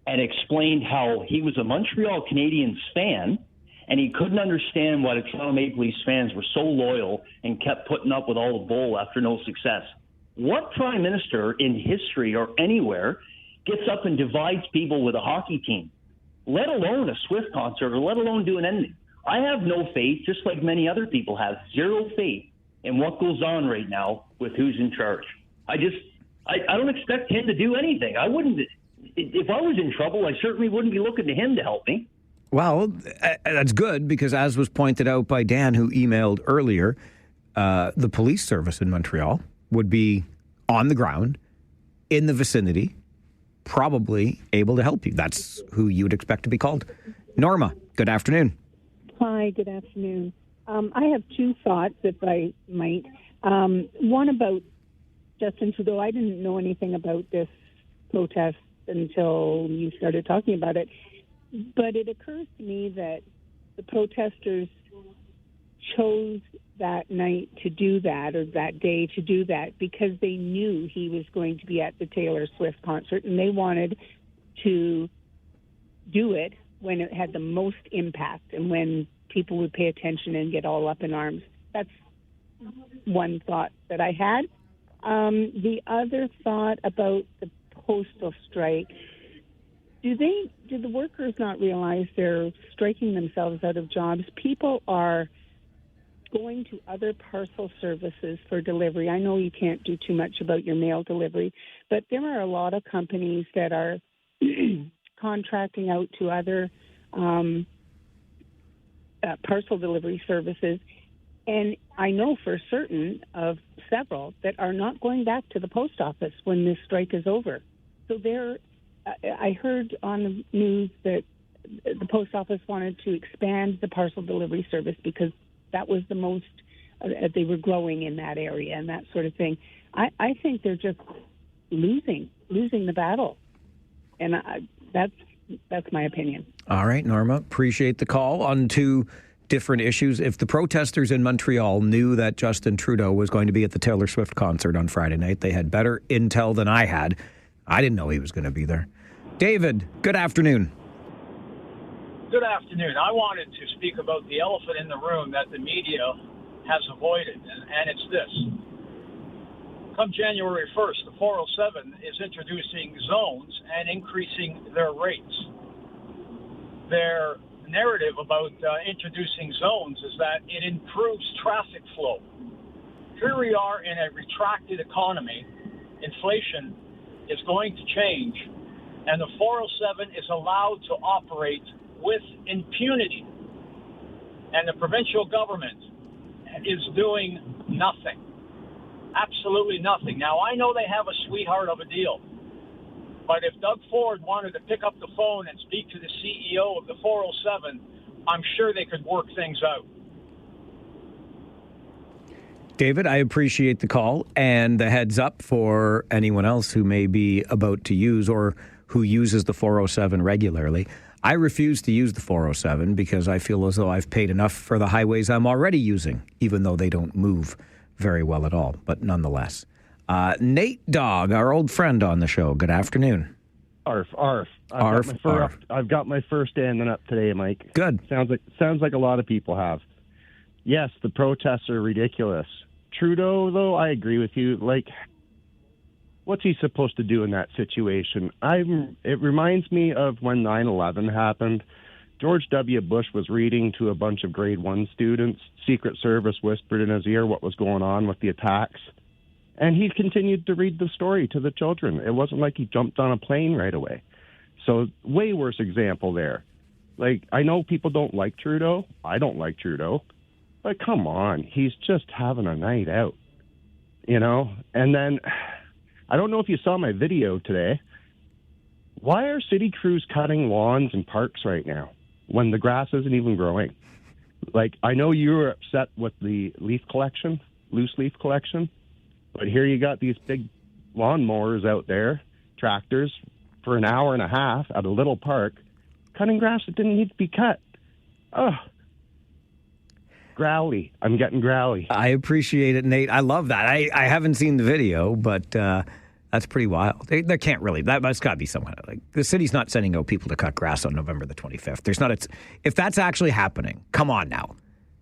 and explained how he was a Montreal Canadiens fan, and he couldn't understand why the Toronto Maple Leafs fans were so loyal and kept putting up with all the bull after no success. What prime minister in history or anywhere gets up and divides people with a hockey team, let alone a Swift concert, or let alone doing anything? I have no faith, just like many other people have, zero faith in what goes on right now with who's in charge. I don't expect him to do anything. I wouldn't. If I was in trouble, I certainly wouldn't be looking to him to help me. Well, that's good, because as was pointed out by Dan, who emailed earlier, the police service in Montreal would be on the ground, in the vicinity, probably able to help you. That's who you would expect to be called. Norma, good afternoon. Hi, good afternoon. I have two thoughts, if I might. One about Justin Trudeau. I didn't know anything about this protest until you started talking about it. But it occurs to me that the protesters chose that night to do that, or that day to do that, because they knew he was going to be at the Taylor Swift concert, and they wanted to do it when it had the most impact and when people would pay attention and get all up in arms. That's one thought that I had. The other thought about the postal strike, do the workers not realize they're striking themselves out of jobs? People are going to other parcel services for delivery. I know you can't do too much about your mail delivery, but there are a lot of companies that are contracting out to other parcel delivery services. And I know for certain of several that are not going back to the post office when this strike is over. So I heard on the news that the post office wanted to expand the parcel delivery service because that was the most they were growing in that area and that sort of thing. I think they're just losing the battle, and that's my opinion. All right, Norma, appreciate the call. On to different issues. If the protesters in Montreal knew that Justin Trudeau was going to be at the Taylor Swift concert on Friday night, they had better intel than I had. I didn't know he was going to be there. David, good afternoon. Good afternoon. I wanted to speak about the elephant in the room that the media has avoided, and it's this. Come January 1st, the 407 is introducing zones and increasing their rates. Their narrative about introducing zones is that it improves traffic flow. Here we are in a retracted economy. Inflation is going to change, and the 407 is allowed to operate with impunity. And the provincial government is doing nothing. Absolutely nothing. Now, I know they have a sweetheart of a deal, but if Doug Ford wanted to pick up the phone and speak to the CEO of the 407, I'm sure they could work things out. David, I appreciate the call and the heads up for anyone else who may be about to use or who uses the 407 regularly. I refuse to use the 407 because I feel as though I've paid enough for the highways I'm already using, even though they don't move very well at all. But nonetheless, Nate Dogg, our old friend on the show. Good afternoon. Arf. Arf. I've got my first standing up today, Mike. Good. Sounds like a lot of people have. Yes, the protests are ridiculous. Trudeau, though, I agree with you. Like, what's he supposed to do in that situation? It reminds me of when 9/11 happened. George W. Bush was reading to a bunch of grade 1 students. Secret Service whispered in his ear what was going on with the attacks. And he continued to read the story to the children. It wasn't like he jumped on a plane right away. So way worse example there. Like, I know people don't like Trudeau. I don't like Trudeau. But come on, he's just having a night out, you know? And then, I don't know if you saw my video today. Why are city crews cutting lawns and parks right now when the grass isn't even growing? Like, I know you were upset with the leaf collection, loose leaf collection, but here you got these big lawnmowers out there, tractors, for an hour and a half at a little park, cutting grass that didn't need to be cut. Ugh. Growly. I'm getting growly. I appreciate it, Nate. I love that. I haven't seen the video, but that's pretty wild. There can't really. That's got to be someone. Like, the city's not sending out people to cut grass on November the 25th. There's not. If that's actually happening, come on now.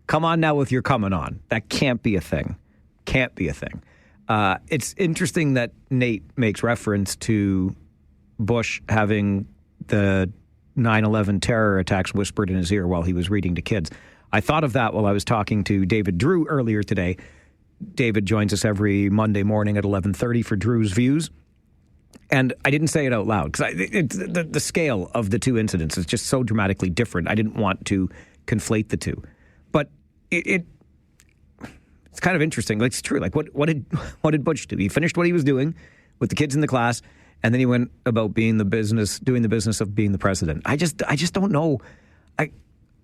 Come on now with your coming on. That can't be a thing. Can't be a thing. It's interesting that Nate makes reference to Bush having the 9/11 terror attacks whispered in his ear while he was reading to kids. I thought of that while I was talking to David Drew earlier today. David joins us every Monday morning at 11:30 for Drew's Views. And I didn't say it out loud because the scale of the two incidents is just so dramatically different. I didn't want to conflate the two. But it's kind of interesting. Like, it's true. Like, what did Bush do? He finished what he was doing with the kids in the class, and then he went about doing the business of being the president. I just don't know.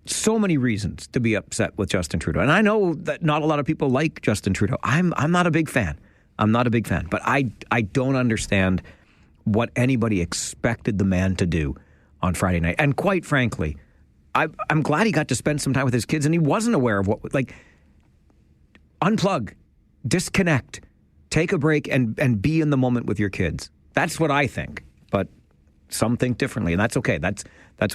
So many reasons to be upset with Justin Trudeau. And I know that not a lot of people like Justin Trudeau. I'm not a big fan. But I don't understand what anybody expected the man to do on Friday night. And quite frankly, I'm glad he got to spend some time with his kids and he wasn't aware of what, like, unplug, disconnect, take a break and be in the moment with your kids. That's what I think. But some think differently, and that's okay. That's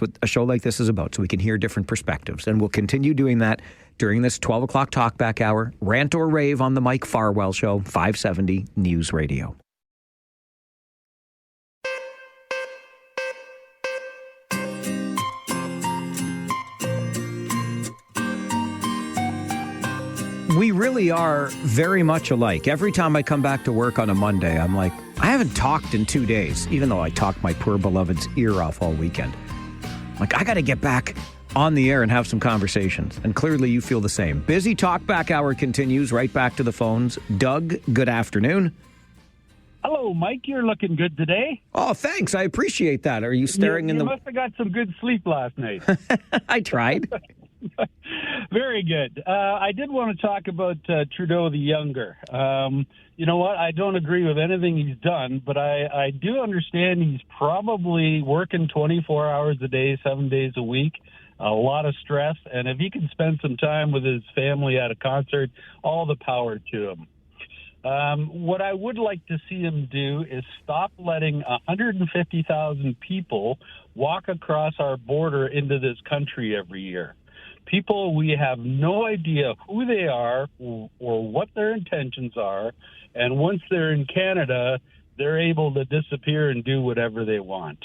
what a show like this is about, so we can hear different perspectives. And we'll continue doing that during this 12 o'clock talkback hour. Rant or rave on the Mike Farwell Show, 570 News Radio. We really are very much alike. Every time I come back to work on a Monday, I'm like, I haven't talked in 2 days, even though I talked my poor beloved's ear off all weekend. Like, I got to get back on the air and have some conversations. And clearly you feel the same. Busy talkback hour continues. Right back to the phones. Doug, good afternoon. Hello, Mike. You're looking good today. Oh, thanks. I appreciate that. Are you staring in the... You must have got some good sleep last night. I tried. Very good. I did want to talk about Trudeau the Younger. You know what? I don't agree with anything he's done, but I do understand he's probably working 24 hours a day, 7 days a week, a lot of stress. And if he can spend some time with his family at a concert, all the power to him. What I would like to see him do is stop letting 150,000 people walk across our border into this country every year. People, we have no idea who they are or what their intentions are. And once they're in Canada, they're able to disappear and do whatever they want.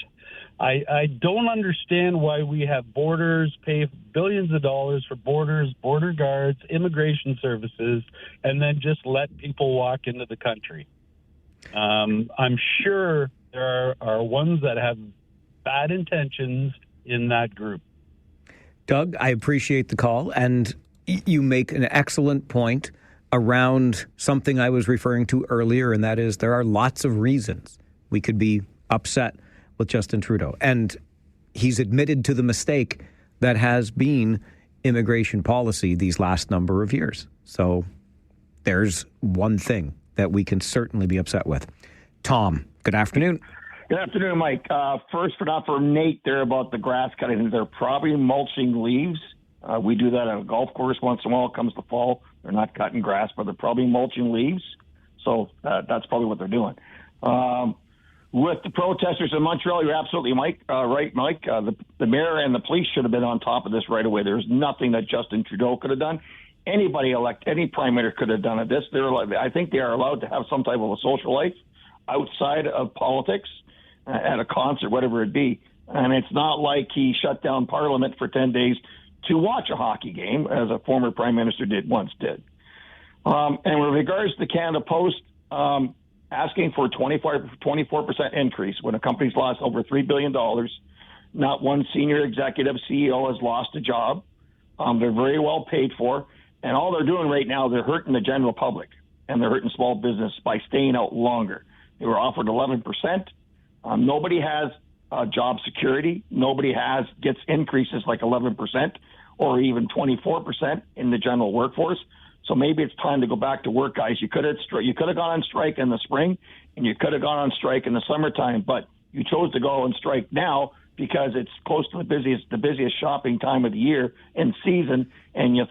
I don't understand why we have borders, pay billions of dollars for borders, border guards, immigration services, and then just let people walk into the country. I'm sure there are ones that have bad intentions in that group. Doug, I appreciate the call, and you make an excellent point around something I was referring to earlier, and that is there are lots of reasons we could be upset with Justin Trudeau. And he's admitted to the mistake that has been immigration policy these last number of years. So there's one thing that we can certainly be upset with. Tom, good afternoon. Good afternoon, Mike. First, for Nate there about the grass cutting. They're probably mulching leaves. We do that at a golf course once in a while. It comes the fall. They're not cutting grass, but they're probably mulching leaves. So that's probably what they're doing. With the protesters in Montreal, you're absolutely right, Mike. The mayor and the police should have been on top of this right away. There's nothing that Justin Trudeau could have done. Any prime minister could have done it. I think they are allowed to have some type of a social life outside of politics, at a concert, whatever it be. And it's not like he shut down Parliament for 10 days to watch a hockey game, as a former prime minister once did. And with regards to the Canada Post, asking for a 24% increase when a company's lost over $3 billion. Not one senior executive CEO has lost a job. They're very well paid for. And all they're doing right now, they're hurting the general public and they're hurting small business by staying out longer. They were offered 11%. Nobody has job security. Nobody gets increases like 11% or even 24% in the general workforce. So maybe it's time to go back to work, guys. You could have gone on strike in the spring, and you could have gone on strike in the summertime, but you chose to go on strike now because it's close to the busiest shopping time of the year and season, and you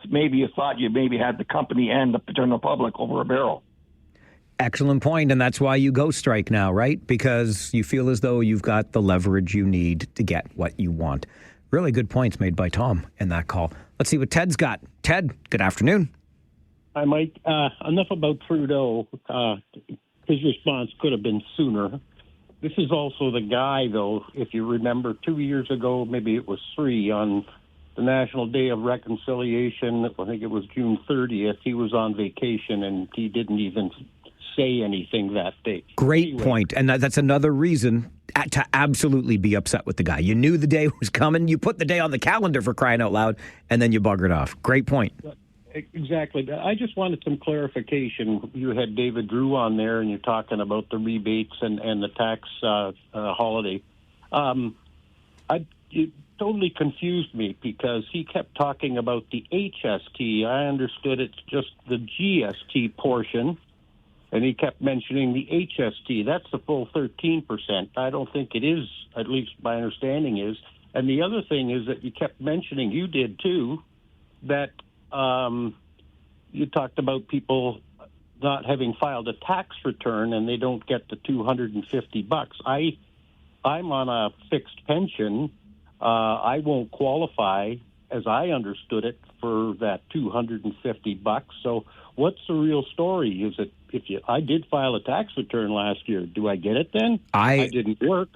thought you had the company and the general public over a barrel. Excellent point, and that's why you go strike now, right? Because you feel as though you've got the leverage you need to get what you want. Really good points made by Tom in that call. Let's see what Ted's got. Ted, good afternoon. Hi, Mike. Enough about Trudeau. His response could have been sooner. This is also the guy, though, if you remember 2 years ago, maybe it was 3, on the National Day of Reconciliation, I think it was June 30th, he was on vacation and he didn't even say anything that day. Great point. And that's another reason to absolutely be upset with the guy. You knew the day was coming. You put the day on the calendar, for crying out loud, and then you buggered off. Great point. Exactly. I just wanted some clarification. You had David Drew on there, and you're talking about the rebates and the tax holiday. It totally confused me because he kept talking about the HST. I understood it's just the GST portion, and he kept mentioning the HST. That's the full 13%. I don't think it is, at least my understanding is. And the other thing is that you kept mentioning, you did too, that you talked about people not having filed a tax return and they don't get the $250. I'm on a fixed pension. I won't qualify, as I understood it, for that $250. So what's the real story? Is it I did file a tax return last year? Do I get it then? I didn't work.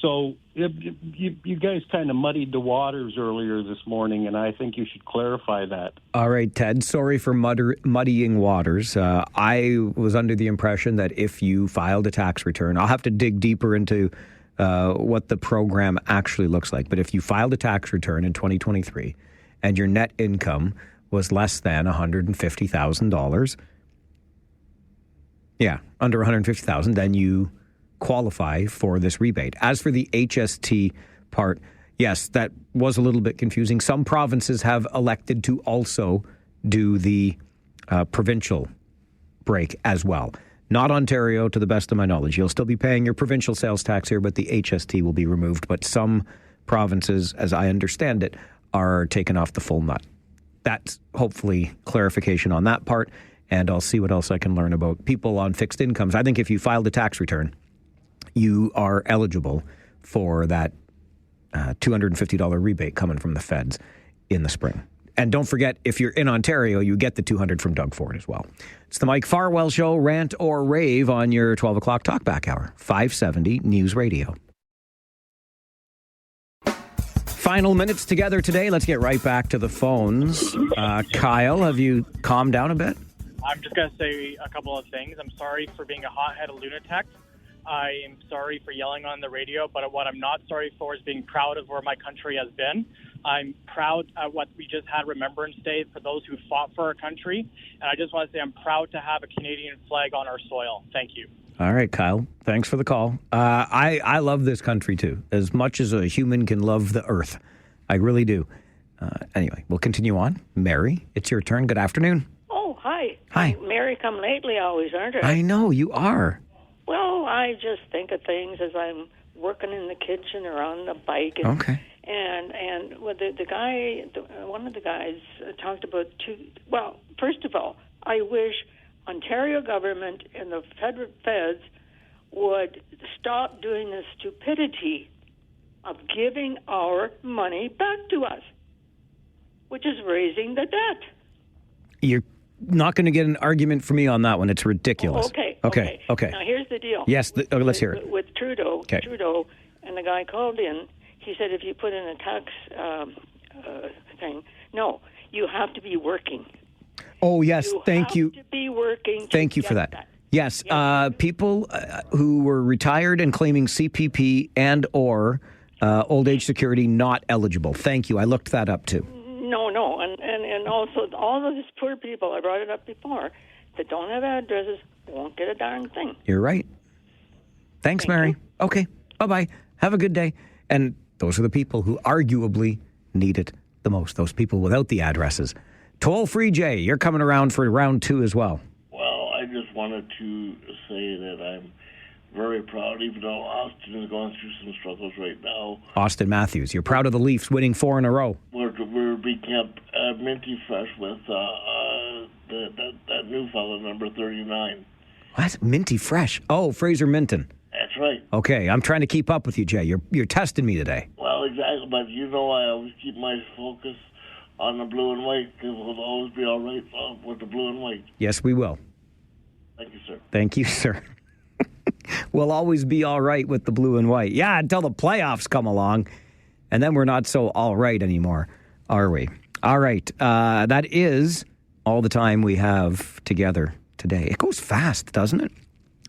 So you guys kind of muddied the waters earlier this morning, and I think you should clarify that. All right, Ted, sorry for muddying waters. I was under the impression that if you filed a tax return, I'll have to dig deeper into what the program actually looks like. But if you filed a tax return in 2023 and your net income was less than $150,000, under $150,000, then you qualify for this rebate. As for the HST part, yes, that was a little bit confusing. Some provinces have elected to also do the provincial break as well. Not Ontario, to the best of my knowledge. You'll still be paying your provincial sales tax here, but the HST will be removed. But some provinces, as I understand it, are taking off the full nut. That's hopefully clarification on that part, and I'll see what else I can learn about people on fixed incomes. I think if you filed a tax return, you are eligible for that $250 rebate coming from the feds in the spring. And don't forget, if you're in Ontario, you get the $200 from Doug Ford as well. It's the Mike Farwell Show, rant or rave on your 12 o'clock talkback hour, 570 News Radio. Final minutes together today. Let's get right back to the phones. Kyle, have you calmed down a bit? I'm just going to say a couple of things. I'm sorry for being a hot-headed lunatic. I am sorry for yelling on the radio, but what I'm not sorry for is being proud of where my country has been. I'm proud at what we just had Remembrance Day for those who fought for our country, and I just want to say I'm proud to have a Canadian flag on our soil. Thank you. All right, Kyle. Thanks for the call. I love this country, too, as much as a human can love the earth. I really do. Anyway, we'll continue on. Mary, it's your turn. Good afternoon. Oh, hi. Hi. Mary come lately always, aren't I? I know, you are. Well, I just think of things as I'm working in the kitchen or on the bike. And, okay. And with the guy, one of the guys talked about well, first of all, I wish Ontario government and the federal feds would stop doing the stupidity of giving our money back to us, which is raising the debt. You're not going to get an argument from me on that one. It's ridiculous. Okay. Okay. Now, here's the deal. Yes, let's hear it. With Trudeau, okay. Trudeau, and the guy called in, he said if you put in a tax thing, no, you have to be working. Oh, yes, thank you. You have to be working. Thank you for that. Yes, people who were retired and claiming CPP and or old age security not eligible. Thank you. I looked that up too. No, and also all of these poor people, I brought it up before, that don't have addresses won't get a darn thing. You're right. Thanks, Mary. Okay, bye-bye. Have a good day. And those are the people who arguably need it the most, those people without the addresses. Toll-free, Jay, you're coming around for round 2 as well. Well, I just wanted to say that I'm very proud, even though Austin is going through some struggles right now. Austin Matthews, you're proud of the Leafs winning 4 in a row. We're being kept minty fresh with that new fellow, number 39. What? Minty fresh? Oh, Fraser Minton. That's right. Okay, I'm trying to keep up with you, Jay. You're testing me today. Well, exactly, but I always keep my focus on the blue and white, because we'll always be all right with the blue and white. Yes, we will. Thank you, sir. Thank you, sir. We'll always be all right with the blue and white. Yeah, until the playoffs come along, and then we're not so all right anymore, are we? All right, that is all the time we have together today. It goes fast, doesn't it?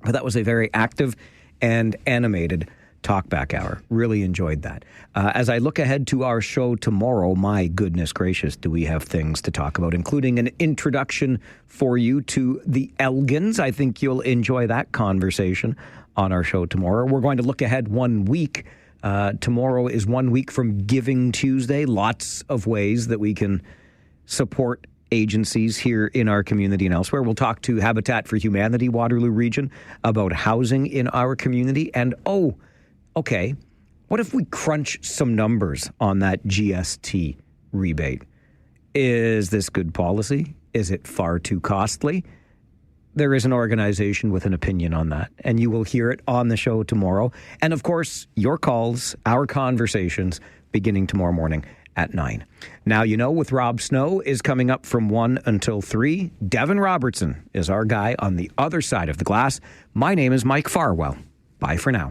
But that was a very active and animated Talkback Hour. Really enjoyed that. As I look ahead to our show tomorrow, my goodness gracious, do we have things to talk about, including an introduction for you to the Elgins. I think you'll enjoy that conversation on our show tomorrow. We're going to look ahead 1 week. Tomorrow is 1 week from Giving Tuesday. Lots of ways that we can support agencies here in our community and elsewhere. We'll talk to Habitat for Humanity, Waterloo Region, about housing in our community. And okay, what if we crunch some numbers on that GST rebate? Is this good policy? Is it far too costly? There is an organization with an opinion on that, and you will hear it on the show tomorrow. And of course, your calls, our conversations, beginning tomorrow morning at 9. Now, with Rob Snow is coming up from 1 until 3. Devin Robertson is our guy on the other side of the glass. My name is Mike Farwell. Bye for now.